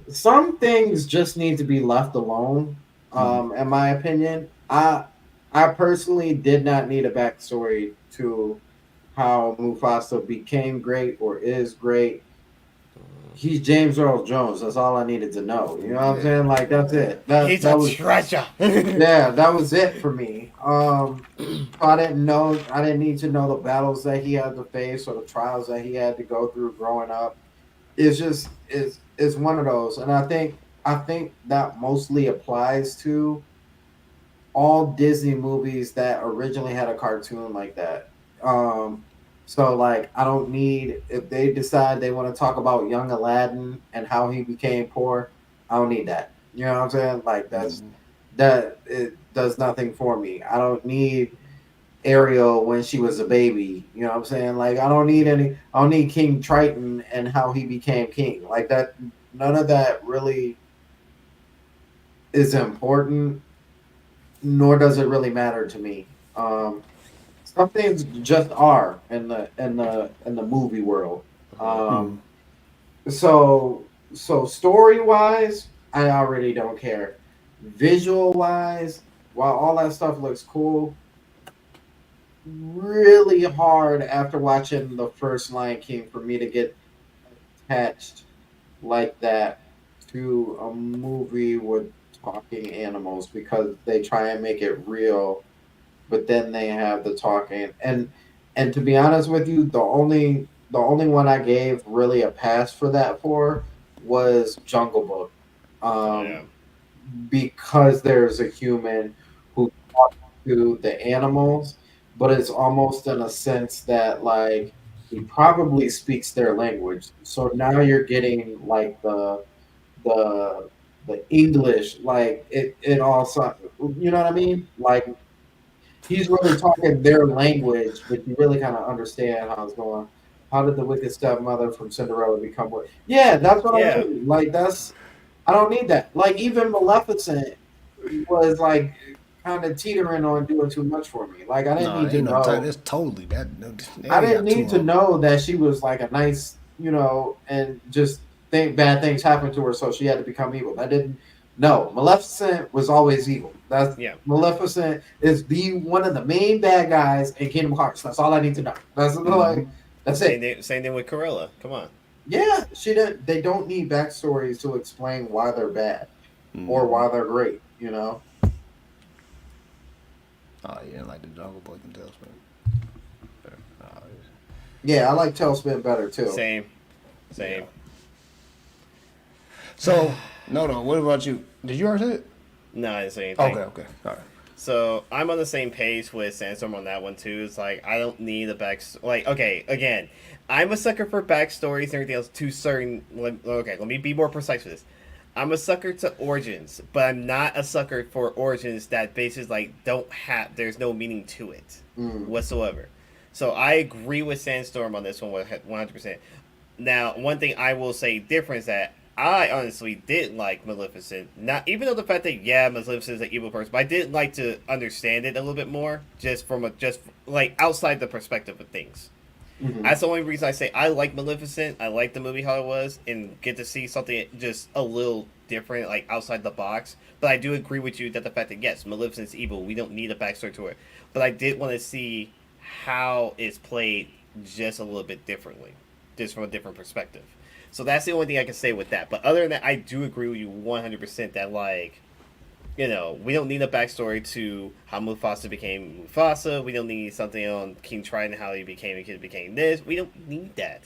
[SPEAKER 4] some things just need to be left alone. In my opinion. I personally did not need a backstory to how Mufasa became great or is great. he's James Earl Jones. That's all I needed to know. You know what I'm saying? Like that's it.
[SPEAKER 5] He's
[SPEAKER 4] That
[SPEAKER 5] a
[SPEAKER 4] was
[SPEAKER 5] treasure.
[SPEAKER 4] yeah, that was it for me. I didn't need to know the battles that he had to face or the trials that he had to go through growing up. It's just it's one of those, and I think that mostly applies to all Disney movies that originally had a cartoon like that. So like I don't need if they decide they want to talk about young Aladdin and how he became poor, I don't need that. You know what I'm saying? Like that it does nothing for me. I don't need Ariel when she was a baby. You know what I'm saying? Like I don't need King Triton and how he became king. Like that none of that really is important, nor does it really matter to me. Some things just are in the movie world. Um, so story wise, I already don't care. Visual wise, while all that stuff looks cool, really hard after watching the first Lion King for me to get attached like that to a movie with talking animals because they try and make it real, but then they have the talking. And to be honest with you, the only one I gave really a pass for that for was Jungle Book. Um, because there's a human who talks to the animals, but it's almost in a sense that like he probably speaks their language. So now you're getting like the English, like it also, you know what I mean? Like he's really talking their language, but you really kind of understand how it's going. How did the wicked stepmother from Cinderella become what? Yeah, that's what I
[SPEAKER 5] Yeah.
[SPEAKER 4] mean. Like I don't need that. Like even Maleficent was like kind of teetering on doing too much for me. Like I didn't
[SPEAKER 3] No,
[SPEAKER 4] need
[SPEAKER 3] it
[SPEAKER 4] to
[SPEAKER 3] ain't no time.
[SPEAKER 4] know.
[SPEAKER 3] It's totally that.
[SPEAKER 4] I
[SPEAKER 3] They
[SPEAKER 4] didn't
[SPEAKER 3] got too
[SPEAKER 4] need to
[SPEAKER 3] long.
[SPEAKER 4] know that she was like a nice, and just think bad things happened to her, so she had to become evil. That didn't. No, Maleficent was always evil. That's
[SPEAKER 5] Yeah.
[SPEAKER 4] Maleficent is the one of the main bad guys in Kingdom Hearts. That's all I need to know. That's like that's it.
[SPEAKER 5] Same thing with Corella. Come on.
[SPEAKER 4] Yeah, she didn't. They don't need backstories to explain why they're bad or why they're great. You know.
[SPEAKER 3] Oh, you didn't like the Jungle Book and Tailspin.
[SPEAKER 4] Yeah, I like Tailspin better too.
[SPEAKER 5] Same.
[SPEAKER 3] So, no. What about you? Did you already say it?
[SPEAKER 5] No, I didn't say anything.
[SPEAKER 3] Okay. All right.
[SPEAKER 5] So I'm on the same page with Sandstorm on that one too. It's like I don't need a back. Like okay, again, I'm a sucker for backstories and everything else to certain. Okay, let me be more precise with this. I'm a sucker to origins, but I'm not a sucker for origins that basically like don't have. There's no meaning to it whatsoever. So I agree with Sandstorm on this one 100%. Now, one thing I will say different is that I honestly did like Maleficent. Not even though the fact that Maleficent is an evil person, but I did like to understand it a little bit more, just from like outside the perspective of things. That's the only reason I say I like Maleficent. I like the movie how it was, and get to see something just a little different, like outside the box. But I do agree with you that the fact that yes, Maleficent's evil. We don't need a backstory to it. But I did want to see how it's played just a little bit differently, just from a different perspective. So that's the only thing I can say with that. But other than that, I do agree with you 100% that, like, we don't need a backstory to how Mufasa became Mufasa. We don't need something on King Triton, how he became this. We don't need that.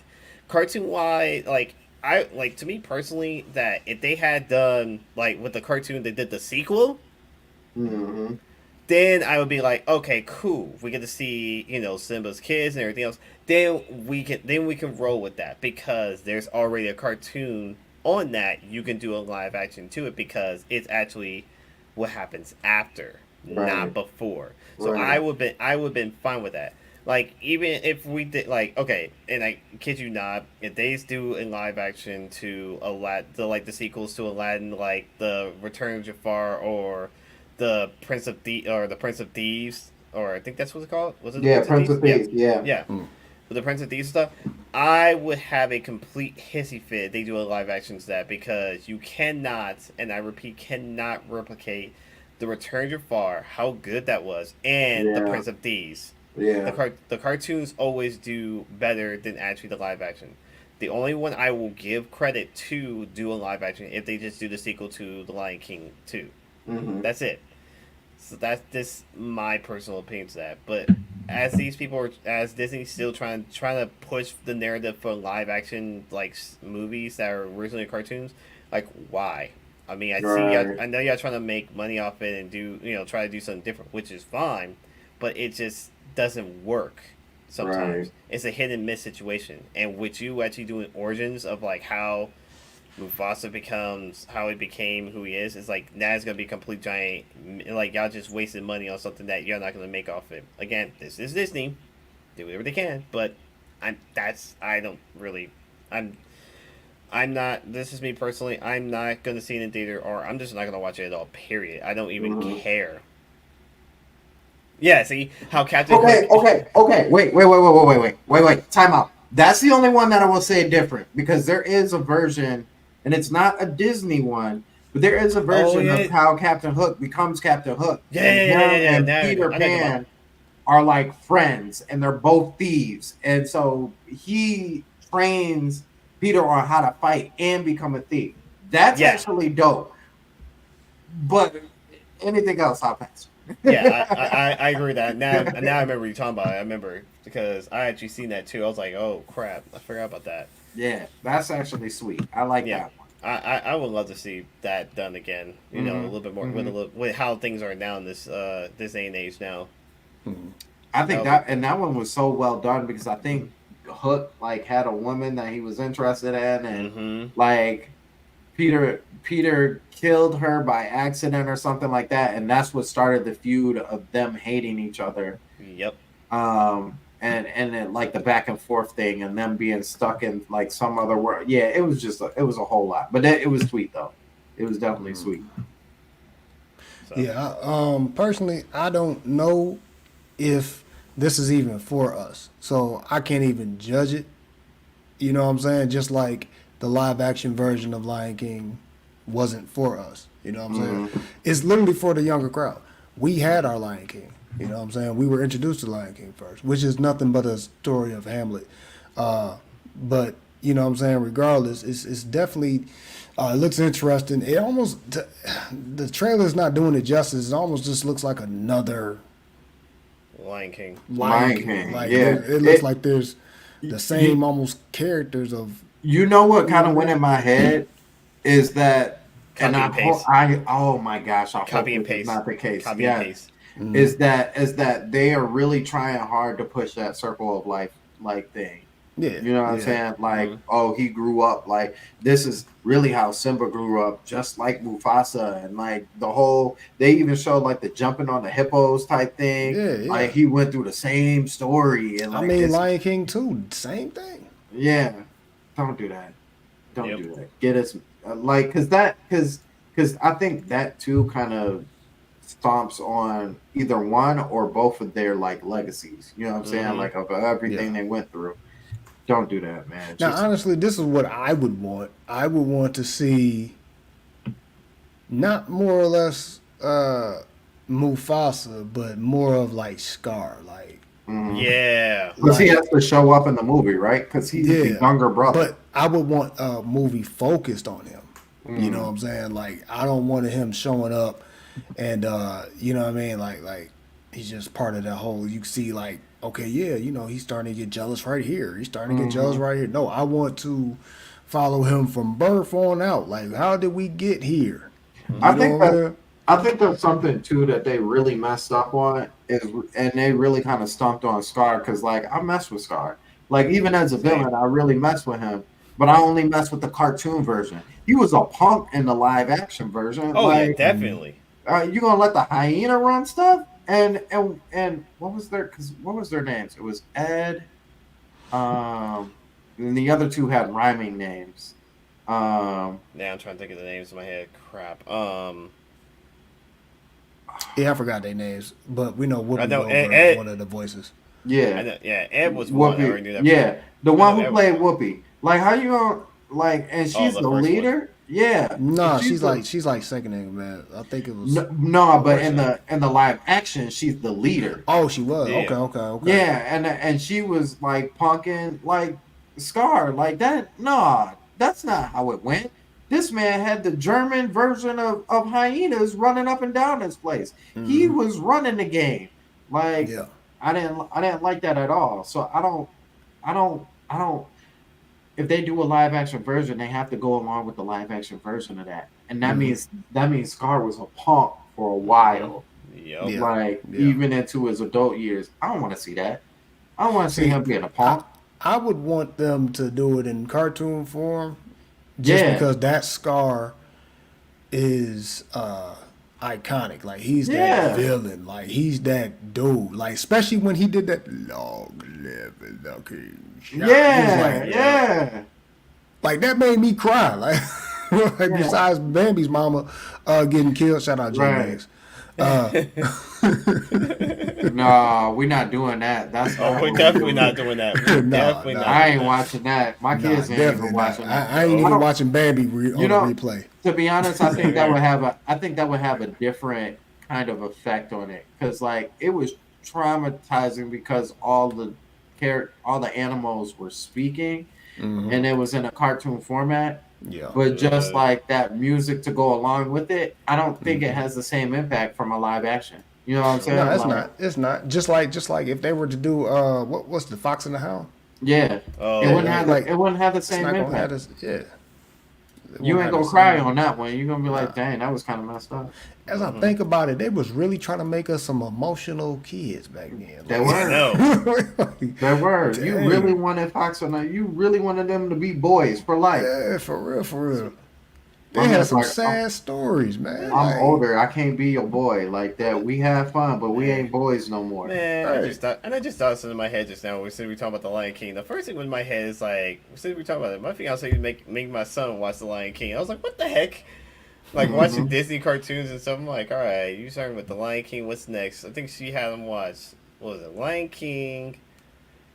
[SPEAKER 5] Cartoon-wise, to me personally, that if they had done, like, with the cartoon, they did the sequel, then I would be like, okay, cool. We get to see, Simba's kids and everything else. Then we can roll with that because there's already a cartoon on that. You can do a live action to it because it's actually what happens after, not before. So I would been fine with that. Like even if we did okay, and I kid you not, if they do a live action to Aladdin, the sequels to Aladdin, like the Return of Jafar or the Prince of Thieves, or I think that's what it's called. Was it?
[SPEAKER 4] Yeah, Prince of Thieves. Yeah.
[SPEAKER 5] With the Prince of Thieves stuff, I would have a complete hissy fit. They do a live action to that because you cannot, and I repeat, cannot replicate the Return of Jafar, how good that was, and the Prince of Thieves.
[SPEAKER 4] Yeah.
[SPEAKER 5] The cartoons always do better than actually the live action. The only one I will give credit to do a live action if they just do the sequel to The Lion King 2.
[SPEAKER 4] Mm-hmm.
[SPEAKER 5] That's it. So that's just my personal opinion to that. But as these people are, as Disney's still trying to push the narrative for live action like movies that are originally cartoons, like why? I mean, I see. I know y'all trying to make money off it and do try to do something different, which is fine, but it just doesn't work. Sometimes it's a hit and miss situation, and with you actually doing origins of like how Mufasa becomes how he became who he is, it's like now it's gonna be a complete giant. Like y'all just wasted money on something that you're not gonna make off it. Again, this is Disney, do whatever they can, but I'm not. This is me personally. I'm not gonna see it in theater, or I'm just not gonna watch it at all. Period. I don't even care. Yeah, see how Captain.
[SPEAKER 4] Okay. Wait. Time out. That's the only one that I will say different because there is a version, and it's not a Disney one, but there is a version of how Captain Hook becomes Captain Hook. And Peter Pan are like friends, and they're both thieves, and so he trains Peter on how to fight and become a thief. That's actually dope. But anything else, I'll pass.
[SPEAKER 5] I agree with that. Now I remember what you're talking about. I remember because I actually seen that too. I was like, oh crap, I forgot about that.
[SPEAKER 4] Yeah, that's actually sweet. I like that one.
[SPEAKER 5] I would love to see that done again. You know, a little bit more with how things are now in this this day and age now.
[SPEAKER 4] I think that one was so well done because I think Hook like had a woman that he was interested in, and like Peter killed her by accident or something like that, and that's what started the feud of them hating each other.
[SPEAKER 5] Yep.
[SPEAKER 4] And then like the back and forth thing, and them being stuck in like some other world. Yeah, it was a whole lot, but it was sweet though. It was definitely sweet.
[SPEAKER 3] So. Yeah. Personally, I don't know if this is even for us, so I can't even judge it. You know what I'm saying? Just like the live action version of Lion King wasn't for us. You know what I'm saying? It's literally for the younger crowd. We had our Lion King. You know what I'm saying? We were introduced to Lion King first, which is nothing but a story of Hamlet. But, you know what I'm saying? Regardless, it's definitely, it looks interesting. It almost, the trailer's not doing it justice. It almost just looks like another
[SPEAKER 5] Lion King.
[SPEAKER 4] Lion King.
[SPEAKER 3] Like, it looks like there's the same almost characters of.
[SPEAKER 4] You know what kind of went in my head is that, oh my gosh, I hope it's not the case.
[SPEAKER 5] Copy and paste.
[SPEAKER 4] Is that they are really trying hard to push that circle of life like thing.
[SPEAKER 3] Yeah.
[SPEAKER 4] You know what I'm saying? Like, oh, he grew up like this is really how Simba grew up, just like Mufasa, and like the whole they even showed like the jumping on the hippos type thing.
[SPEAKER 3] Yeah.
[SPEAKER 4] Like he went through the same story and like,
[SPEAKER 3] I mean Lion King too, same thing.
[SPEAKER 4] Yeah. Don't do that. Don't do that. Get us like because I think that too kind of stomps on either one or both of their like legacies. You know what I'm saying? Like of everything they went through. Don't do that, man.
[SPEAKER 3] Now, honestly, this is what I would want. I would want to see not more or less Mufasa, but more of like Scar, like.
[SPEAKER 5] Yeah.
[SPEAKER 4] Because he has to show up in the movie, right? Because he's the younger brother.
[SPEAKER 3] But I would want a movie focused on him. You know what I'm saying? Like, I don't want him showing up and, you know what I mean? Like he's just part of that whole, you see like, okay, yeah, you know, he's starting to get jealous right here. He's starting to get jealous right here. No, I want to follow him from birth on out. Like, how did we get here?
[SPEAKER 4] I think that's something too that they really messed up on and they really kind of stomped on Scar because like I mess with Scar. Like even as a villain, I really mess with him, but I only mess with the cartoon version. He was a punk in the live action version.
[SPEAKER 5] Oh
[SPEAKER 4] like,
[SPEAKER 5] yeah, definitely.
[SPEAKER 4] You gonna let the hyena run stuff? And what was their names? It was Ed, and the other two had rhyming names.
[SPEAKER 5] Now I'm trying to think of the names in my head. Crap.
[SPEAKER 3] Yeah, I forgot their names, but we know Whoopi Goldberg is one of the voices.
[SPEAKER 4] Yeah,
[SPEAKER 5] Ed was one. I already knew that.
[SPEAKER 4] Yeah, the one who played Whoopi. Like, how you gonna like? And she's the leader. One. Yeah.
[SPEAKER 3] No, she's like second in command. I think it was.
[SPEAKER 4] No, but in the live action, she's the leader.
[SPEAKER 3] Oh, she was. Yeah. Okay.
[SPEAKER 4] Yeah, and she was like punking like Scar like that. Nah, that's not how it went. This man had the German version of hyenas running up and down this place. He was running the game. Like
[SPEAKER 3] Yeah.
[SPEAKER 4] I didn't like that at all. So I don't if they do a live action version, they have to go along with the live action version of that. And that means Scar was a punk for a while.
[SPEAKER 5] Yep.
[SPEAKER 3] Yeah.
[SPEAKER 4] Like
[SPEAKER 3] Yeah.
[SPEAKER 4] even into his adult years. I don't want to see that. I don't want to see him being a punk.
[SPEAKER 3] I would want them to do it in cartoon form, just because that Scar is iconic. Like he's that villain. Like he's that dude. Like especially when he did that long live the king.
[SPEAKER 4] Yeah.
[SPEAKER 3] Like that made me cry. Like, besides Bambi's mama getting killed. Shout out J-Max.
[SPEAKER 4] No, we're not doing that. That's
[SPEAKER 5] we're definitely not doing that. Definitely not.
[SPEAKER 4] I ain't watching that. My kids ain't even watching that.
[SPEAKER 3] I ain't even watching Bambi on replay.
[SPEAKER 4] To be honest, I think that would have a different kind of effect on it, because like it was traumatizing because all the animals were speaking, and it was in a cartoon format.
[SPEAKER 3] Yeah.
[SPEAKER 4] But just like that music to go along with it, I don't think it has the same impact from a live action. You know what I'm saying?
[SPEAKER 3] No, it's not. It's not. Just like if they were to do what's the Fox and the Hound?
[SPEAKER 4] Yeah. It wouldn't have the same impact. You ain't gonna cry on that one. You're gonna be like, dang, that was kind of messed up.
[SPEAKER 3] As I think about it, they was really trying to make us some emotional kids back then.
[SPEAKER 4] They were. They were.
[SPEAKER 3] Dang.
[SPEAKER 4] You really wanted Fox on that. You really wanted them to be boys for life.
[SPEAKER 3] Yeah, for real. They had some sad stories, man.
[SPEAKER 4] I'm older. I can't be your boy like that. We have fun, but we ain't boys no more.
[SPEAKER 5] Man, I just thought something in my head just now. We talking about the Lion King. The first thing in my head is like, we talking about it. My fiance make my son watch the Lion King. I was like, what the heck? Like watching Disney cartoons and stuff. I'm like, all right, you starting with the Lion King. What's next? I think she had him watch. What was it? Lion King,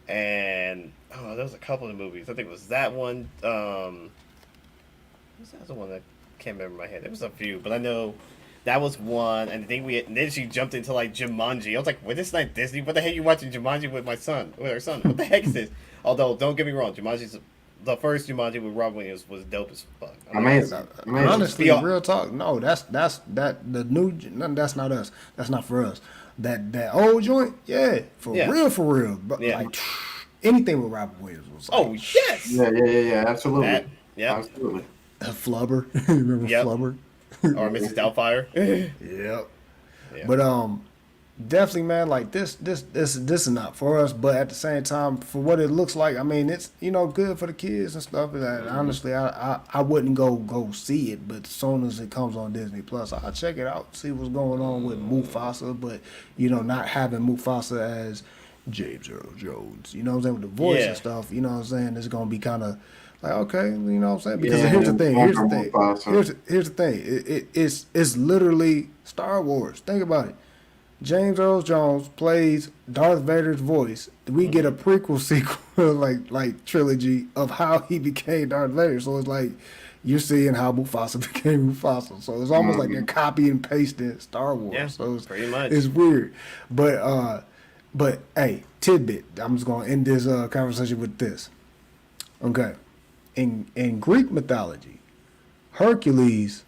[SPEAKER 5] and there was a couple of movies. I think it was that one. What's the other one that can't remember in my head? There was a few, but I know that was one. And I think and then she jumped into like Jumanji. I was like, "Well, this is not Disney. What the heck are you watching Jumanji with her son? What the heck is this?" Although, don't get me wrong, the first Jumanji with Robin Williams was dope as fuck.
[SPEAKER 4] Amazing.
[SPEAKER 3] Honestly, real talk. No, that's the new. That's not us. That's not for us. That old joint, for real. But like anything with Robin Williams was. Like,
[SPEAKER 5] yes.
[SPEAKER 4] Yeah. Absolutely.
[SPEAKER 3] Absolutely. Flubber. Remember Flubber?
[SPEAKER 5] Or Mrs. Doubtfire.
[SPEAKER 3] Yep. But definitely, man, like this is not for us, but at the same time, for what it looks like, I mean, it's good for the kids and stuff. And honestly, I wouldn't go see it, but as soon as it comes on Disney Plus, I'll check it out, see what's going on with Mufasa. But not having Mufasa as James Earl Jones, you know what I'm saying, with the voice and stuff, you know what I'm saying, it's gonna be kind of like, okay, you know what I'm saying, because here's the thing, it's literally Star Wars. Think about it. James Earl Jones plays Darth Vader's voice. We get a prequel sequel like trilogy of how he became Darth Vader. So it's like you're seeing how Mufasa became Mufasa. So it's almost like they're copy and pasting Star Wars.
[SPEAKER 5] Yeah,
[SPEAKER 3] so it's
[SPEAKER 5] pretty much.
[SPEAKER 3] It's weird. But hey, tidbit. I'm just gonna end this conversation with this. Okay. In Greek mythology, Hercules,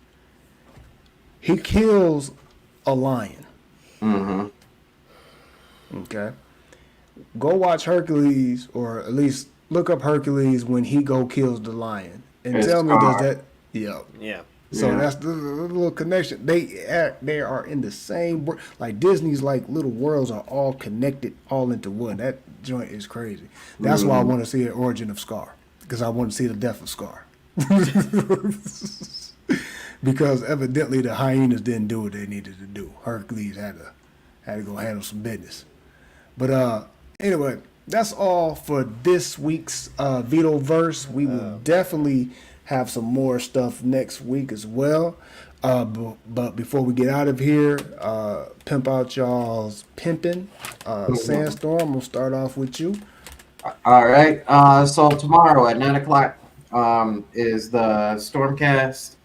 [SPEAKER 3] he kills a lion. Okay. Go watch Hercules, or at least look up Hercules when he kills the lion, and tell me does that? Yeah. So that's the little connection. They are in the same world. Like Disney's like little worlds are all connected, all into one. That joint is crazy. That's why I want to see the origin of Scar, because I want to see the death of Scar. Because evidently the hyenas didn't do what they needed to do. Hercules had to go handle some business. But anyway, that's all for this week's VitoVerse. We will definitely have some more stuff next week as well. But before we get out of here, pimp out y'all's pimping. Sandstorm, I'm gonna start off with you.
[SPEAKER 4] All right. So tomorrow at 9:00 is the Stormcast.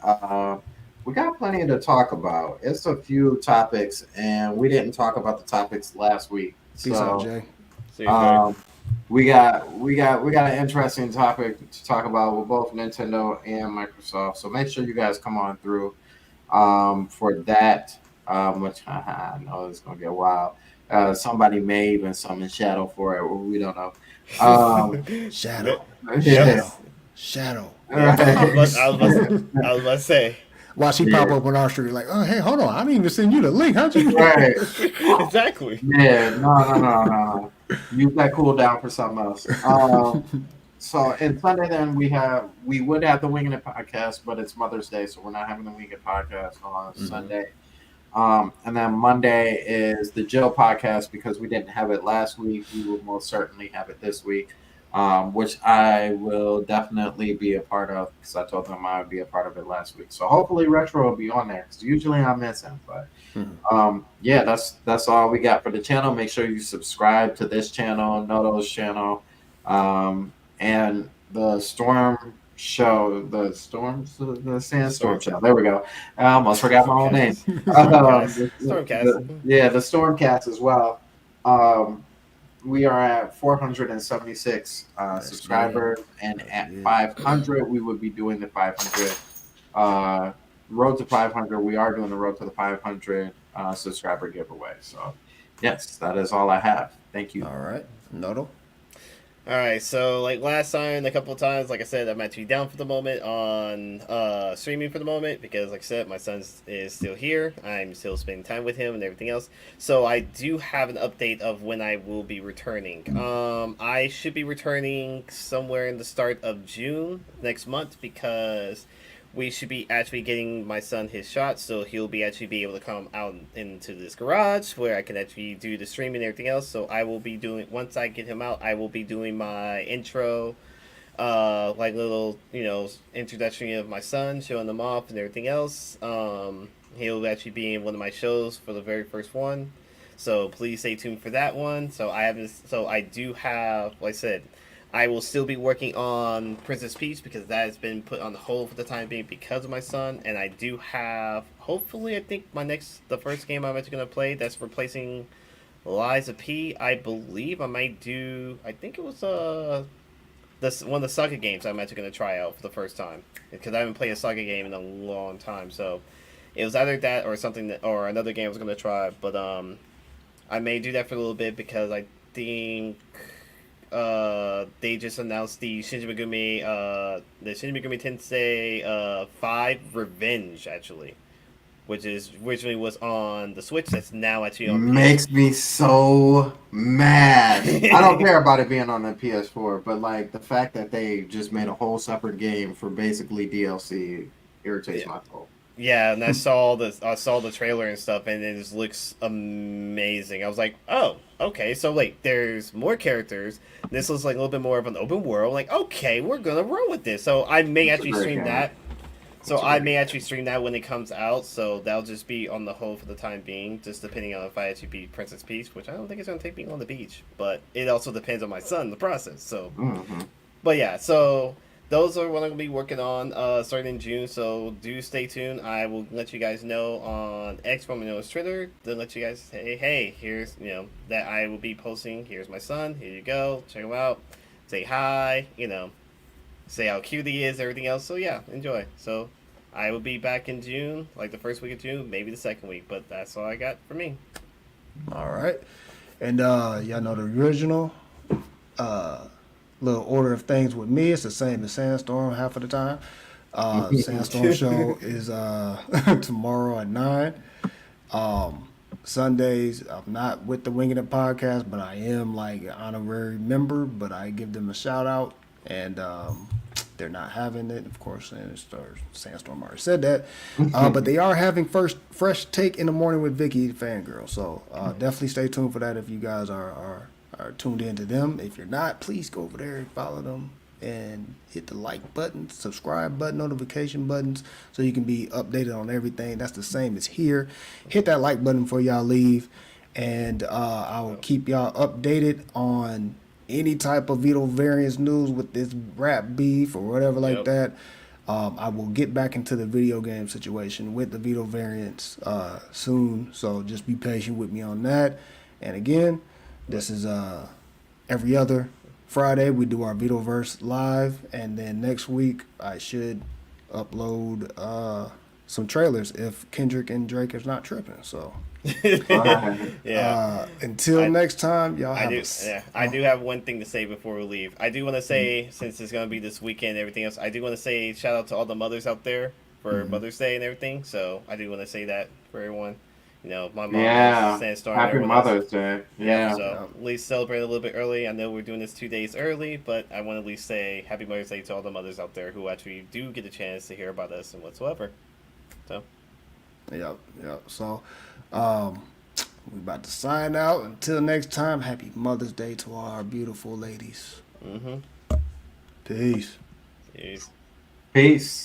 [SPEAKER 4] We got plenty to talk about. It's a few topics, and we didn't talk about the topics last week.
[SPEAKER 3] Peace out, Jay.
[SPEAKER 5] See you, Jay.
[SPEAKER 4] we got an interesting topic to talk about with both Nintendo and Microsoft. So make sure you guys come on through for that. Which I know it's gonna get wild. Somebody may even summon Shadow for it. We don't know.
[SPEAKER 3] Shadow.
[SPEAKER 4] Yeah.
[SPEAKER 3] Shadow.
[SPEAKER 5] Yeah,
[SPEAKER 4] Right.
[SPEAKER 5] I was about to say.
[SPEAKER 3] Why she pop up on our street like, oh hey, hold on, I didn't even send you the link. How'd you?
[SPEAKER 4] Right.
[SPEAKER 5] Exactly.
[SPEAKER 4] Yeah. No. Use that cooldown for something else. So and Sunday then we would have the Winging It podcast, but it's Mother's Day, so we're not having the Winging It podcast on Sunday. And then Monday is the Jill podcast because we didn't have it last week. We will most certainly have it this week, which I will definitely be a part of because I told them I would be a part of it last week. So hopefully Retro will be on there because usually I miss him. But yeah, that's all we got for the channel. Make sure you subscribe to this channel, Noto's channel, and the Storm show, the Sandstorm show. There we go. I almost forgot my own name.
[SPEAKER 5] Stormcast.
[SPEAKER 4] The Stormcast as well. We are at 476 subscribers, and at 500, we would be doing the 500 road to 500. We are doing the road to the 500 subscriber giveaway. So, yes, that is all I have. Thank you.
[SPEAKER 3] All right, Noto.
[SPEAKER 5] All right, so like last time, a couple of times, like I said, I'm actually down for the moment on streaming for the moment because, like I said, my son is still here. I'm still spending time with him and everything else. So I do have an update of when I will be returning. I should be returning somewhere in the start of June next month because we should be actually getting my son his shot, so he'll be able to come out into this garage where I can actually do the streaming and everything else. So I will be doing, once I get him out, I will be doing my intro, like little, introduction of my son, showing them off and everything else. He'll actually be in one of my shows for the very first one. So please stay tuned for that one. So I do have, like I said, I will still be working on Princess Peach because that has been put on hold for the time being because of my son. And I do have, hopefully, I think the first game I'm actually going to play that's replacing Liza P. I believe I might do, I think it was one of the Saga games I'm actually going to try out for the first time because I haven't played a Saga game in a long time. So it was either that or or another game I was going to try. But I may do that for a little bit because I think they just announced the Shinji Megami Tensei 5 Revenge, actually, which originally was on the Switch. That's now actually on
[SPEAKER 4] Makes me so mad. I don't care about it being on the PS4, but like the fact that they just made a whole separate game for basically DLC irritates my soul.
[SPEAKER 5] Yeah, and I saw the trailer and stuff, and it just looks amazing. I was like, oh, okay, so like there's more characters. This looks like a little bit more of an open world. Like, okay, we're gonna roll with this. So I may actually stream that. So I may actually stream that when it comes out. So that'll just be on the hold for the time being, just depending on if I actually beat Princess Peach, which I don't think it's gonna take me on the beach. But it also depends on my son, the process. So, but yeah, so. Those are what I'm going to be working on starting in June, so do stay tuned. I will let you guys know on X, formerly known as Twitter, to let you guys say, hey, here's, that I will be posting, here's my son, here you go, check him out, say hi, say how cute he is, everything else. So yeah, enjoy. So I will be back in June, like the first week of June, maybe the second week, but that's all I got for me.
[SPEAKER 3] All right. And y'all know the original little order of things with me. It's the same as Sandstorm half of the time. Sandstorm show is tomorrow at 9. Sundays, I'm not with the Winging It podcast, but I am like an honorary member, but I give them a shout out, and they're not having it, of course. Sandstorm already said that, but they are having fresh take in the morning with Vicky, the fangirl. So definitely stay tuned for that if you guys are tuned into them. If you're not, please go over there and follow them and hit the like button, subscribe button, notification buttons, so you can be updated on everything. That's the same as here. Hit that like button before y'all leave, and I will keep y'all updated on any type of Vito variants news with this rap beef or whatever like that. I will get back into the video game situation with the Vito variants soon, so just be patient with me on that. And again, this is every other Friday we do our VitoVerse live, and then next week I should upload some trailers if Kendrick and Drake is not tripping. So until next time, y'all have
[SPEAKER 5] I do have one thing to say before we leave. I do want to say, since it's going to be this weekend and everything else, I do want to say shout out to all the mothers out there for Mother's Day and everything. So I do want to say that for everyone. You know, my mom is Sandstorm.
[SPEAKER 4] Happy Mother's Day. Yeah.
[SPEAKER 5] So at least celebrate a little bit early. I know we're doing this 2 days early, but I want to at least say Happy Mother's Day to all the mothers out there who actually do get a chance to hear about us and whatsoever. So.
[SPEAKER 3] Yep. So, we about to sign out. Until next time, happy Mother's Day to all our beautiful ladies.
[SPEAKER 5] Mm-hmm.
[SPEAKER 3] Peace.
[SPEAKER 5] Peace.
[SPEAKER 4] Peace.